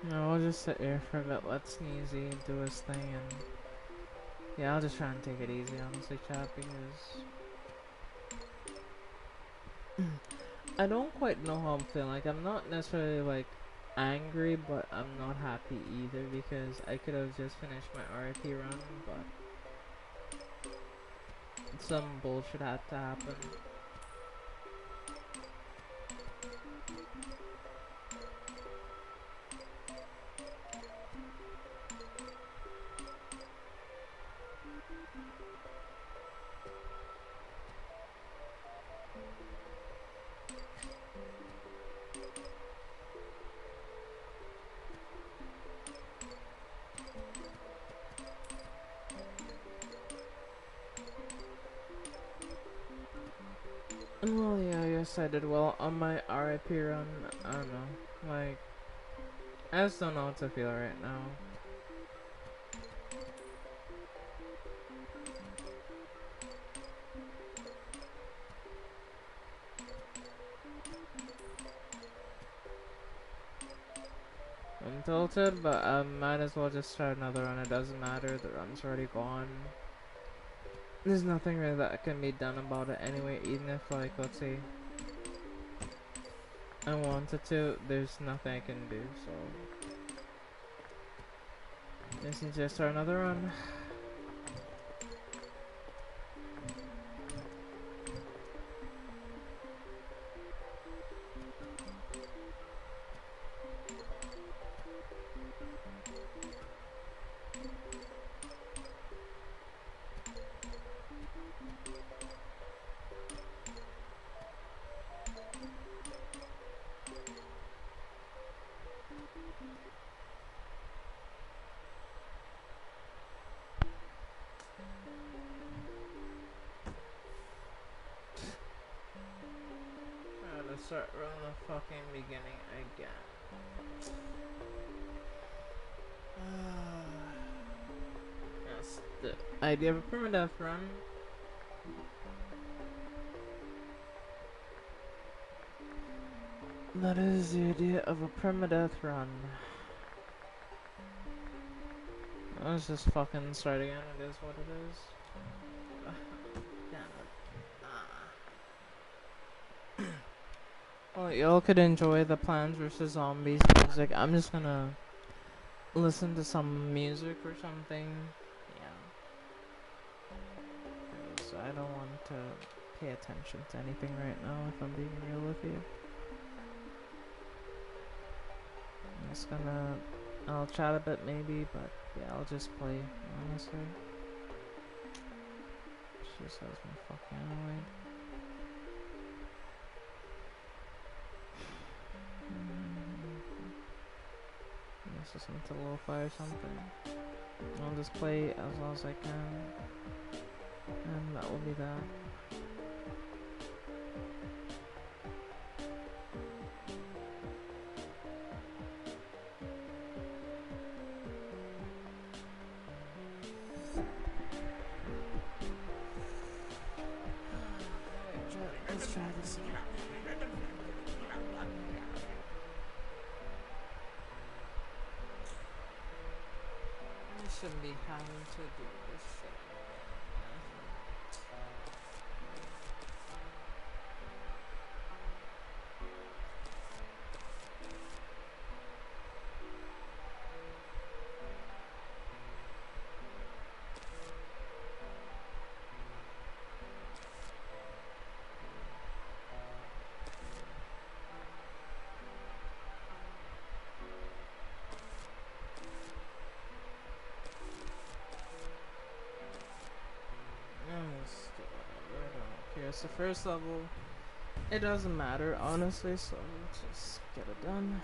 No, I'll just sit here for a bit, let Sneezy do his thing, and yeah, I'll just try and take it easy, honestly, chat, because I don't quite know how I'm feeling. Like, I'm not necessarily like angry, but I'm not happy either because I could have just finished my RIP run, but some bullshit had to happen. Well, yeah, I guess I did well on my RIP run. I don't know. Like, I just don't know what to feel right now. I'm tilted, but I might as well just start another run. It doesn't matter. The run's already gone. There's nothing really that can be done about it anyway, even if, like, let's say I wanted to, there's nothing I can do, so just need to start another run. Alright, let's start from the fucking beginning again. Yes, the idea of a permadeath run. That is the idea of a permadeath run. Let's just fucking start again. It is what it is. Damn it. Well, y'all could enjoy the Plants vs. Zombies music. I'm just gonna listen to some music or something. Yeah. 'Cause I don't want to pay attention to anything right now, if I'm being real with you. I'm just gonna... I'll chat a bit maybe, but yeah, I'll just play, honestly. She just has me fucking annoyed. Let's listen to lo-fi or something. I'll just play as long as I can. And that will be that. Let's try this again. I shouldn't be having to do this shit. It's the first level. It doesn't matter, honestly, so let's just get it done.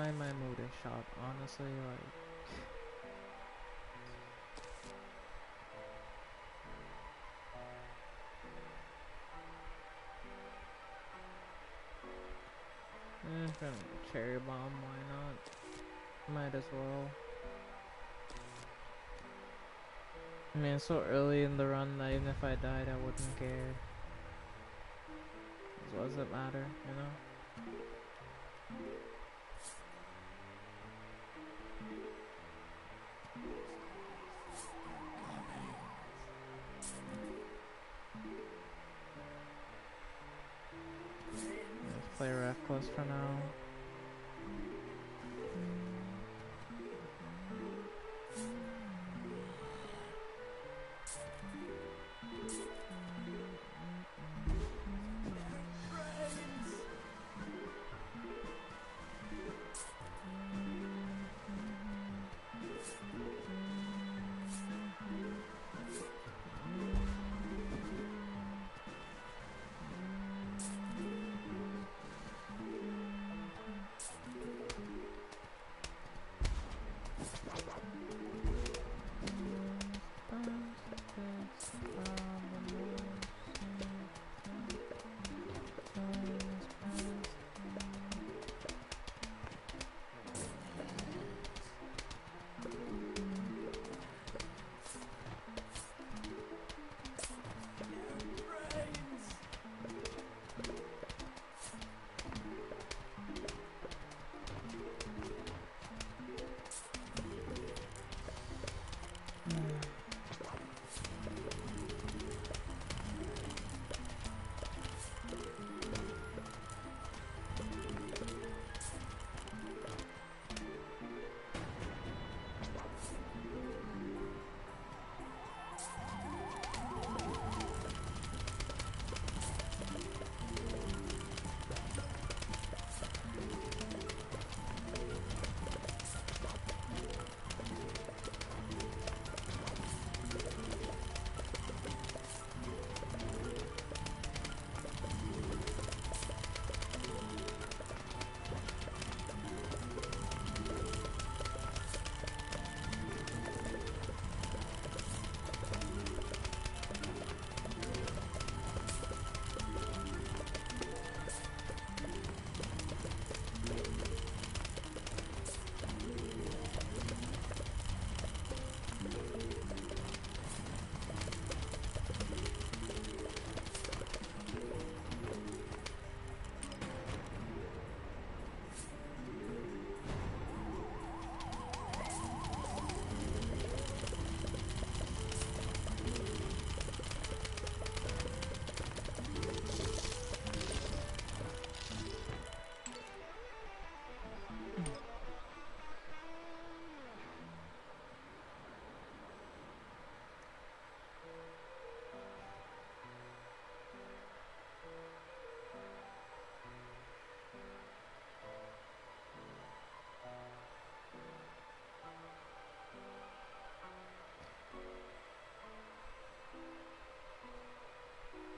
why my mood is shot, honestly, like... Cherry bomb, why not? Might as well. I mean, it's so early in the run that even if I died, I wouldn't care. What does it matter, you know? Let's play reckless for now.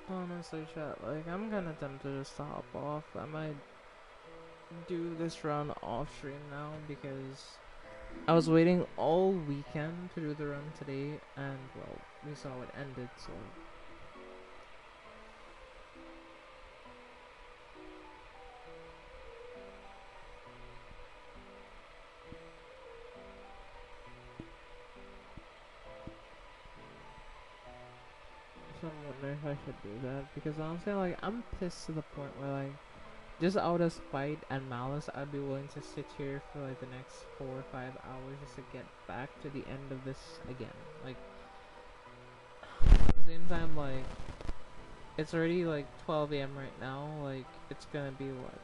Honestly, chat, like, I'm kinda tempted just to hop off. I might do this run off stream now because I was waiting all weekend to do the run today, and, well, we saw it ended, so... So I'm wondering if I should do that, because honestly, like, I'm pissed to the point where, like, just out of spite and malice, I'd be willing to sit here for, like, the next 4 or 5 hours just to get back to the end of this again. Like, at the same time, like, it's already, like, 12 AM right now, like, it's gonna be, what?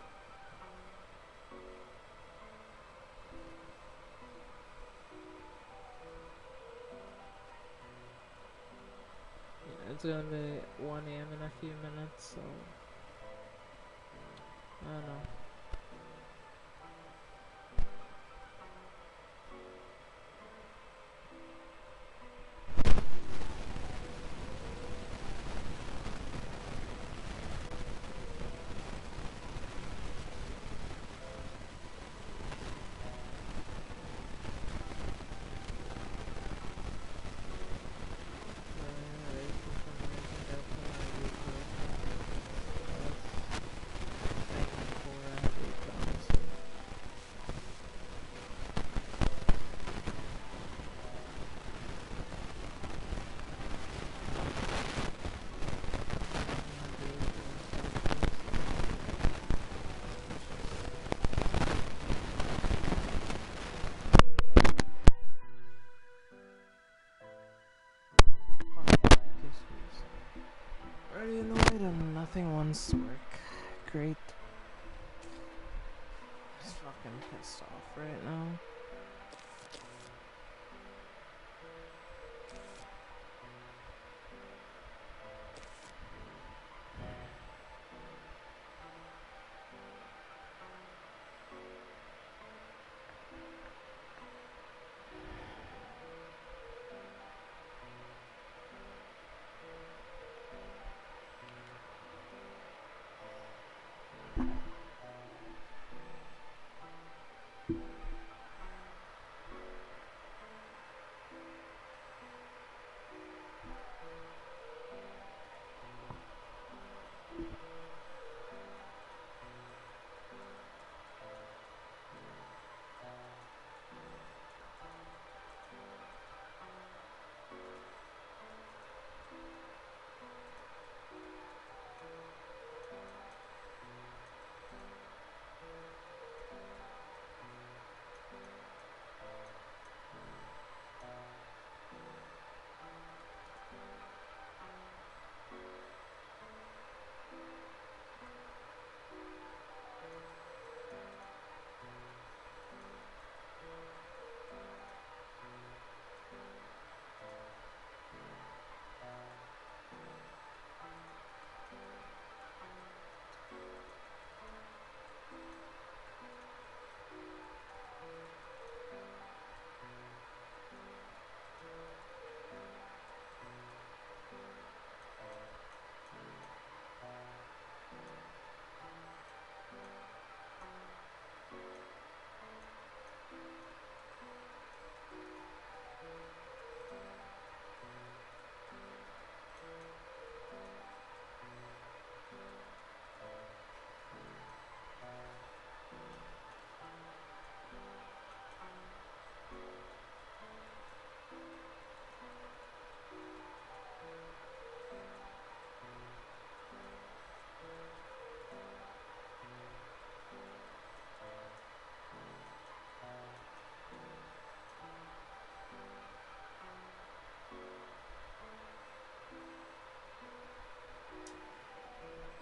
Yeah, it's gonna be 1 AM in a few minutes, so... I don't know. pissed off right now.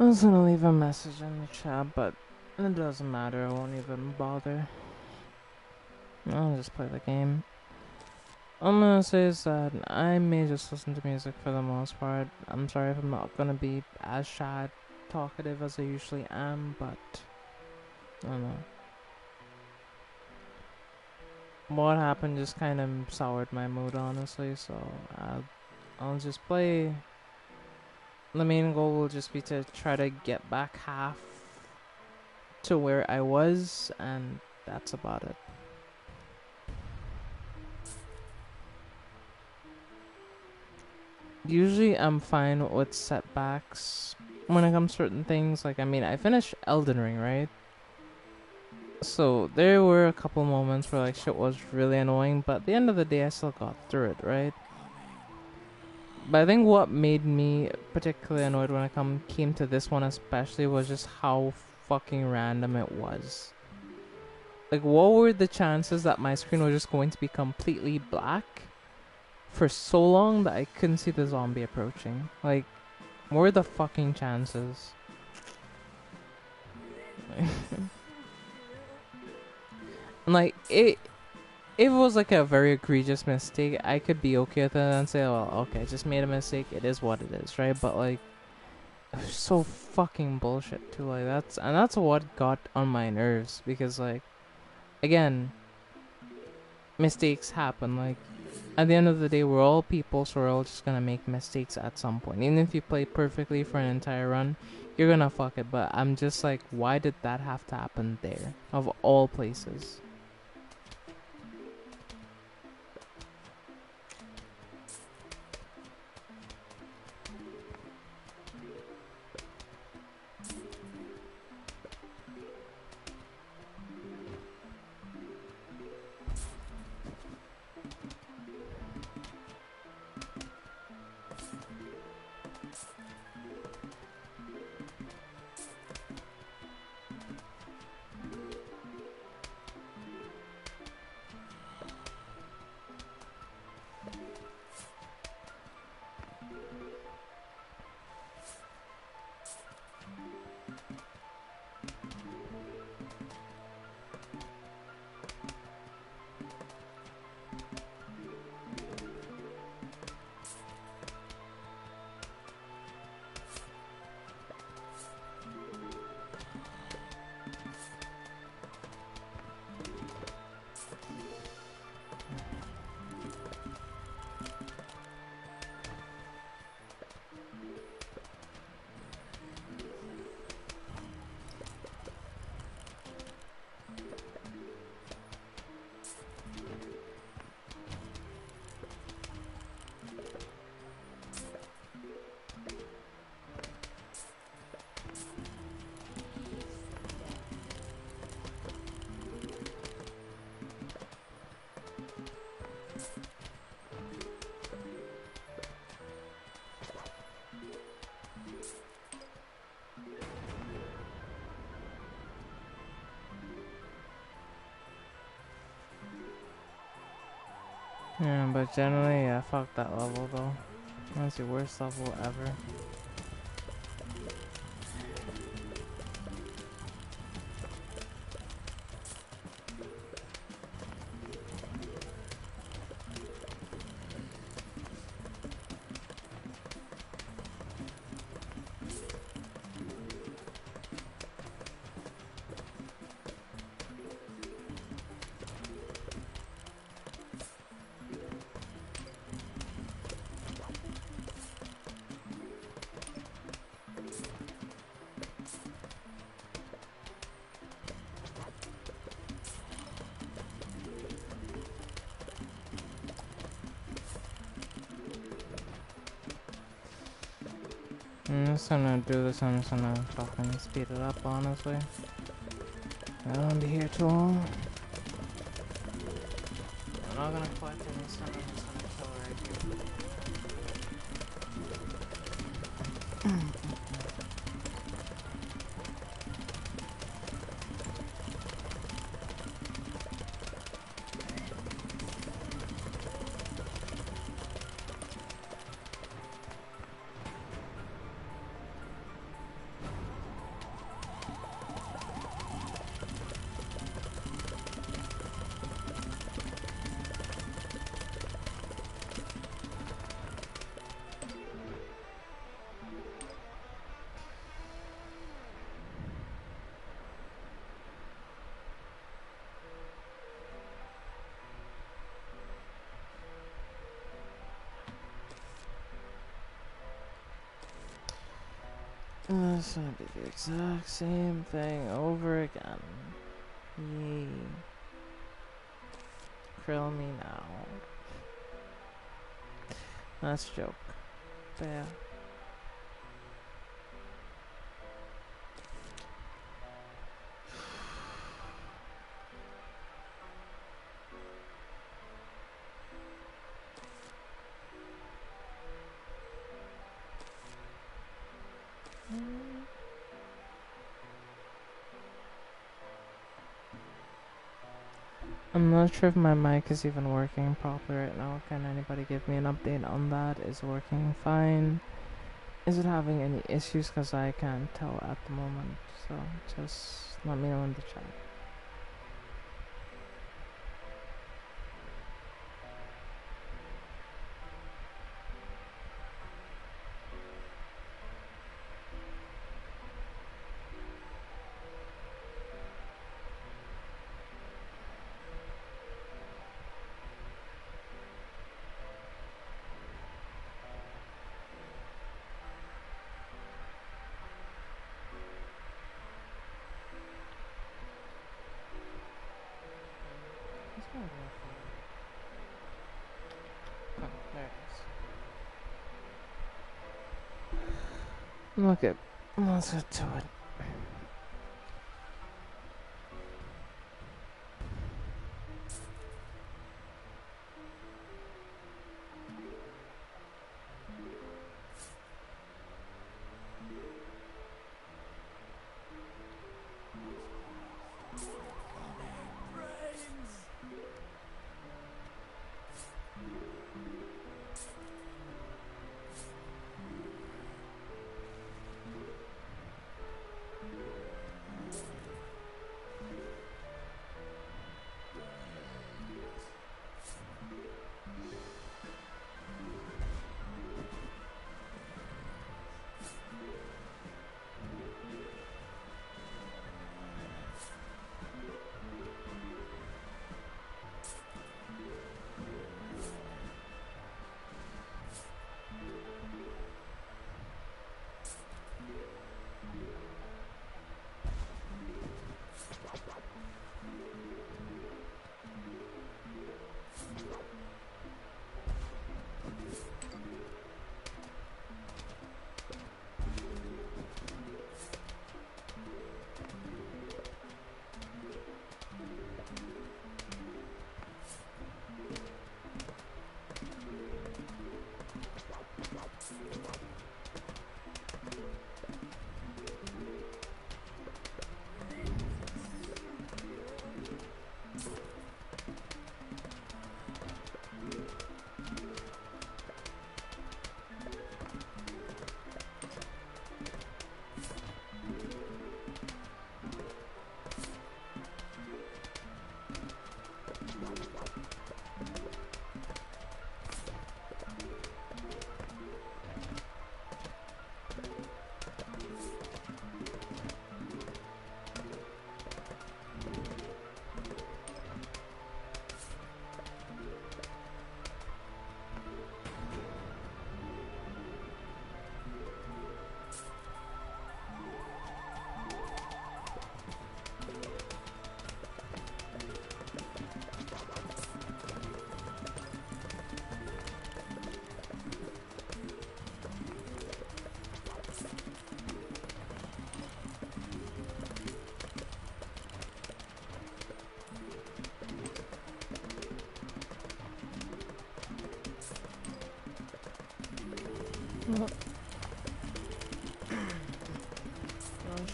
I was gonna leave a message in the chat, but it doesn't matter. I won't even bother. I'll just play the game. All I'm gonna say is that I may just listen to music for the most part. I'm sorry if I'm not gonna be as shy, talkative as I usually am, but I don't know. What happened just kind of soured my mood, honestly. So I'll just play. The main goal will just be to try to get back half to where I was, and that's about it. Usually I'm fine with setbacks when it comes to certain things. Like, I mean, I finished Elden Ring, right? So there were a couple moments where like shit was really annoying, but at the end of the day I still got through it, right? But I think what made me particularly annoyed when it came to this one especially was just how fucking random it was. Like, what were the chances that my screen was just going to be completely black for so long that I couldn't see the zombie approaching? Like, what were the fucking chances? Like, if it was like a very egregious mistake, I could be okay with it and say, well, okay, I just made a mistake, it is what it is, right? But like, it was so fucking bullshit too. Like, that's what got on my nerves, because like, again, mistakes happen. Like, at the end of the day, we're all people, so we're all just gonna make mistakes at some point. Even if you play perfectly for an entire run, you're gonna fuck it. But I'm just like, why did that have to happen there, of all places? Yeah, but generally, yeah, fuck that level though. That's your worst level ever. I'm just gonna do this, I'm just gonna fucking speed it up, honestly. I don't wanna be here too long. I'm not gonna collect any stuff, I'm just gonna chill right here. It's gonna be the exact same thing over again. Yay. Krill me now. That's a joke. But yeah. I'm not sure if my mic is even working properly right now. Can anybody give me an update on that? Is it working fine? Is it having any issues? Because I can't tell at the moment. So just let me know in the chat. Oh, there it is. Okay, let's get to it.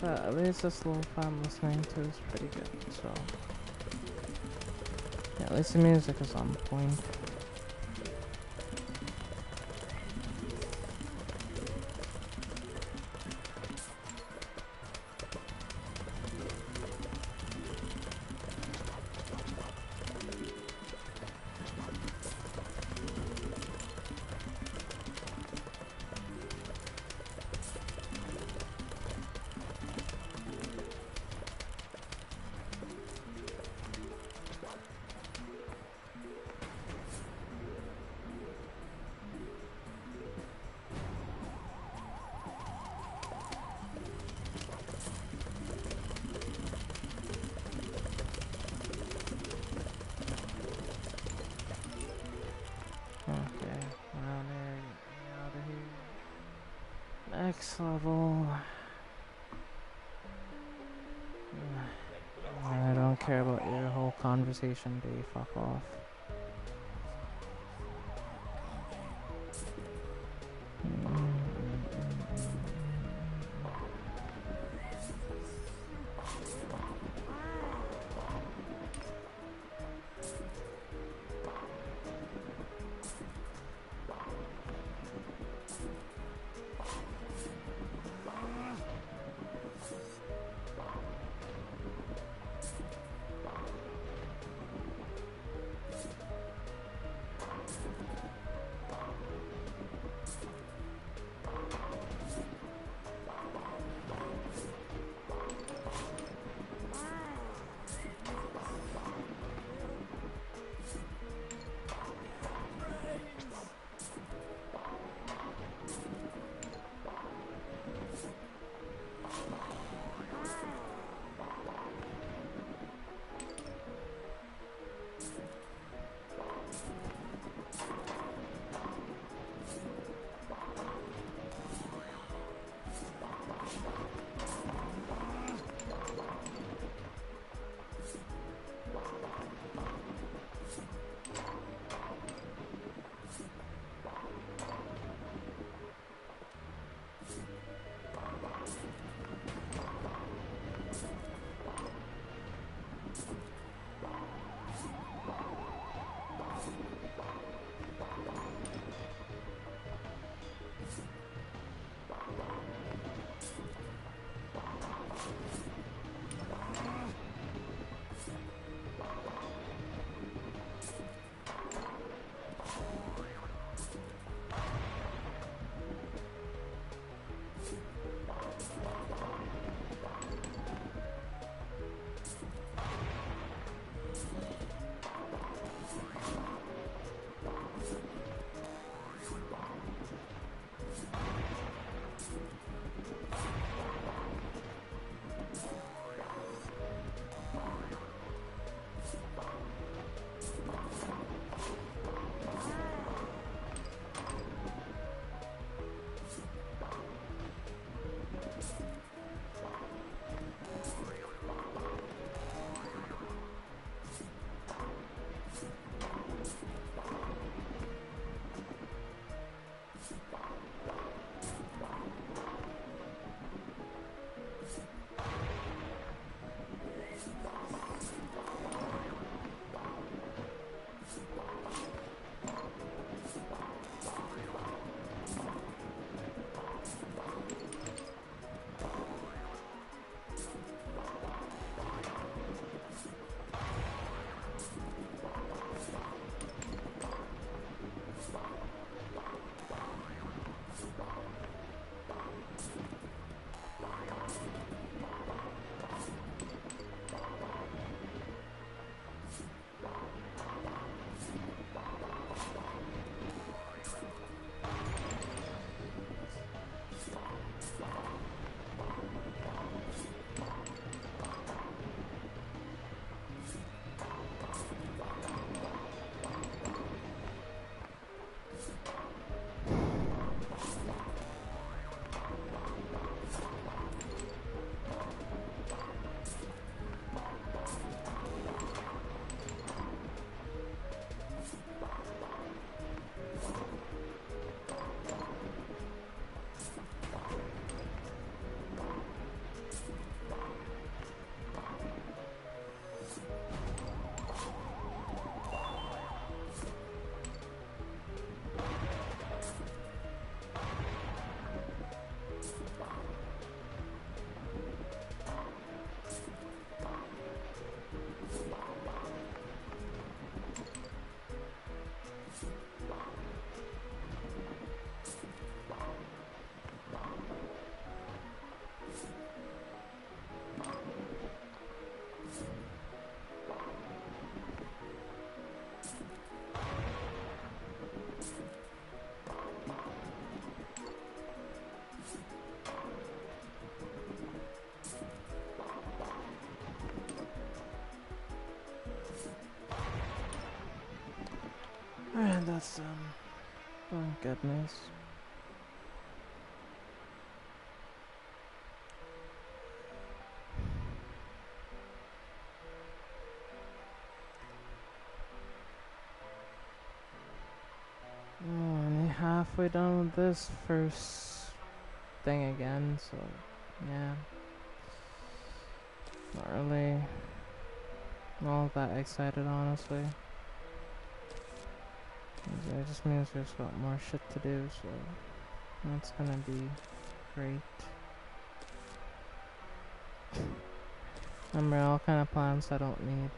At least this little I'm listening to is pretty good, so yeah, at least the music is on point. Next level. I don't care about your whole conversation, day. Fuck off. Alright, that's done. Thank goodness. Oh, only halfway done with this first thing again, so yeah. Not really all that excited, honestly. It just means there's got more shit to do, so that's gonna be great. Remember, all kind of plants I don't need.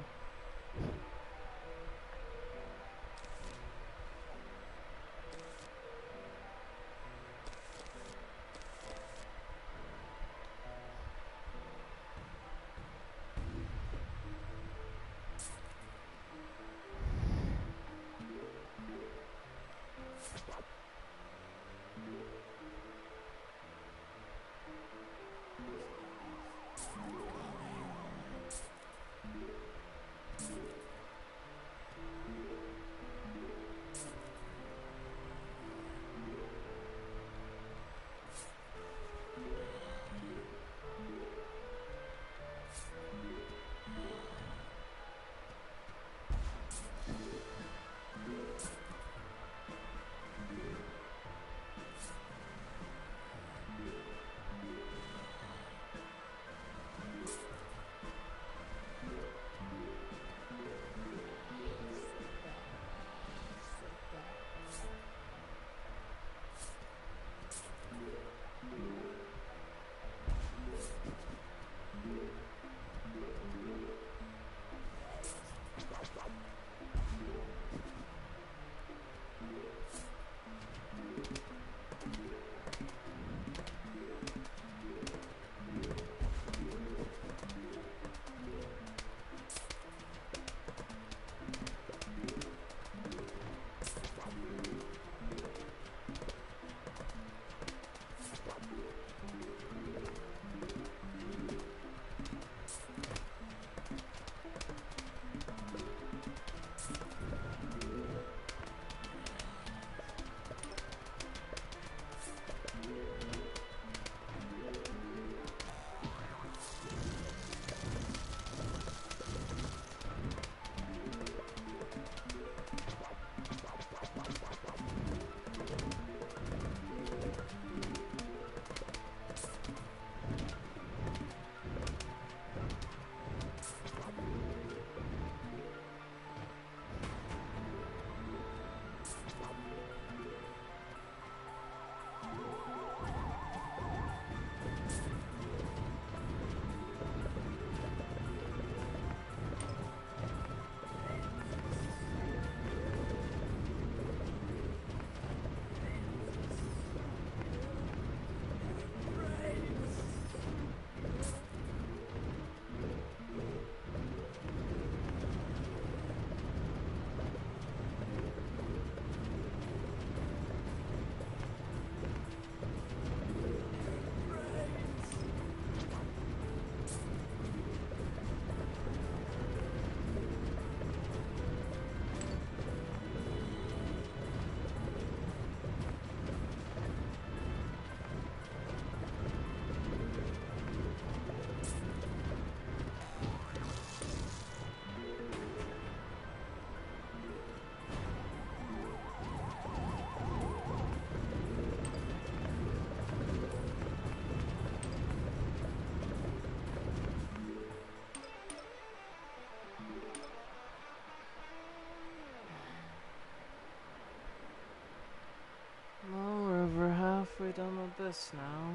Well, we're over halfway done with this now.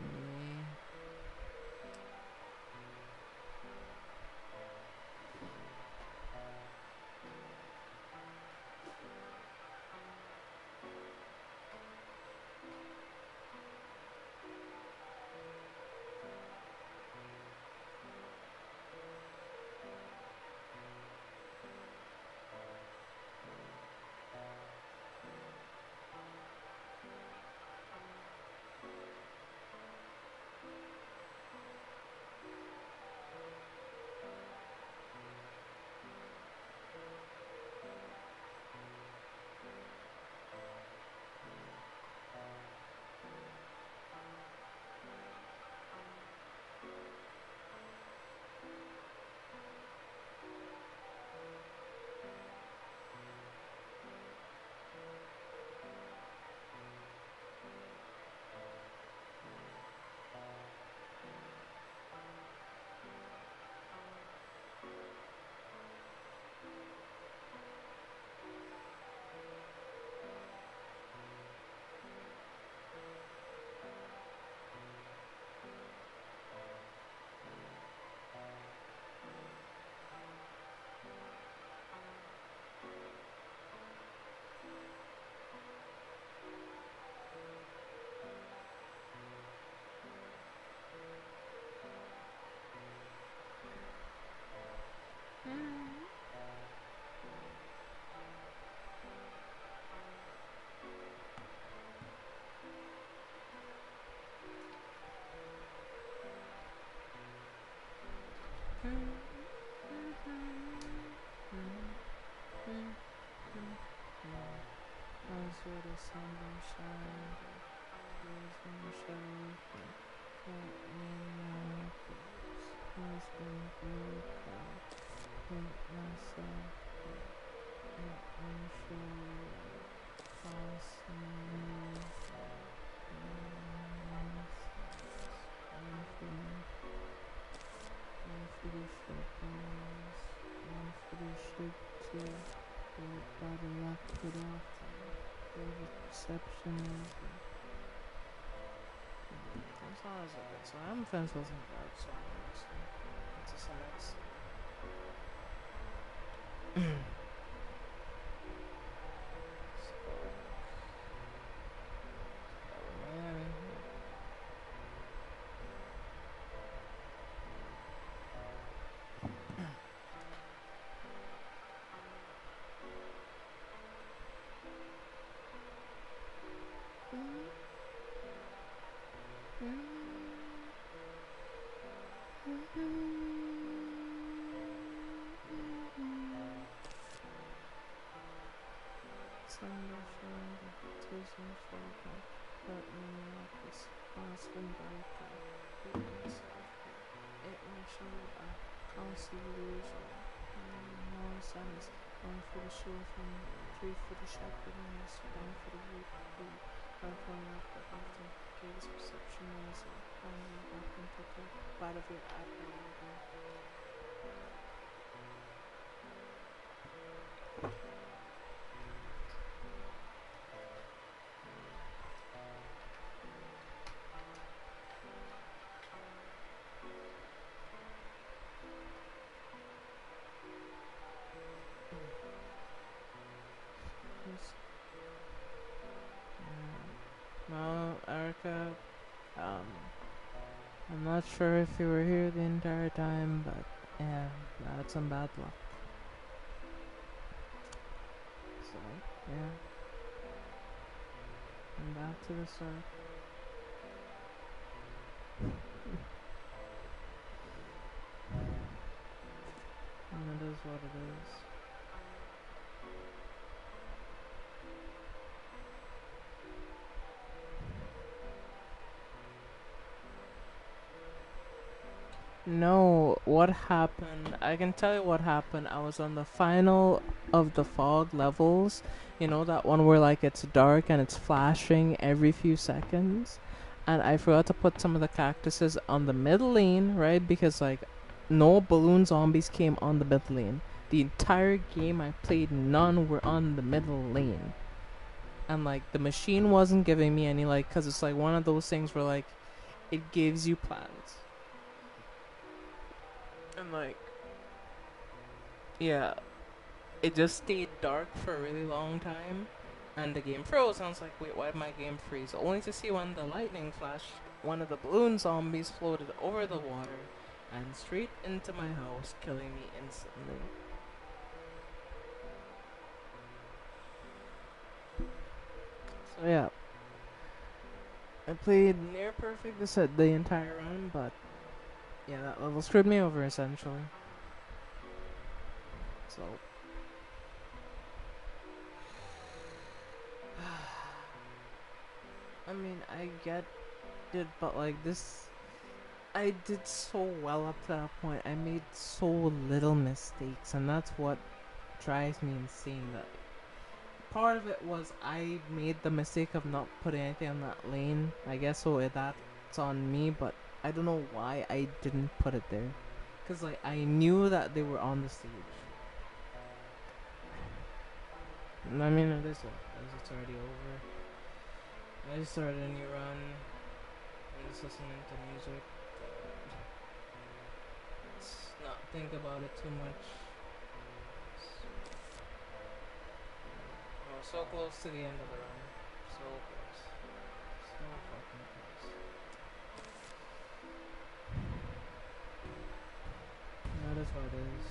Yay. where the sun don't shine, there's no shadow. Let me know, who's been broken. Hurt myself, let me show you. Constantly, one for the shit, one for the shit too. Your body locked it off. There's a perception of it. That song is a good song. I'm fans with some bad songs. To some extent. One for the children, three for the shepherdess, one for the weak, one for the often gives perception as only often took a bite of your apple. Well, Erica, I'm not sure if you were here the entire time, but yeah, I had some bad luck. So, yeah. I'm back to the start. And it is what it is. No, what happened? I can tell you what happened. I was on the final of the fog levels. You know, that one where like it's dark and it's flashing every few seconds. And I forgot to put some of the cactuses on the middle lane, right? Because like no balloon zombies came on the middle lane. The entire game I played, none were on the middle lane. And like the machine wasn't giving me any, like, cause it's like one of those things where like it gives you plans. And like, yeah, it just stayed dark for a really long time, and the game froze. And I was like, wait, why did my game freeze? Only to see when the lightning flashed, one of the balloon zombies floated over the water and straight into my house, killing me instantly. So yeah, I played near perfect the entire run, but yeah, that level screwed me over essentially. So I mean, I get it, but like this, I did so well up to that point. I made so little mistakes, and that's what drives me insane. That part of it was I made the mistake of not putting anything on that lane. I guess so. That's on me, but I don't know why I didn't put it there. Cause like I knew that they were on the stage. I mean, it is what it is. It's already over. I just started a new run. I'm just listening to music. Let's not think about it too much. Oh, so close to the end of the run. So close. So fucking close. That is what it is.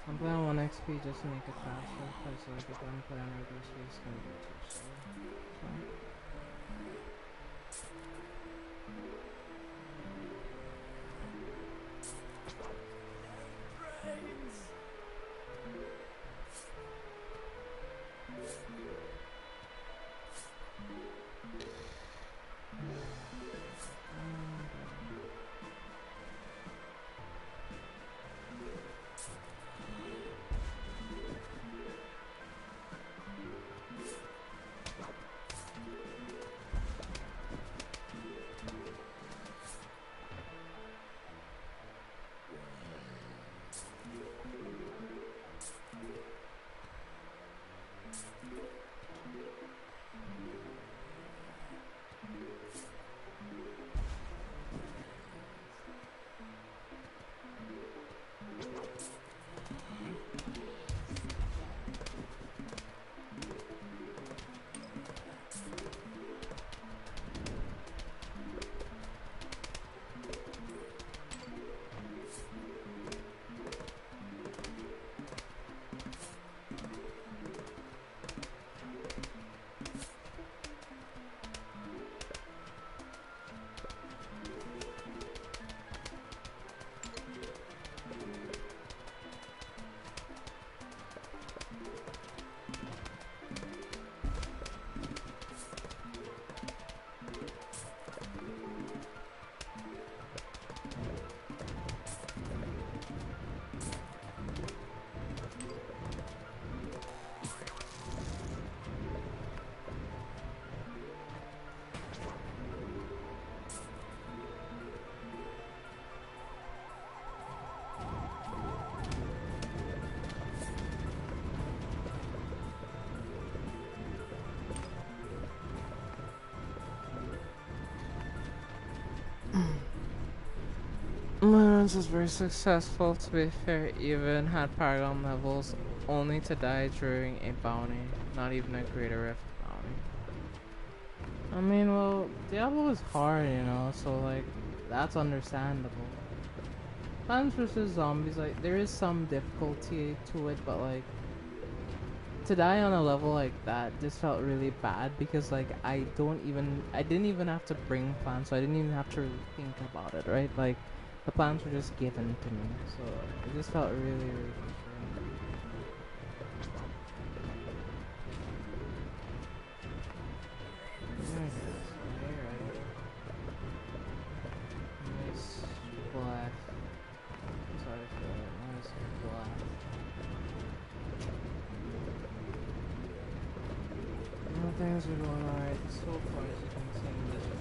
I'm playing on 1 XP just to make it faster, because like if I'm playing regular speed, it's gonna be too slow. So. My runs was very successful, to be fair. Even had Paragon levels, only to die during a bounty. Not even a Greater Rift bounty. I mean, well, Diablo is hard, you know, so like, that's understandable. Plants vs. Zombies, like, there is some difficulty to it, but like, to die on a level like that just felt really bad because like I didn't even have to bring plants, so I didn't even have to really think about it, right? Like the plants were just given to me, so it just felt really, really frustrating. I guess. Alright. Nice black. Sorry for that. Nice black. Things are going alright so far, as you can see in this one.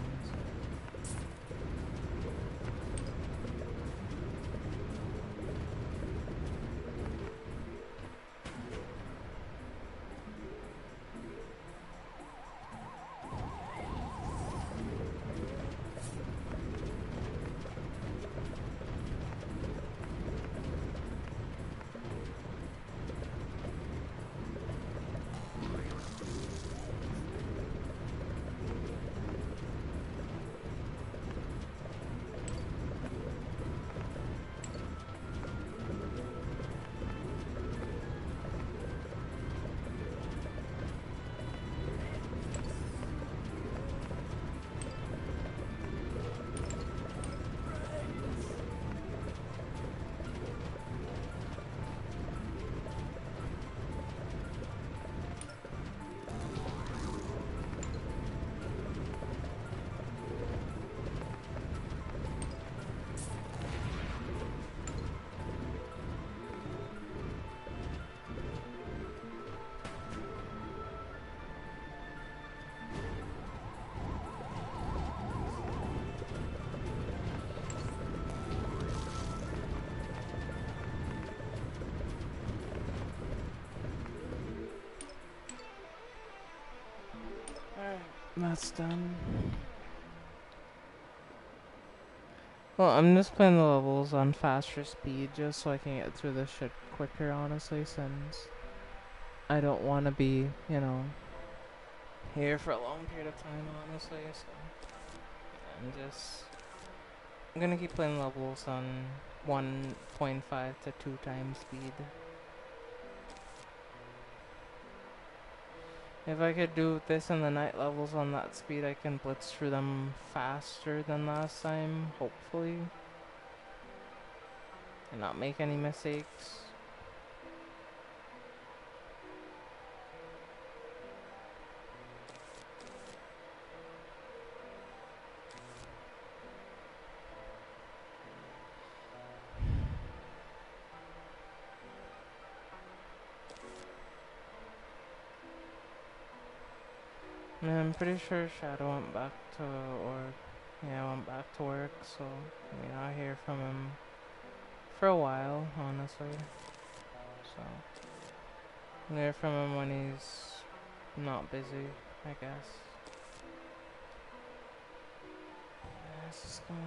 Alright, that's done. Well, I'm just playing the levels on faster speed just so I can get through this shit quicker, honestly, since I don't want to be, you know, here for a long period of time, honestly, so I'm gonna keep playing levels on 1.5 to 2 times speed. If I could do this in the night levels on that speed, I can blitz through them faster than last time, hopefully, and not make any mistakes. Yeah, I'm pretty sure Shadow went back to, went back to work, so we not hear from him for a while, honestly. So, we'll hear from him when he's not busy, I guess. This is going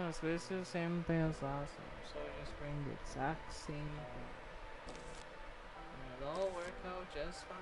No, it's basically the same thing as last time. So we just bring the exact same thing. And it'll all work out just fine.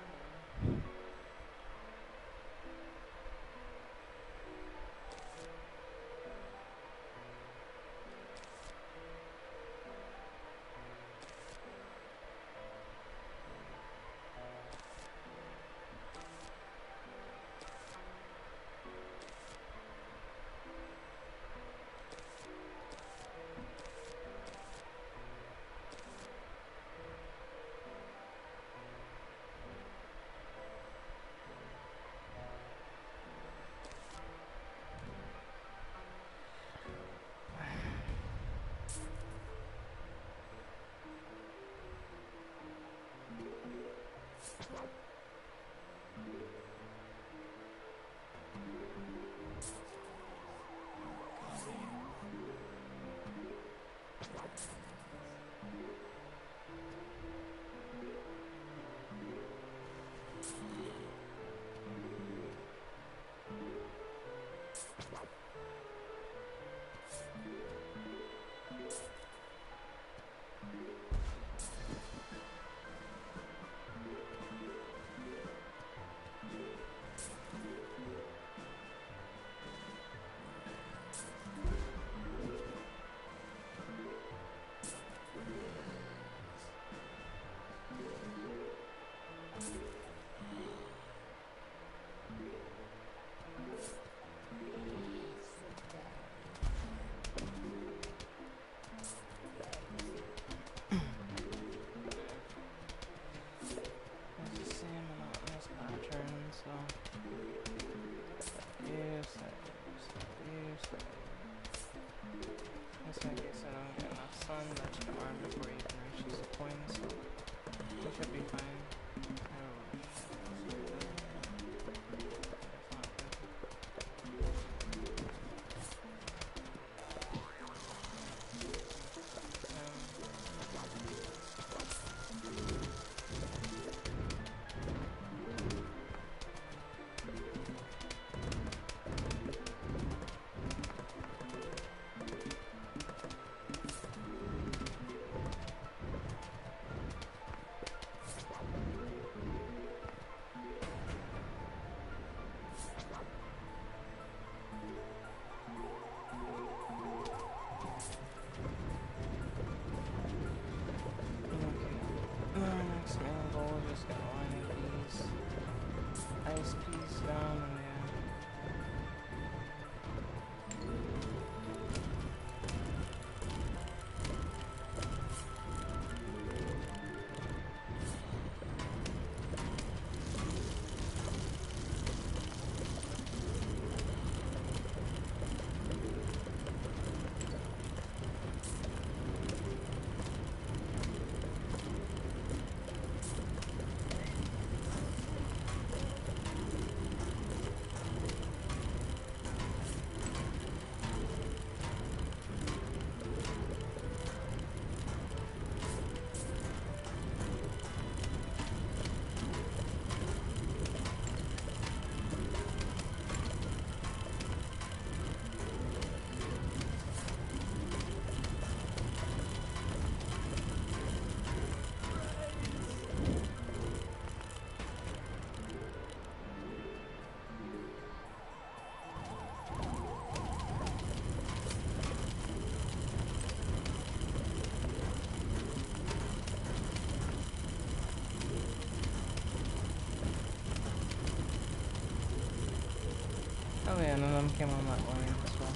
Oh yeah, none of them came on that line as well.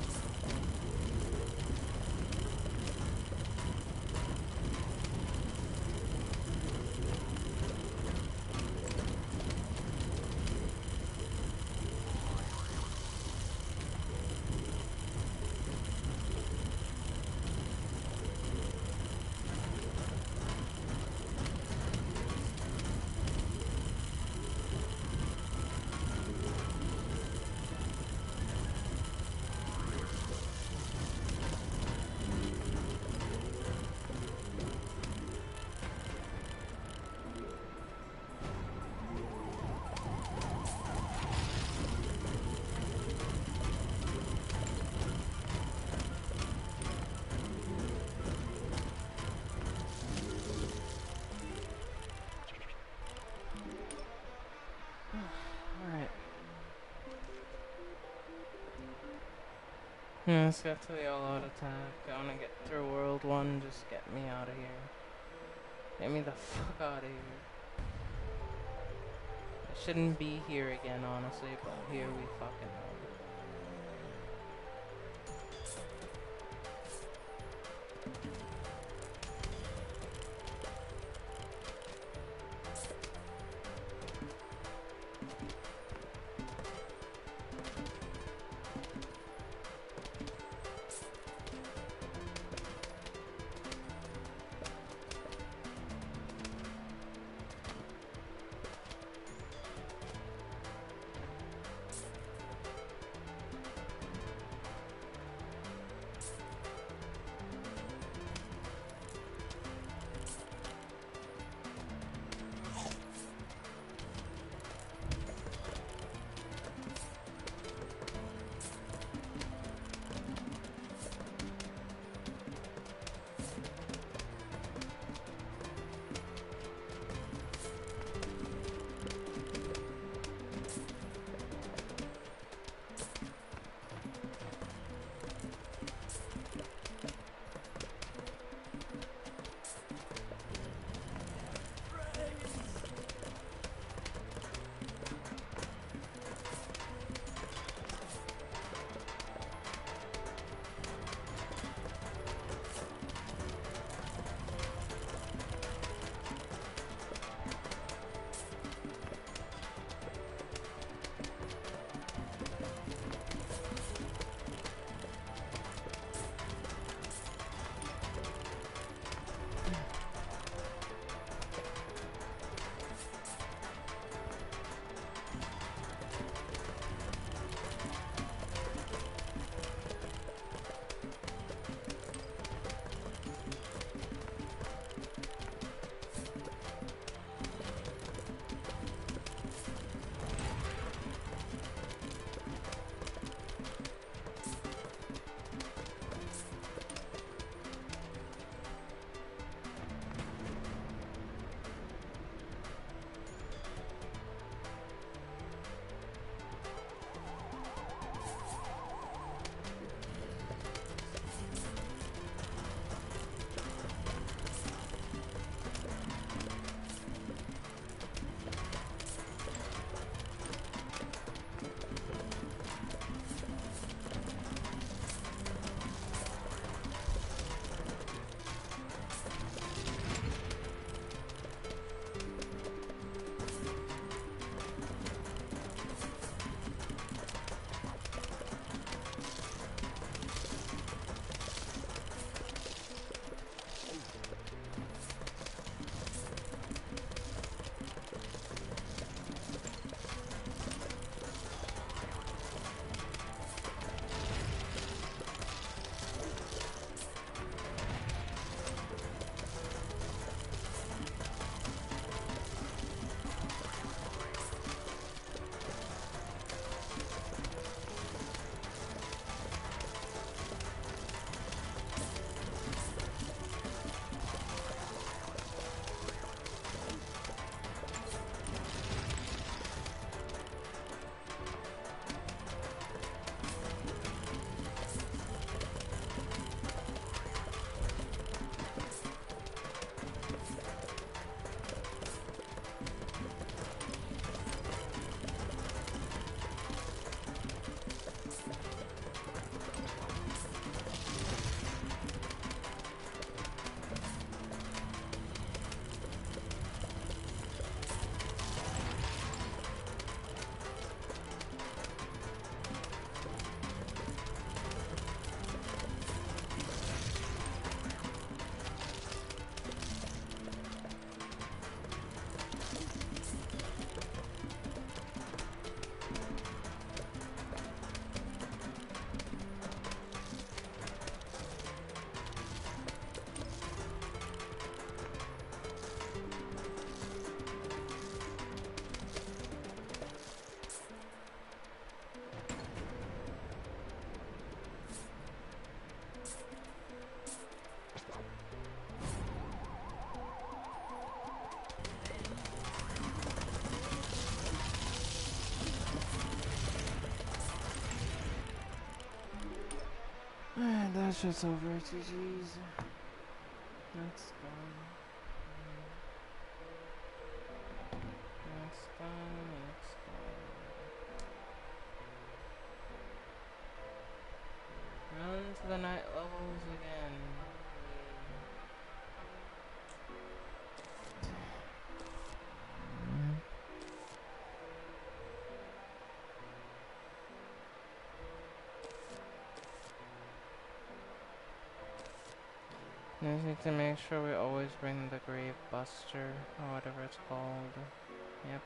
Let's get to the all-out attack. I wanna get through World 1. Just get me out of here. Get me the fuck out of here. I shouldn't be here again, honestly, but here we fucking are. That shit's over, GG's. That's done. That's done. That's done. Run to the night levels again. We just need to make sure we always bring the Grave Buster, or whatever it's called. Yep.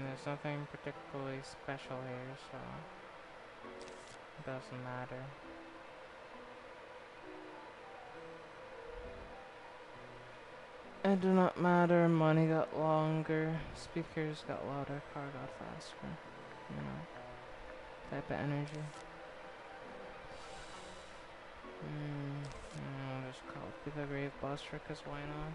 There's nothing particularly special here, so it doesn't matter. It do not matter, money got longer, speakers got louder, car got faster. You know, type of energy. I'll just copy the Grave Buster, cause why not?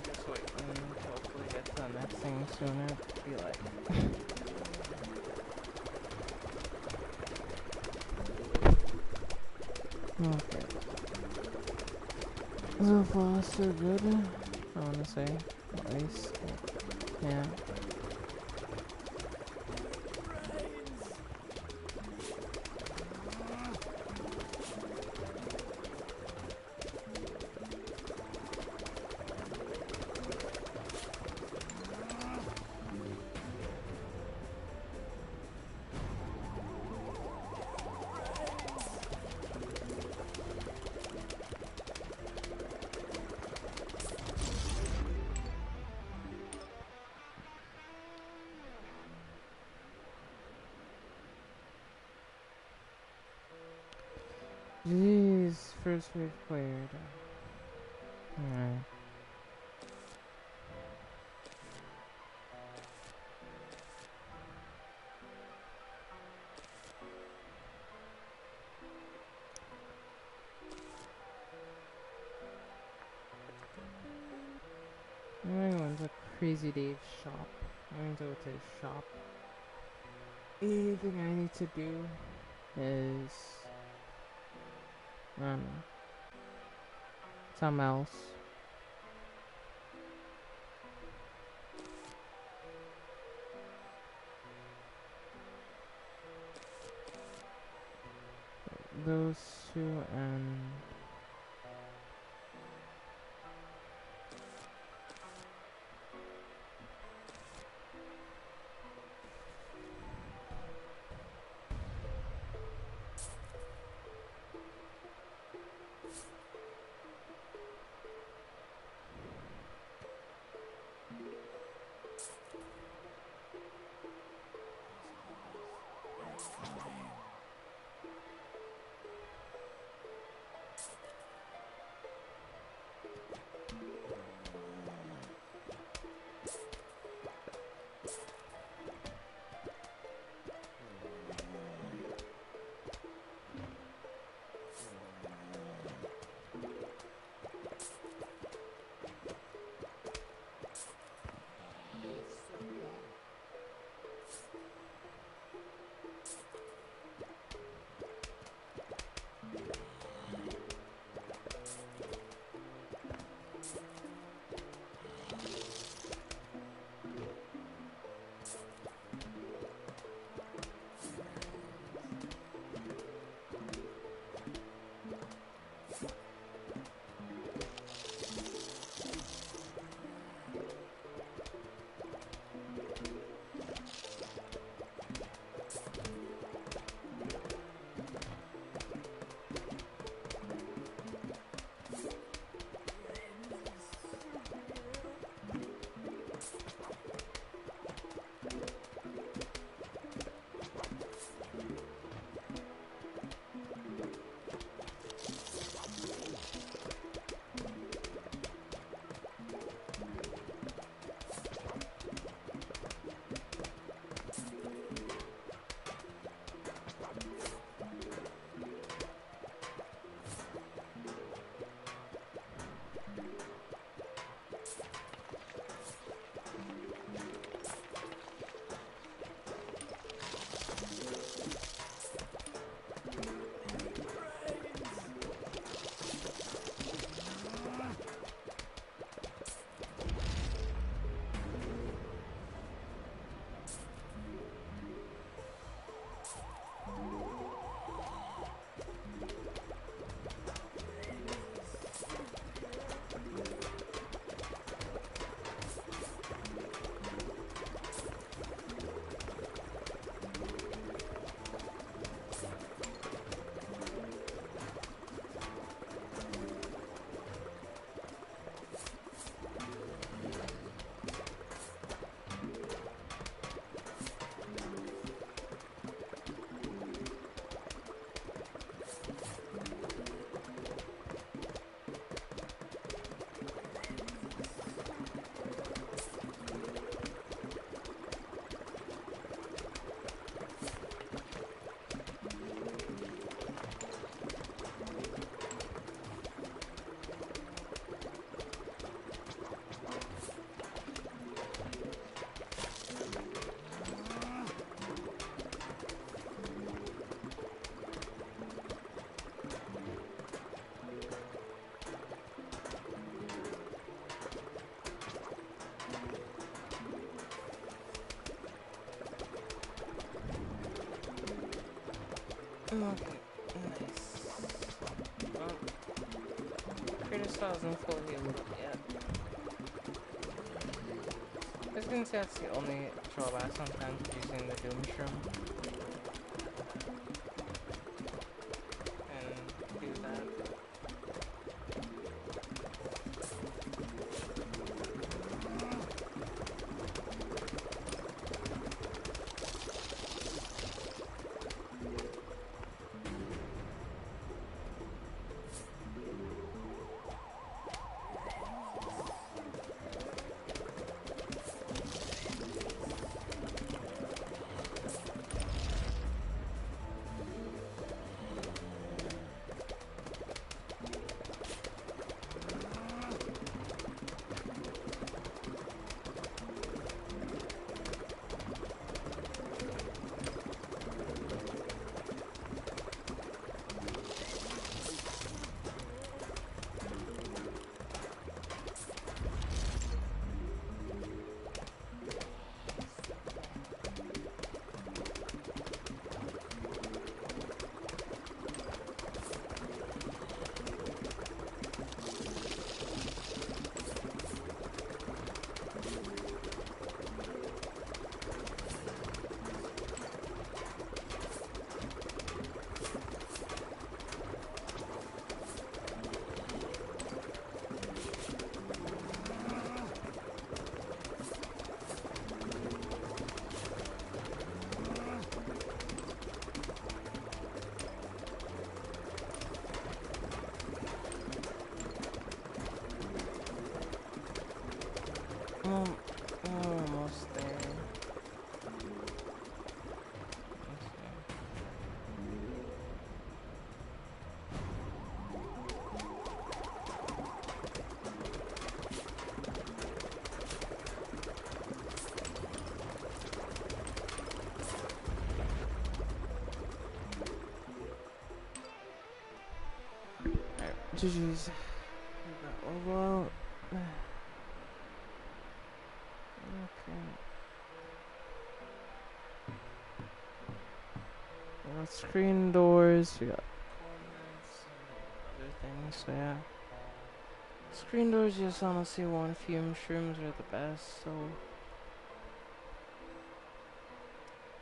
Just wait and hopefully get to the next thing sooner. Be like. Okay. So far, so good. I wanna say, at least. Yeah. Jeez, first wave cleared. Alright. I'm going to Crazy Dave's shop. I'm going to go to his shop. Anything I need to do is something else. Those two and okay, nice. Well, Curtis wasn't fully healed up yet. I was gonna say that's the only drawback sometimes using the Doom Shroom. And do that. Almost there. Alright, GG's. We'll go out. Okay. We got screen doors, we got corners, and other things, so yeah. Screen doors, just honestly want fume shrooms are the best, so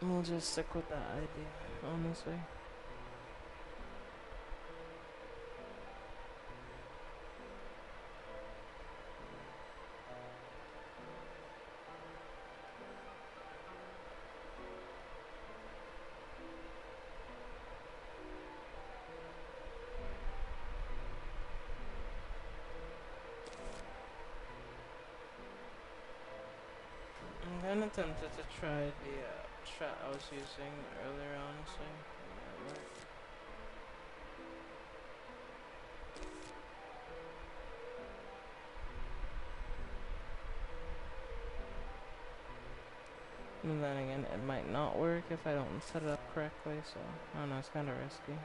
we'll just stick with that idea, honestly. I'm kinda tempted to try the strat I was using earlier, honestly. It might work. And then again, it might not work if I don't set it up correctly, so I don't know, it's kinda risky.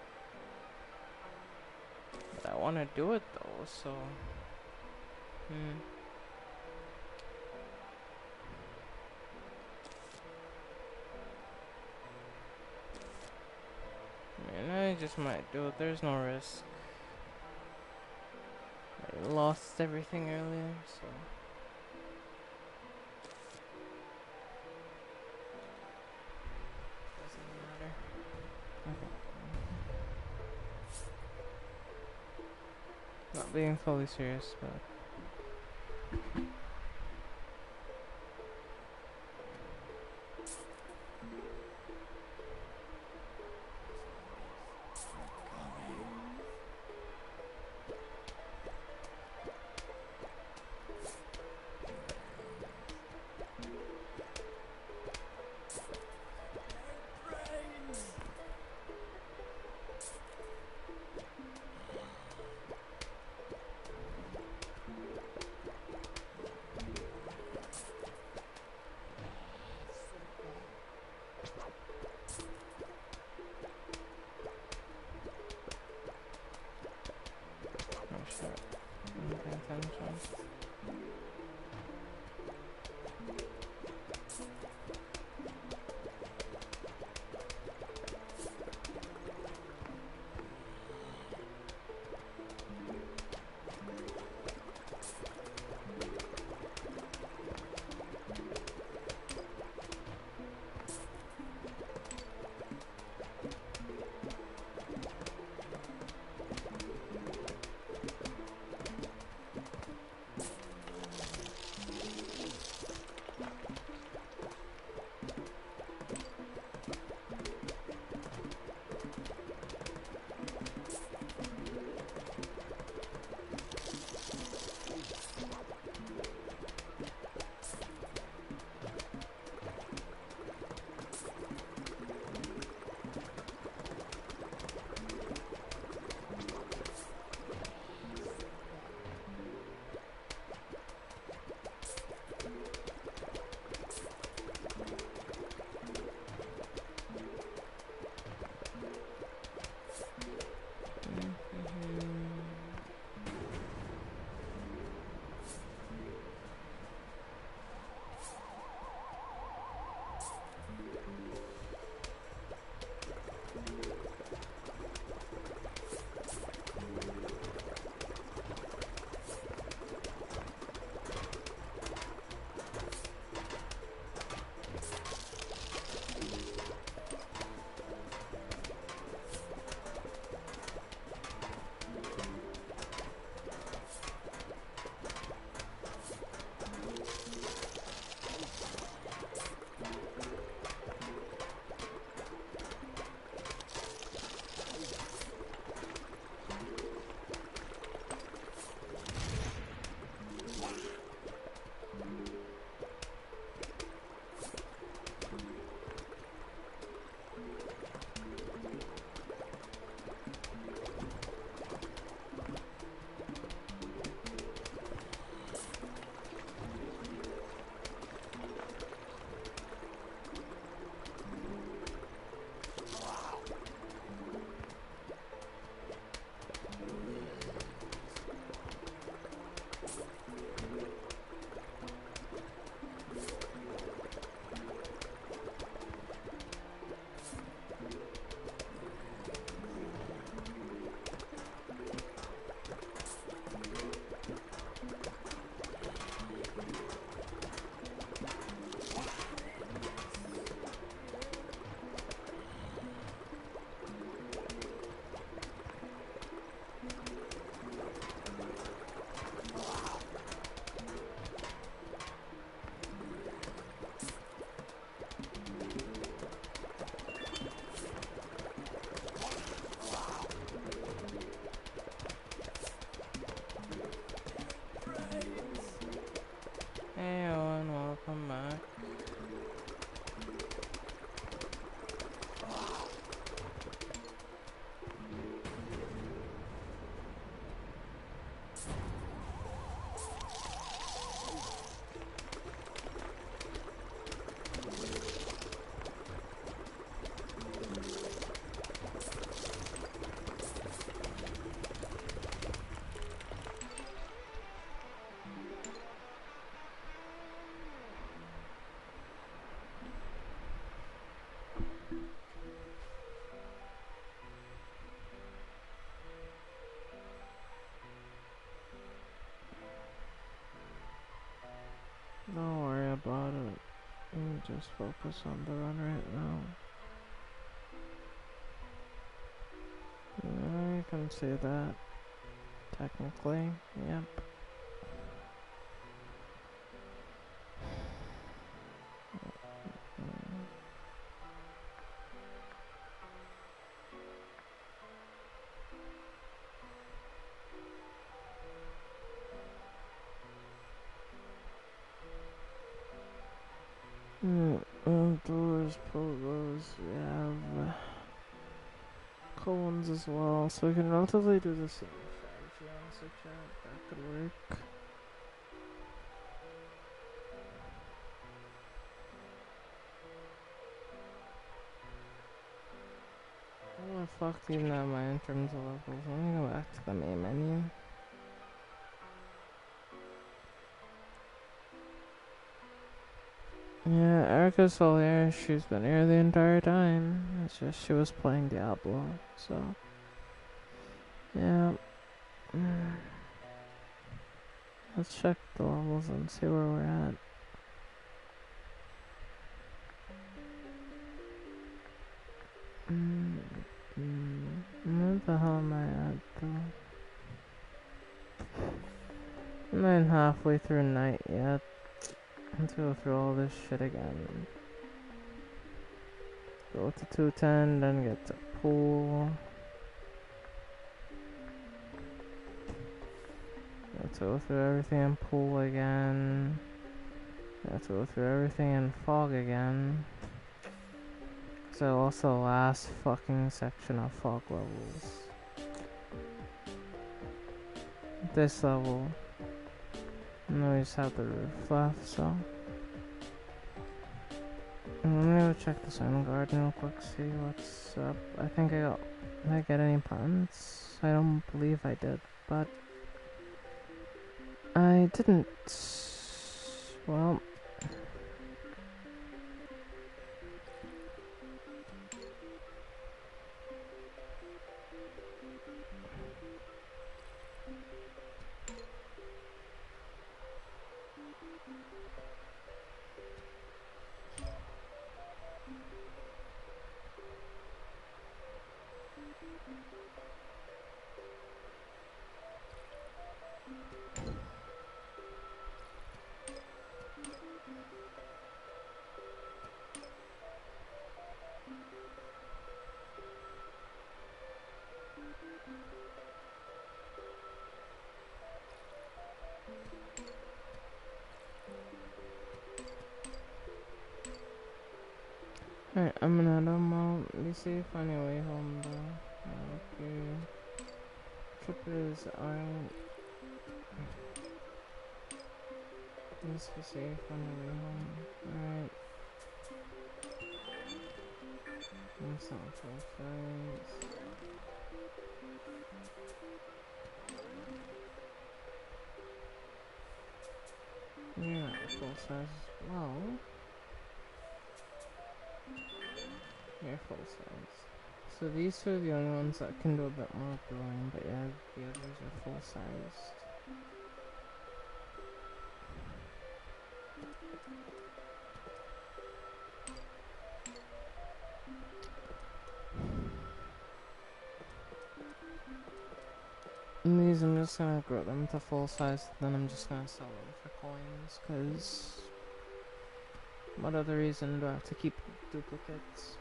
But I wanna do it though, so I mean, I just might do it, there's no risk. I lost everything earlier, so doesn't matter. Okay. Not being fully serious, but I'm back. Don't worry about it. You just focus on the run right now. I can see that. Technically, yep. Doors, polos, we have cones as well, so we can relatively do the same strategy on such that could work. Oh fuck, even at my in terms of levels. Let me go back to the main menu. Yeah, Erica's still here. She's been here the entire time. It's just she was playing Diablo, so yeah. Let's check the levels and see where we're at. Where the hell am I at though? I'm not even halfway through night yet. Let's go through all this shit again. Go to 210, then get to pool. Let's go through everything in pool again. Let's go through everything in fog again. So I lost the last fucking section of fog levels. This level. And we just have the roof left, so. I'm gonna go check the sun garden real quick, see what's up. I think did I get any plants? I don't believe I did, but I didn't. Well. Alright, I'm gonna head home out. Let me see if I find a way home though. Okay. Trip is out. Let's see if I find a way home. Alright. That's not full size. Yeah, full size as well. Yeah, full size. So these two are the only ones that can do a bit more growing, but yeah, the others are full sized. And these I'm just gonna grow them to full size, then I'm just gonna sell them for coins, cause what other reason do I have to keep duplicates?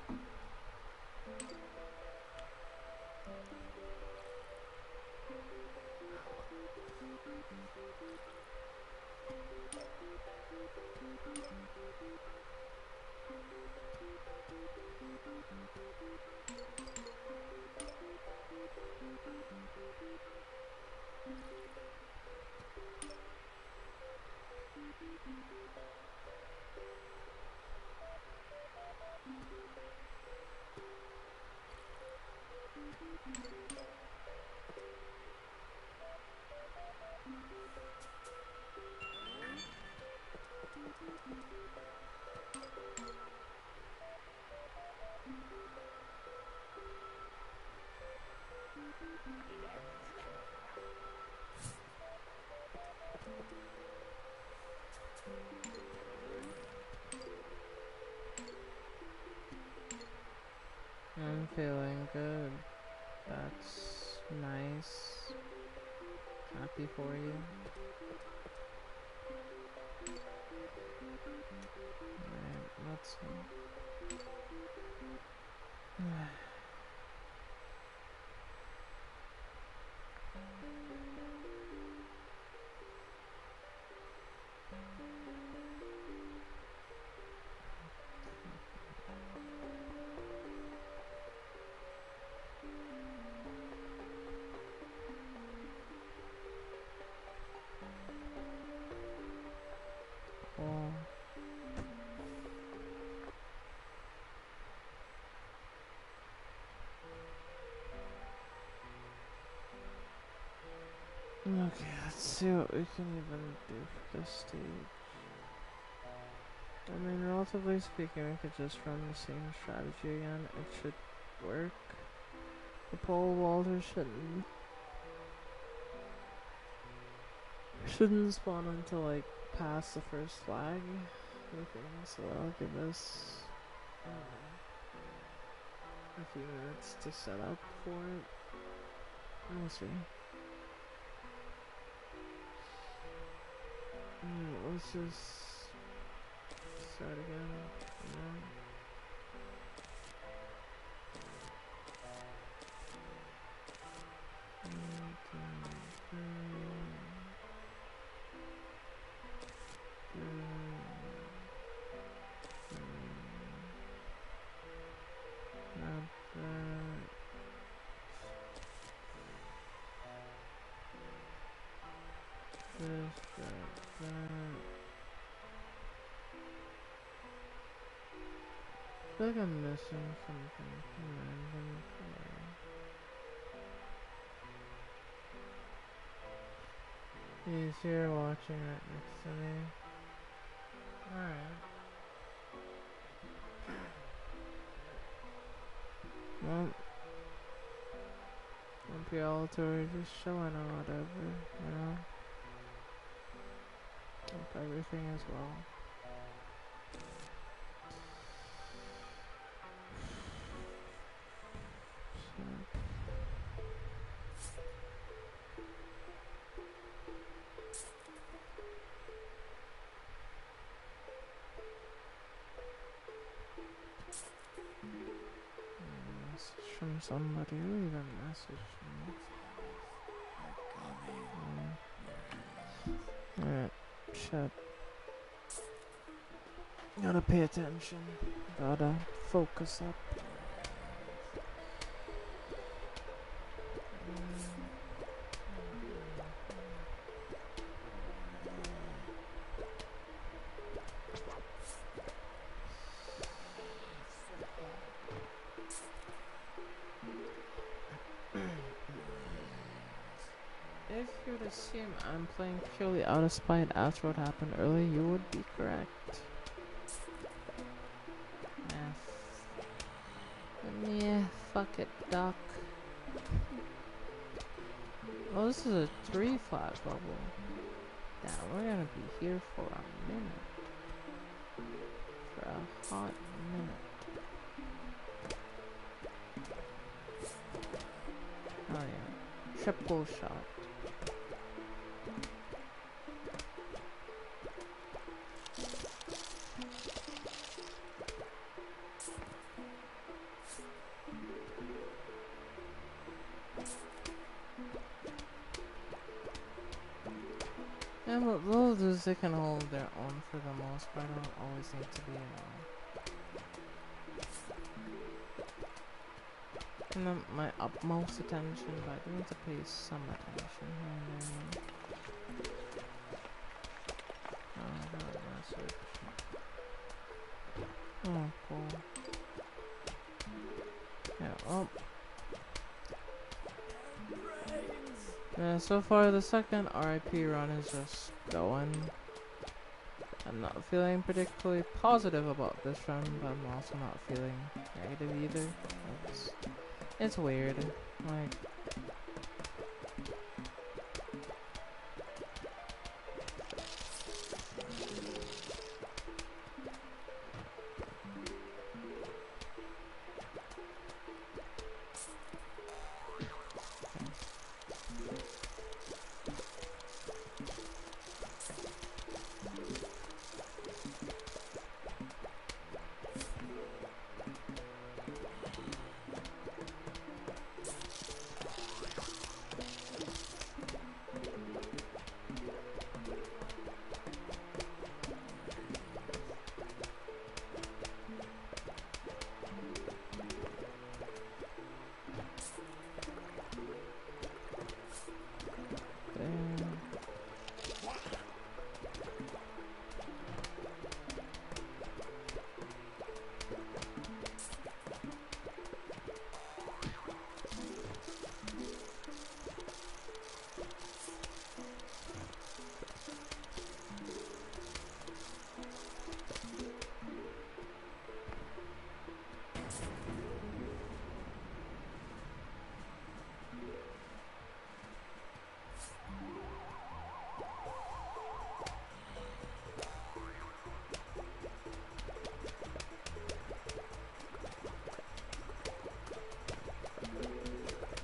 I'm feeling good. That's nice. Happy for you. Alright, let's see. Cool. Okay, let's see what we can even do for this stage. I mean, relatively speaking, we could just run the same strategy again. It should work. The pole Walter shouldn't spawn until like past the first flag, I think. So I'll give us a few minutes to set up for it. We'll see. Let's just start again. I feel like I'm missing something. He's here watching right next to me. Alright. Well, Lumpy Altor just chilling or whatever, you know? Hope everything is well. Message from somebody. Who even messaged me? Alright, shit. Gotta pay attention. Gotta focus up. If you would assume I'm playing purely out of spite after what happened earlier, you would be correct. Yeah, fuck it, Doc. Oh, this is a 3 flag bubble. Damn, we're gonna be here for a minute. For a hot minute. Oh yeah. Triple shot. Yeah, but those they can hold their own for the most part. I don't always need to be, and then my utmost attention, but I do need to pay some attention here and there. Oh, Oh, cool. Yeah, well. Yeah, so far the second RIP run is just going. I'm not feeling particularly positive about this run, but I'm also not feeling negative either. It's weird. Like, damn.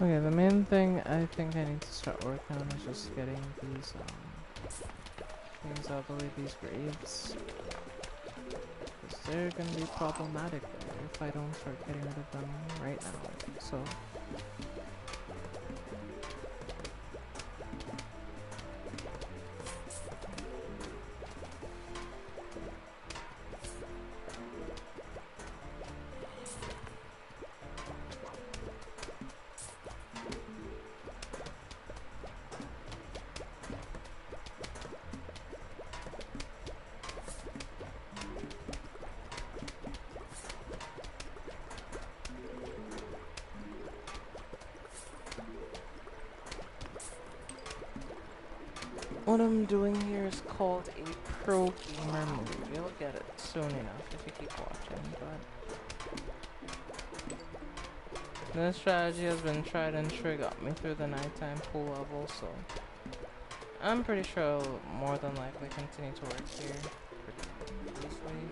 Okay, the main thing I think I need to start working on is just getting these things out of the way, these graves. Because they're gonna be problematic if I don't start getting rid of them right now. So what I'm doing here is called a pro gamer move. You'll get it soon enough if you keep watching, but this strategy has been tried and true, got me through the nighttime pool level, so I'm pretty sure I'll more than likely continue to work here pretty easily.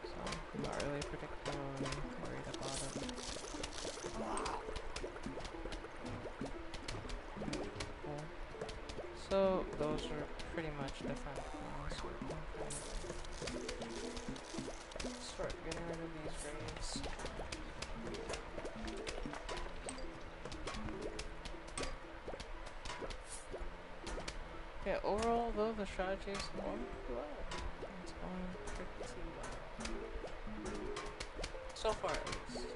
So I'm not really particularly worried about it. Cool. So those are pretty much different things. So we can kind of start getting rid of these graves. Yeah, overall though the strategy is going pretty well. It's going pretty well. So far at least.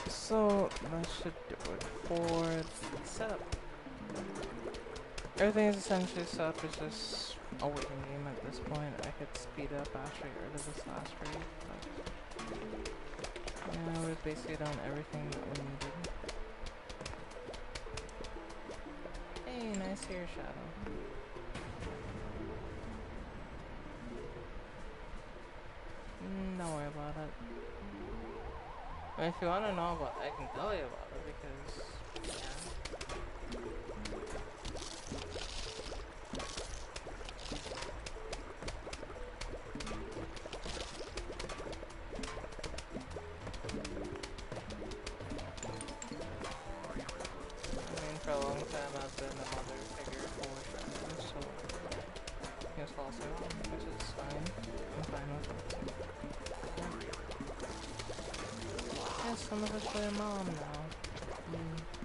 So that should do it for the setup. Everything is essentially set up, it's just a waiting game at this point. I could speed up after I get rid of this last raid, but yeah, we've basically done everything that we needed. Hey, nice hair shadow. Don't worry about it. I mean, if you want to know about it, I can tell you about it because, yeah. I mean, for a long time I've been a mother figure for Shredder, so he was also mom, which is fine. I'm fine with it. Yeah. Yes, I'm officially a mom now.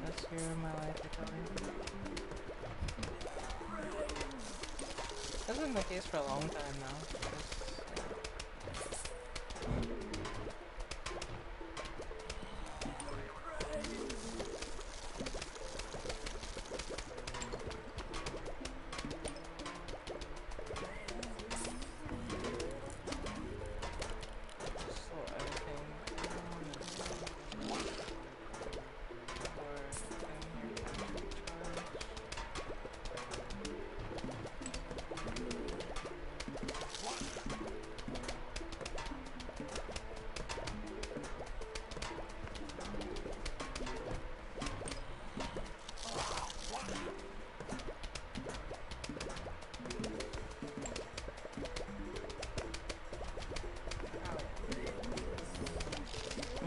Best year of my life, I tell you. That's been the case for a long time now. So everything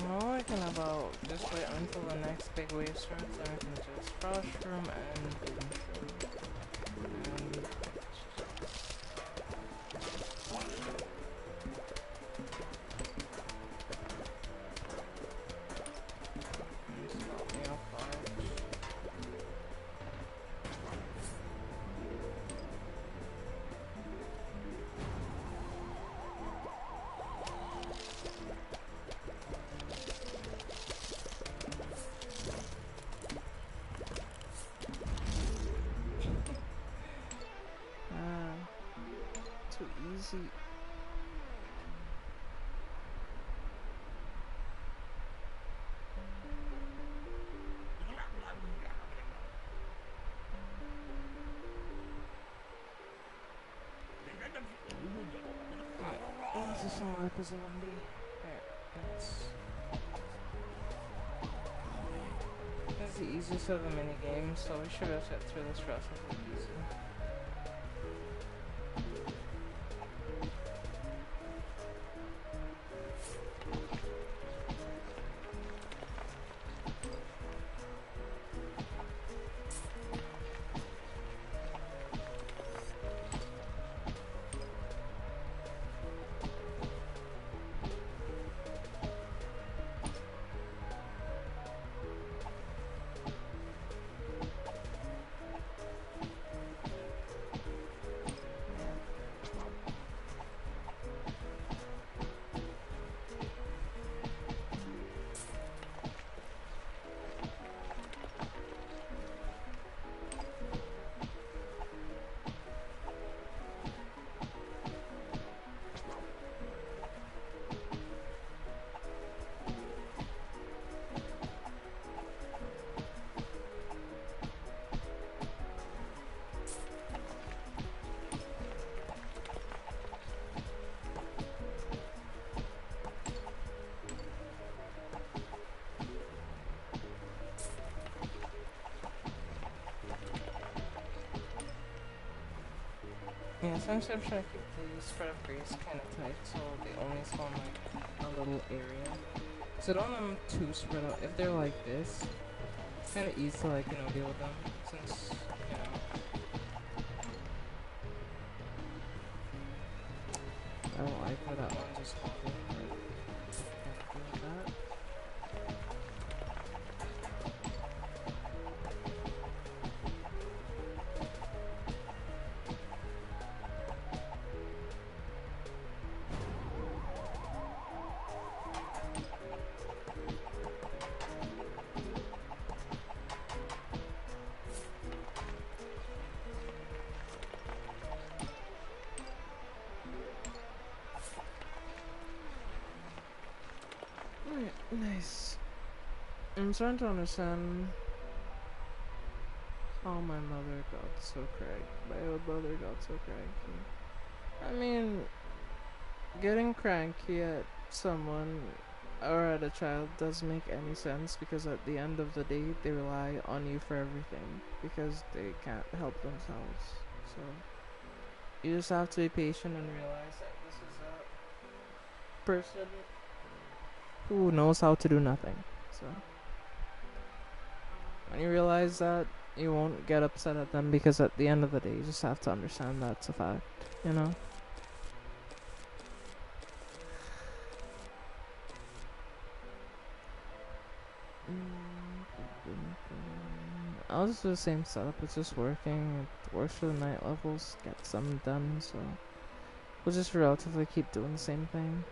I'm thinking about just wait until the next big wave starts and I can just frost room and boom shroom. And stop me off fire. Too easy. This is some like a zombie. That's the easiest of the mini games, so we should have set through this relatively easy. Yeah, essentially I'm trying to keep the spread of grace kind of tight, so they only spawn like a little area. So don't let them too spread out. If they're like this, it's kind of easy to like, deal with them, since, I don't like how that one just spawned in, but I have to deal with that. Alright, nice. I'm starting to understand how my mother got so cranky. My old mother got so cranky. I mean, getting cranky at someone or at a child does make any sense, because at the end of the day they rely on you for everything because they can't help themselves. So you just have to be patient and realize that this is a person who knows how to do nothing. So when you realize that, you won't get upset at them, because at the end of the day you just have to understand that's a fact, you know? I'll just do the same setup. It's just working. It works for the night levels. Get some done. So we'll just relatively keep doing the same thing.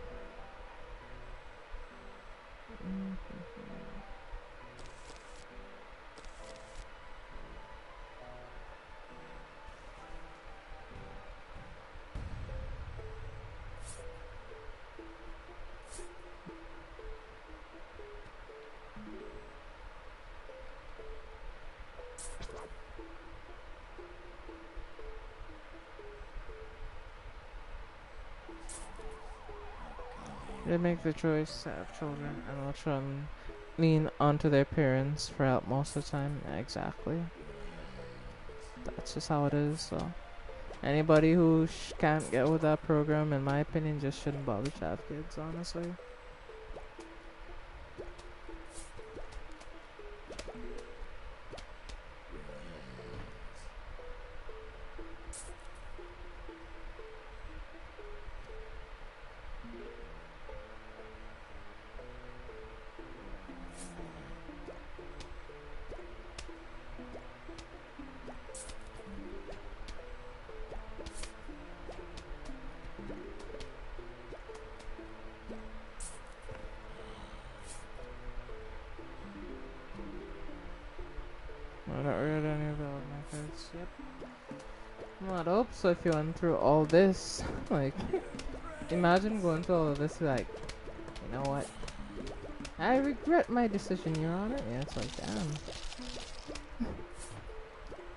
They make the choice to have children, and will try and lean onto their parents for help most of the time. Exactly. That's just how it is. So anybody who can't get with that program, in my opinion, just shouldn't bother to have kids, honestly. I don't read any of the methods. Yep. Well, I'd hope so if you went through all this. Like, imagine going through all of this, like, you know what? I regret my decision, Your Honor. Yeah, it's like, damn.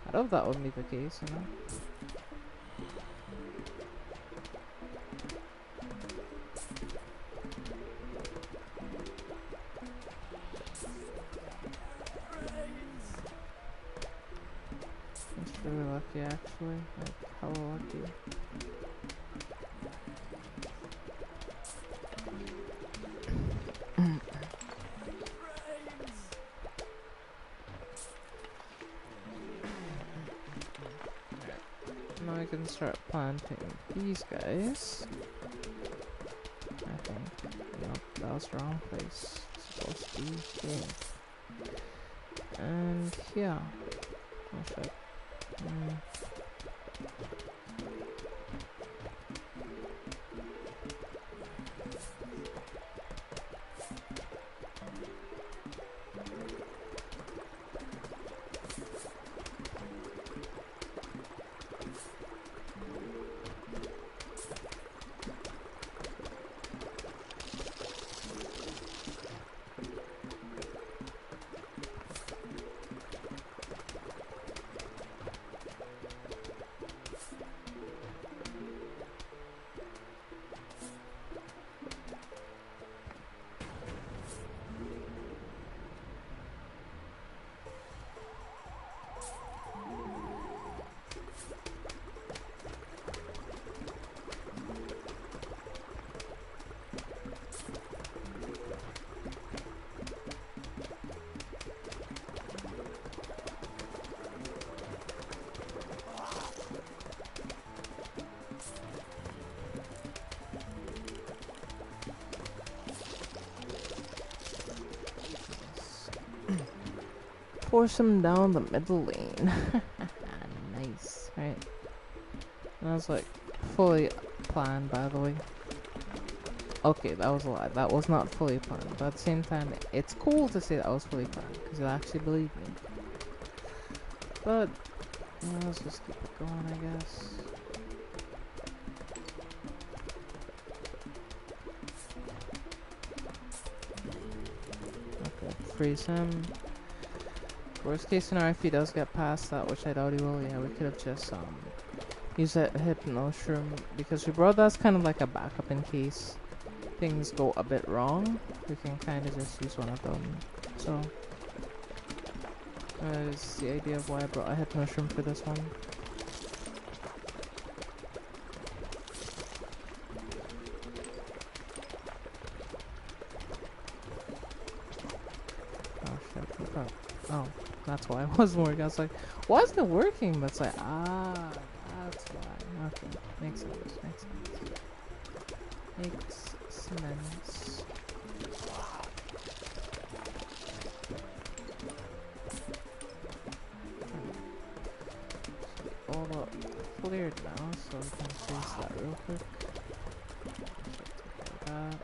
I'd hope that wouldn't be the case, you know? It's really lucky, actually. Like, hella lucky. Now I can start planting these guys. I think. Nope, that was the wrong place. It's supposed to be here. And yeah. Oh shit. Force him down the middle lane. Nice, right? That was like fully planned, by the way. Okay, that was a lie. That was not fully planned. But at the same time, it's cool to say that was fully planned, because you'll actually believe me. But, yeah, let's just keep it going, I guess. Okay, freeze him. Worst case scenario, if he does get past that, which I doubt he will, yeah, we could have just used that hypno shroom, because we brought that's kind of like a backup in case things go a bit wrong, we can kind of just use one of them. So that is the idea of why I brought a head mushroom for this one. Oh shit, what the- oh, that's why it wasn't working. I was like, why isn't it working? But it's like, ah, that's why. Okay, makes sense, makes sense. Makes sense. All up cleared now, so we can freeze that real quick. Like that.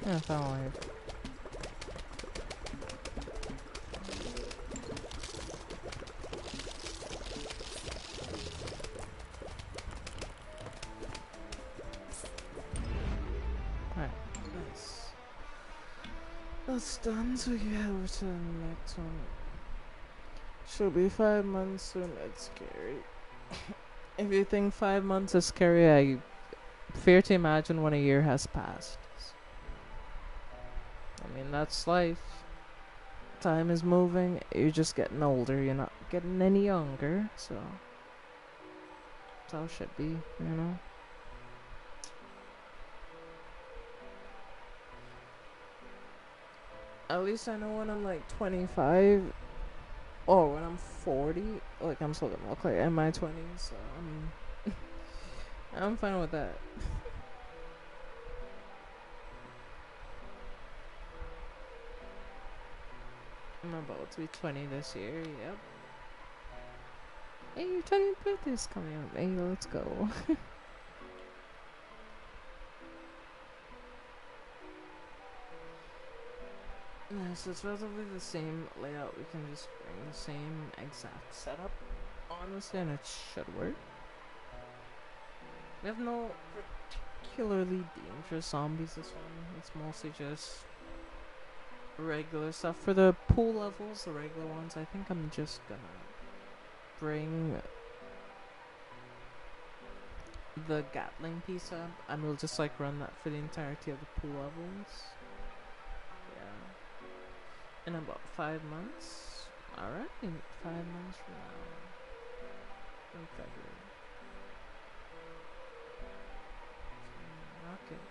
Yeah, finally. Alright, nice. That's done, so yeah, we're to the next one. Should be 5 months soon, it's scary. If you think 5 months is scary, I fear to imagine when a year has passed. I mean, that's life. Time is moving, you're just getting older, you're not getting any younger, so that's how it should be, you know? At least I know when I'm like 25 or when I'm 40, like I'm still gonna look like in my 20s, so I'm fine with that. I'm about to be 20 this year, yep. Hey, your 20th birthday's coming up. Hey, let's go. Yeah, so it's relatively the same layout. We can just bring the same exact setup, honestly, and it should work. We have no particularly dangerous zombies this one. It's mostly just regular stuff. For the pool levels, the regular ones, I think I'm just gonna bring the Gatling piece up, and we'll just like run that for the entirety of the pool levels. Yeah. In about 5 months. Alright, 5 months from now. In February. Okay.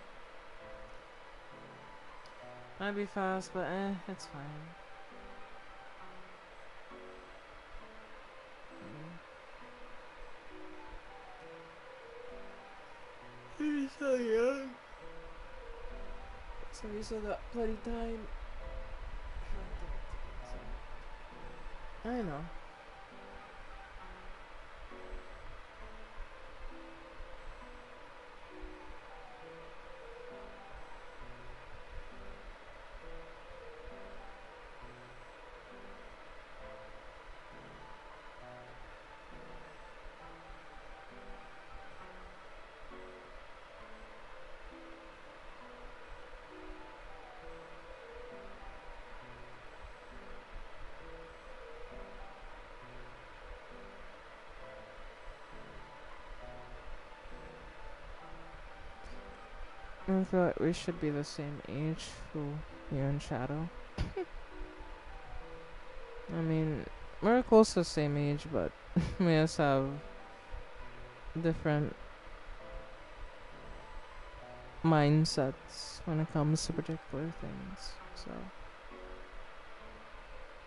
Might be fast, but it's fine. You're so young. So you still got plenty time. I know. I feel like we should be the same age, who you and Shadow. I mean, we're close to the same age, but we just have different mindsets when it comes to particular things. So,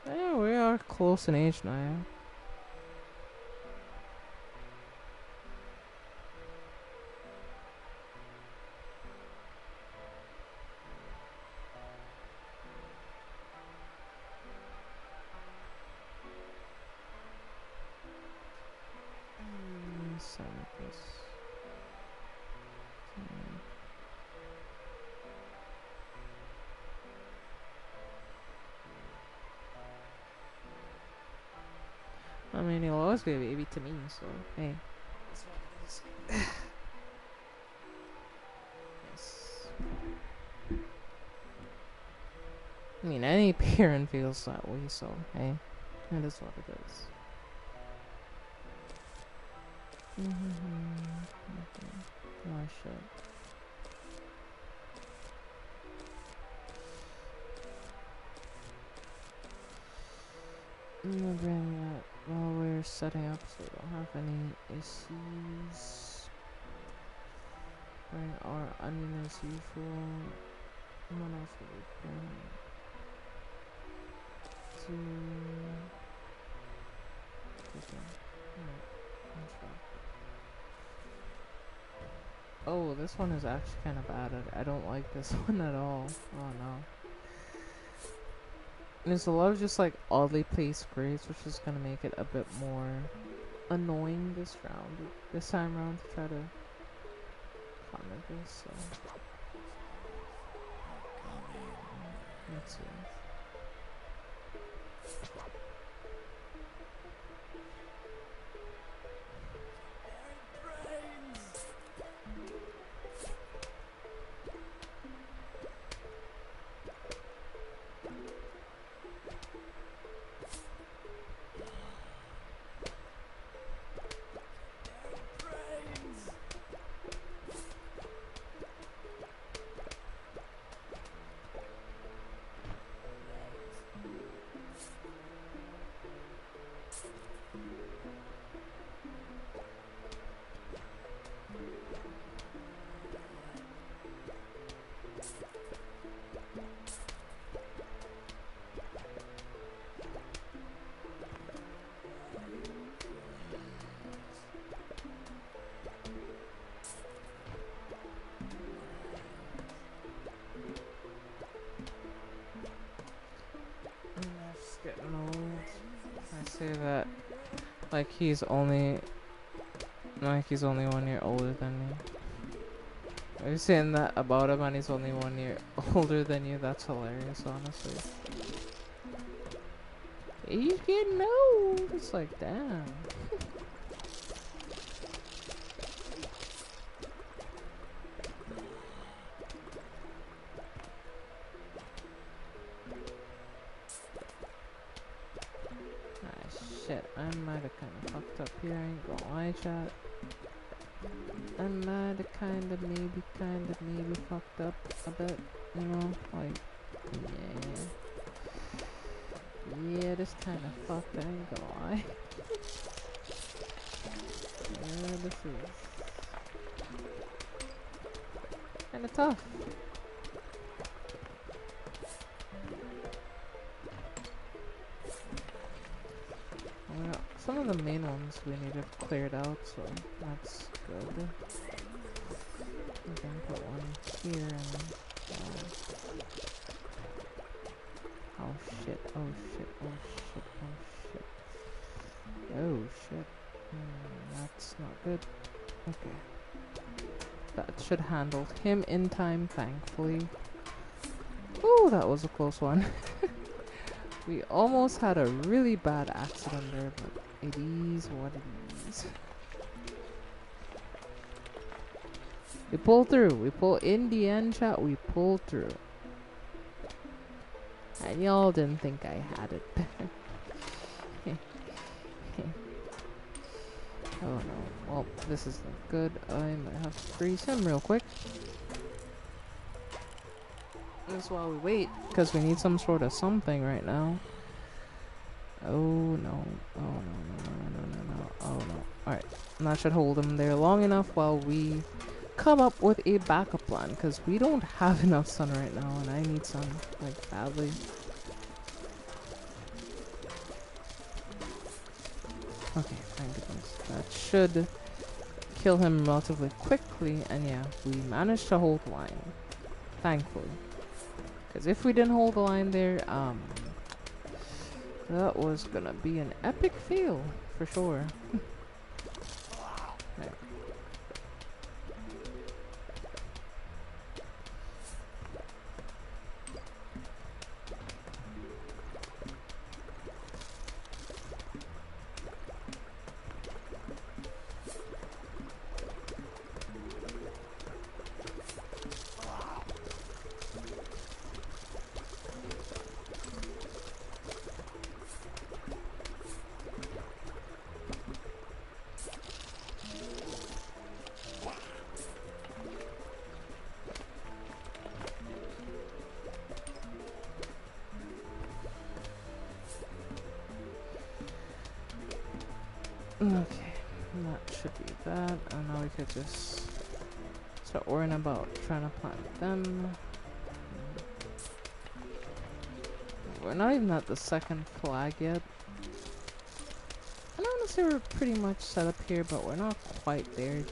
yeah, we are close in age now. I mean, he'll always be a baby to me, so hey. That's what it is. Yes. I mean, any parent feels that way, so hey, it is what it is. Oh shit. I'm gonna bring that while we're setting up so we don't have any issues. Bring our onion as usual. What else would we bring? Oh, this one is actually kind of bad. I don't like this one at all. Oh no. There's a lot of just like oddly placed grades, which is gonna make it a bit more annoying this time round to try to comment this. So let's see. Getting old. I say that like he's only 1 year older than me. Are you saying that about him and he's only 1 year older than you? That's hilarious, honestly. He's getting old. It's like, damn. Shit, I might have kind of fucked up here, I ain't gonna lie, chat. I might have kind of maybe fucked up a bit, you know, like, yeah, this kind of fucked, I ain't gonna lie. Yeah, this is kind of tough. Some of the main ones we need to clear it out, so that's good. We can put one here and oh shit, oh shit, oh shit, oh shit. Oh shit. That's not good. Okay. That should handle him in time, thankfully. Ooh, that was a close one. We almost had a really bad accident there, but it is what it is. We pulled through. In the end, chat, we pulled through. And y'all didn't think I had it. Oh no. Well, this is not good. I might have to freeze him real quick. That's while we wait, because we need some sort of something right now. Oh no. Oh no. Oh no. Alright. And that should hold him there long enough while we come up with a backup plan, because we don't have enough sun right now, and I need sun, like, badly. Okay, thank goodness. That should kill him relatively quickly, and yeah, we managed to hold the line. Thankfully. Because if we didn't hold the line there, that was gonna be an epic fail, for sure. Right. Okay, that should be that. And now we could just start worrying about trying to plant them. We're not even at the second flag yet. And honestly, we're pretty much set up here, but we're not quite there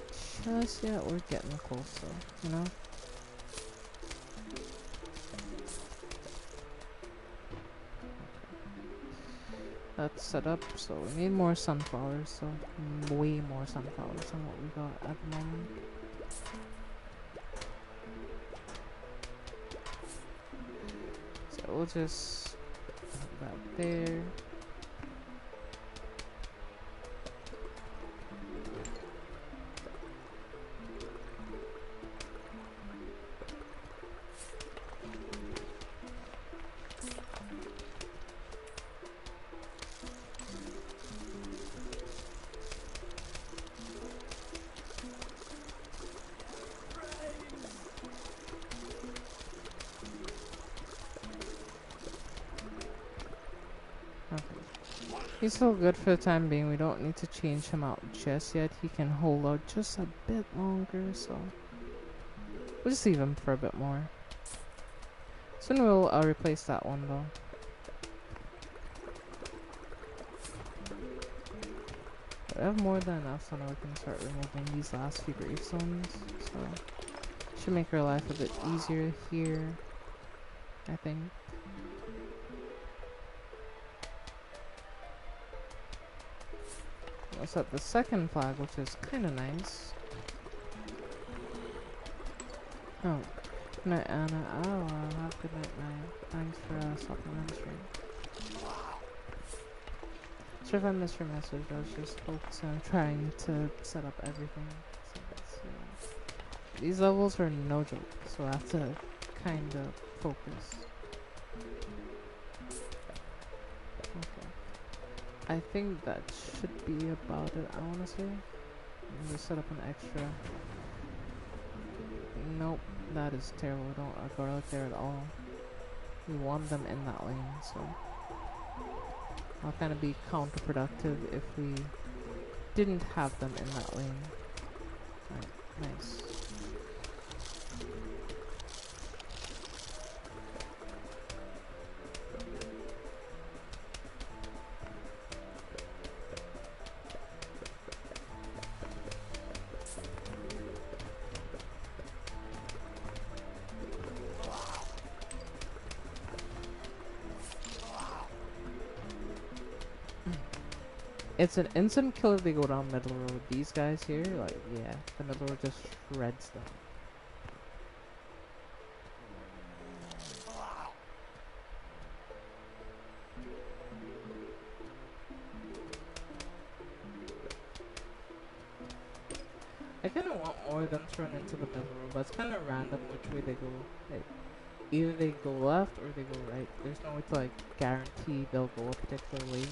just yet. We're getting close, though, you know? That's set up, so we need more sunflowers, so way more sunflowers than what we got at the moment. So we'll just put that there. He's still good for the time being. We don't need to change him out just yet. He can hold out just a bit longer, so we'll just leave him for a bit more. Soon we'll replace that one though. But I have more than enough, so now we can start removing these last few gravestones. So should make our life a bit easier here, I think. We'll set the second flag, which is kind of nice. Oh, good night, Anna. Oh, have a good night, Maya. Thanks for stopping on the stream. Sorry if I missed your message. I was just focused on trying to set up everything. So, these levels are no joke, so I have to kind of focus. I think that should be about it, honestly. I'm gonna set up an extra. Nope, that is terrible. I don't garlic there at all. We want them in that lane, so I'll kind of be counterproductive if we didn't have them in that lane. Right, nice. It's an instant kill if they go down middle road. These guys here, like, yeah, the middle road just shreds them. I kind of want more of them to run into the middle road, but it's kind of random which way they go. Like, either they go left or they go right. There's no way to, like, guarantee they'll go a particular way.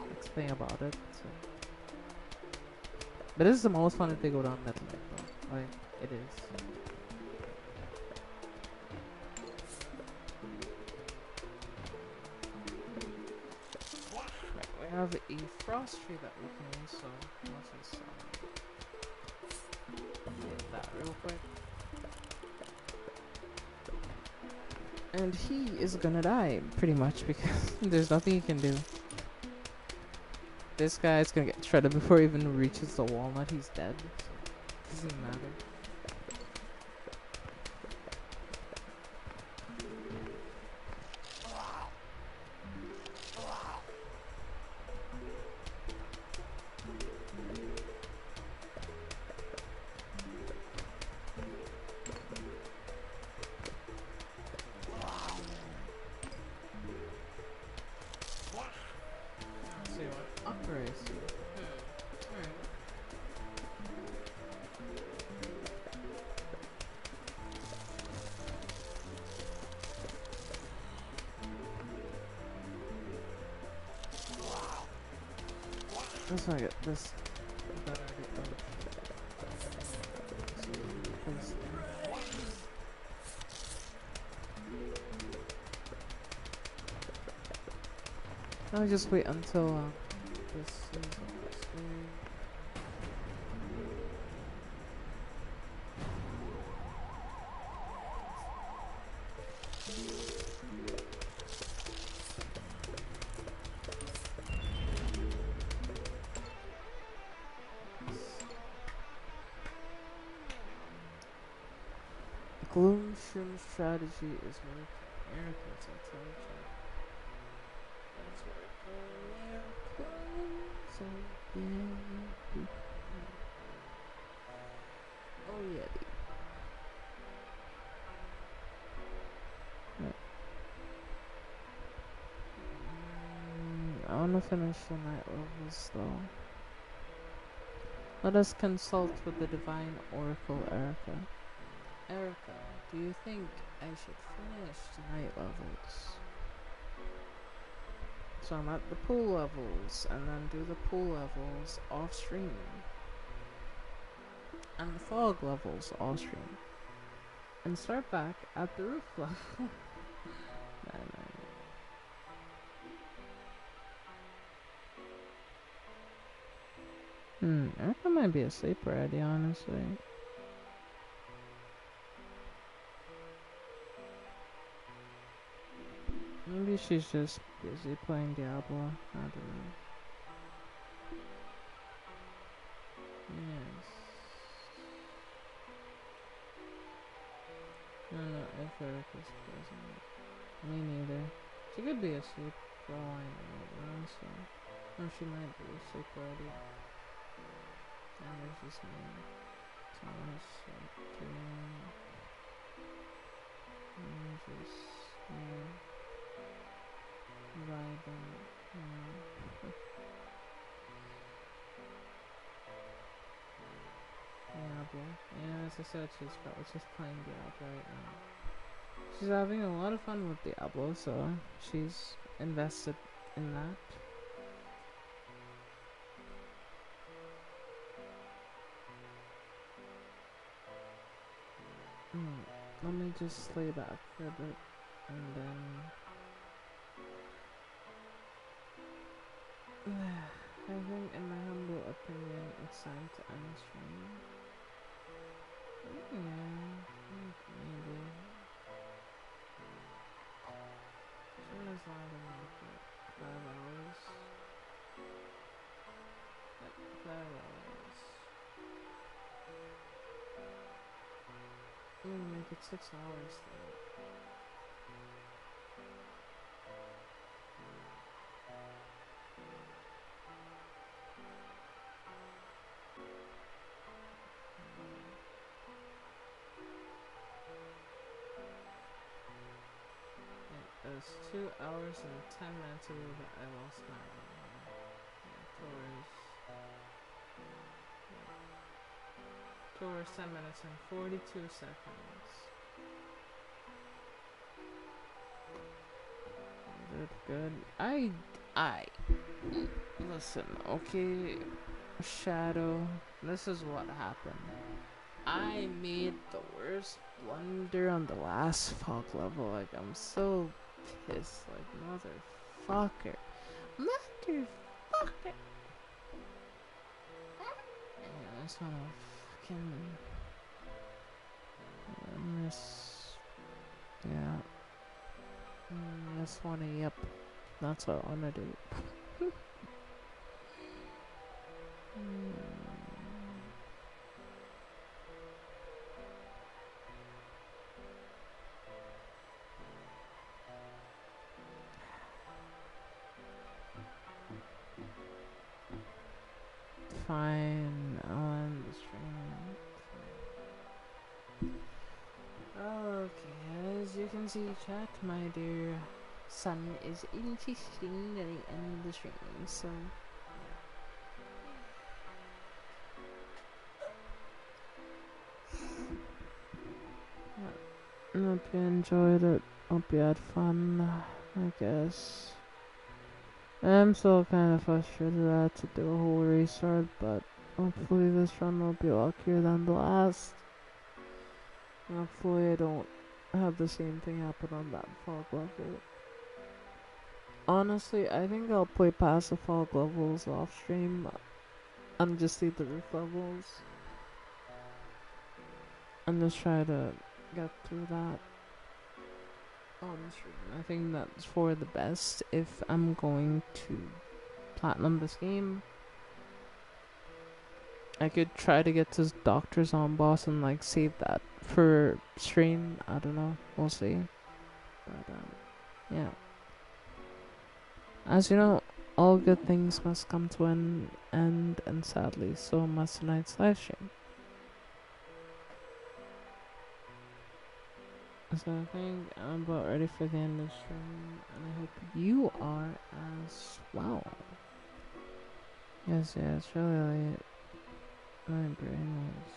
That's the thing about it. So. But this is the most fun if they go down middle though. Like, it is. Right, we have a frost tree that we can use, so let's just get that real quick. And he is gonna die, pretty much, because there's nothing he can do. This guy's gonna get shredded before he even reaches the walnut. He's dead. So doesn't matter. Let's not get this. I'll just wait until this is on the screen. Gloomshroom strategy is working. Miracles, I tell you. That's working. Miracles, oh yeah. Oh yeah. I wanna finish the night levels though. Let us consult with the Divine Oracle, Erica. Erica, do you think I should finish the night levels? So I'm at the pool levels, and then do the pool levels off stream. And the fog levels off stream. And start back at the roof level. Erica might be asleep already, honestly. Maybe she's just busy playing Diablo. I don't know. Yes. I don't know if Erica's present. Me neither. She could be asleep for all I know, so. Or she might be asleep already. And there's just me. Thomas, doing. And just, vibing, Diablo. Yeah, as I said, she's probably just playing Diablo right now. She's having a lot of fun with Diablo, so she's invested in that. Let me just lay back for a bit, and then I think, in my humble opinion, it's time to end stream. Yeah, maybe. Stream is longer than like 5 hours. Like 5 hours. Make it 6 hours though. It was 2 hours and 10 minutes ago that I lost my towards 10 minutes and 42 seconds. Good. I listen, okay, Shadow, this is what happened. I made the worst blunder on the last fog level. Like, I'm so pissed. Like, motherfucker. Motherfucker. Yeah, I just wanna fucking yeah. I just wanna yep. That's what I wanna do. Fine, I'll end the stream. Okay, as you can see, chat, my dear son is insisting that I end the stream, so I hope you enjoyed it. Hope you had fun, I guess. I'm still kind of frustrated that I had to do a whole restart, but hopefully this run will be luckier than the last. Hopefully I don't have the same thing happen on that fog level. Honestly, I think I'll play past the fog levels off stream and just leave the roof levels. And just try to get through that on stream. I think that's for the best if I'm going to platinum this game. I could try to get to Dr. Zomboss and like save that for stream. I don't know. We'll see. But yeah. As you know, all good things must come to an end, and sadly, so must tonight's live stream. So I think I'm about ready for the end of the stream, and I hope you are as well. Yes, yeah, it's really late. My brain was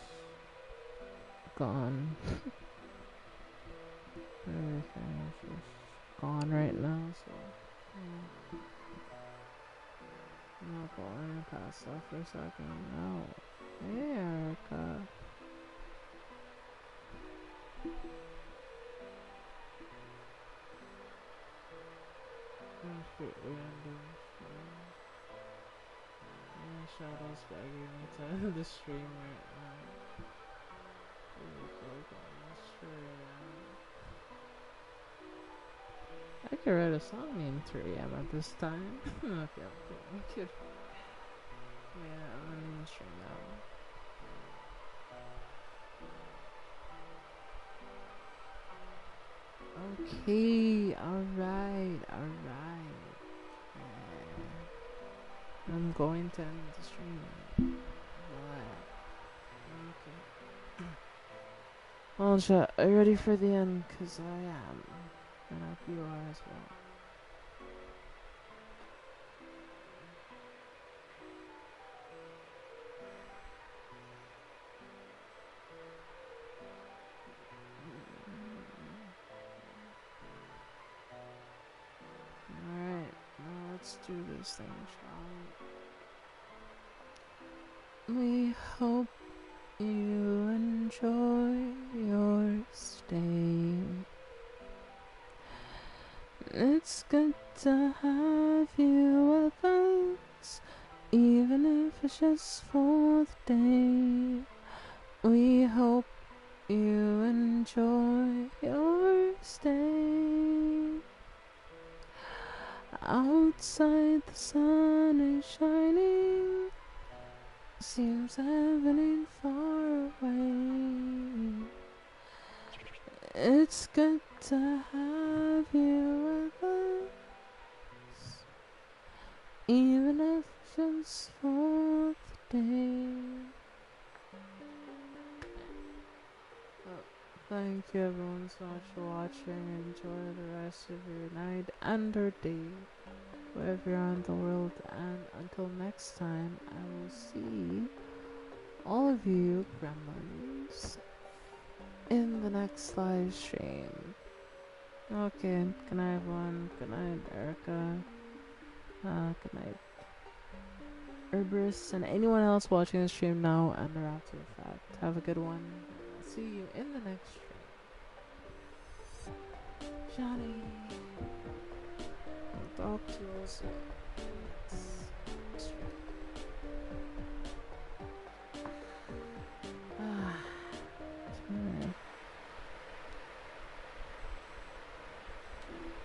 gone. Everything is just gone right now, so yeah. I'm not going to pass off for a second. No. Hey, Erica. Completely ending stream. Yeah, Shadow's begging me to end the stream right now. I could write a song named 3am at this time. Okay, I'm kidding. Yeah, I'm ending the stream now. Okay, alright. I'm going to end the stream. Okay. Well, chat, are you ready for the end? Cause I am. And I hope you are as well. Alright, now let's do this thing, shall we? We hope you enjoy your stay. It's good to have you with us, even if it's just for the day. We hope you enjoy your stay. Outside the sun is shining, seems heaven ain't far away. It's good to have you with us, even if just for the day. Thank you everyone so much for watching. Enjoy the rest of your night and or day, wherever you're in the world. And until next time, I will see all of you gremlins in the next live stream. Okay, good night everyone. Good night Erica. Good night Herberus and anyone else watching the stream now and or after the fact. Have a good one. I'll see you in the next stream. Johnny. I'll talk to you soon.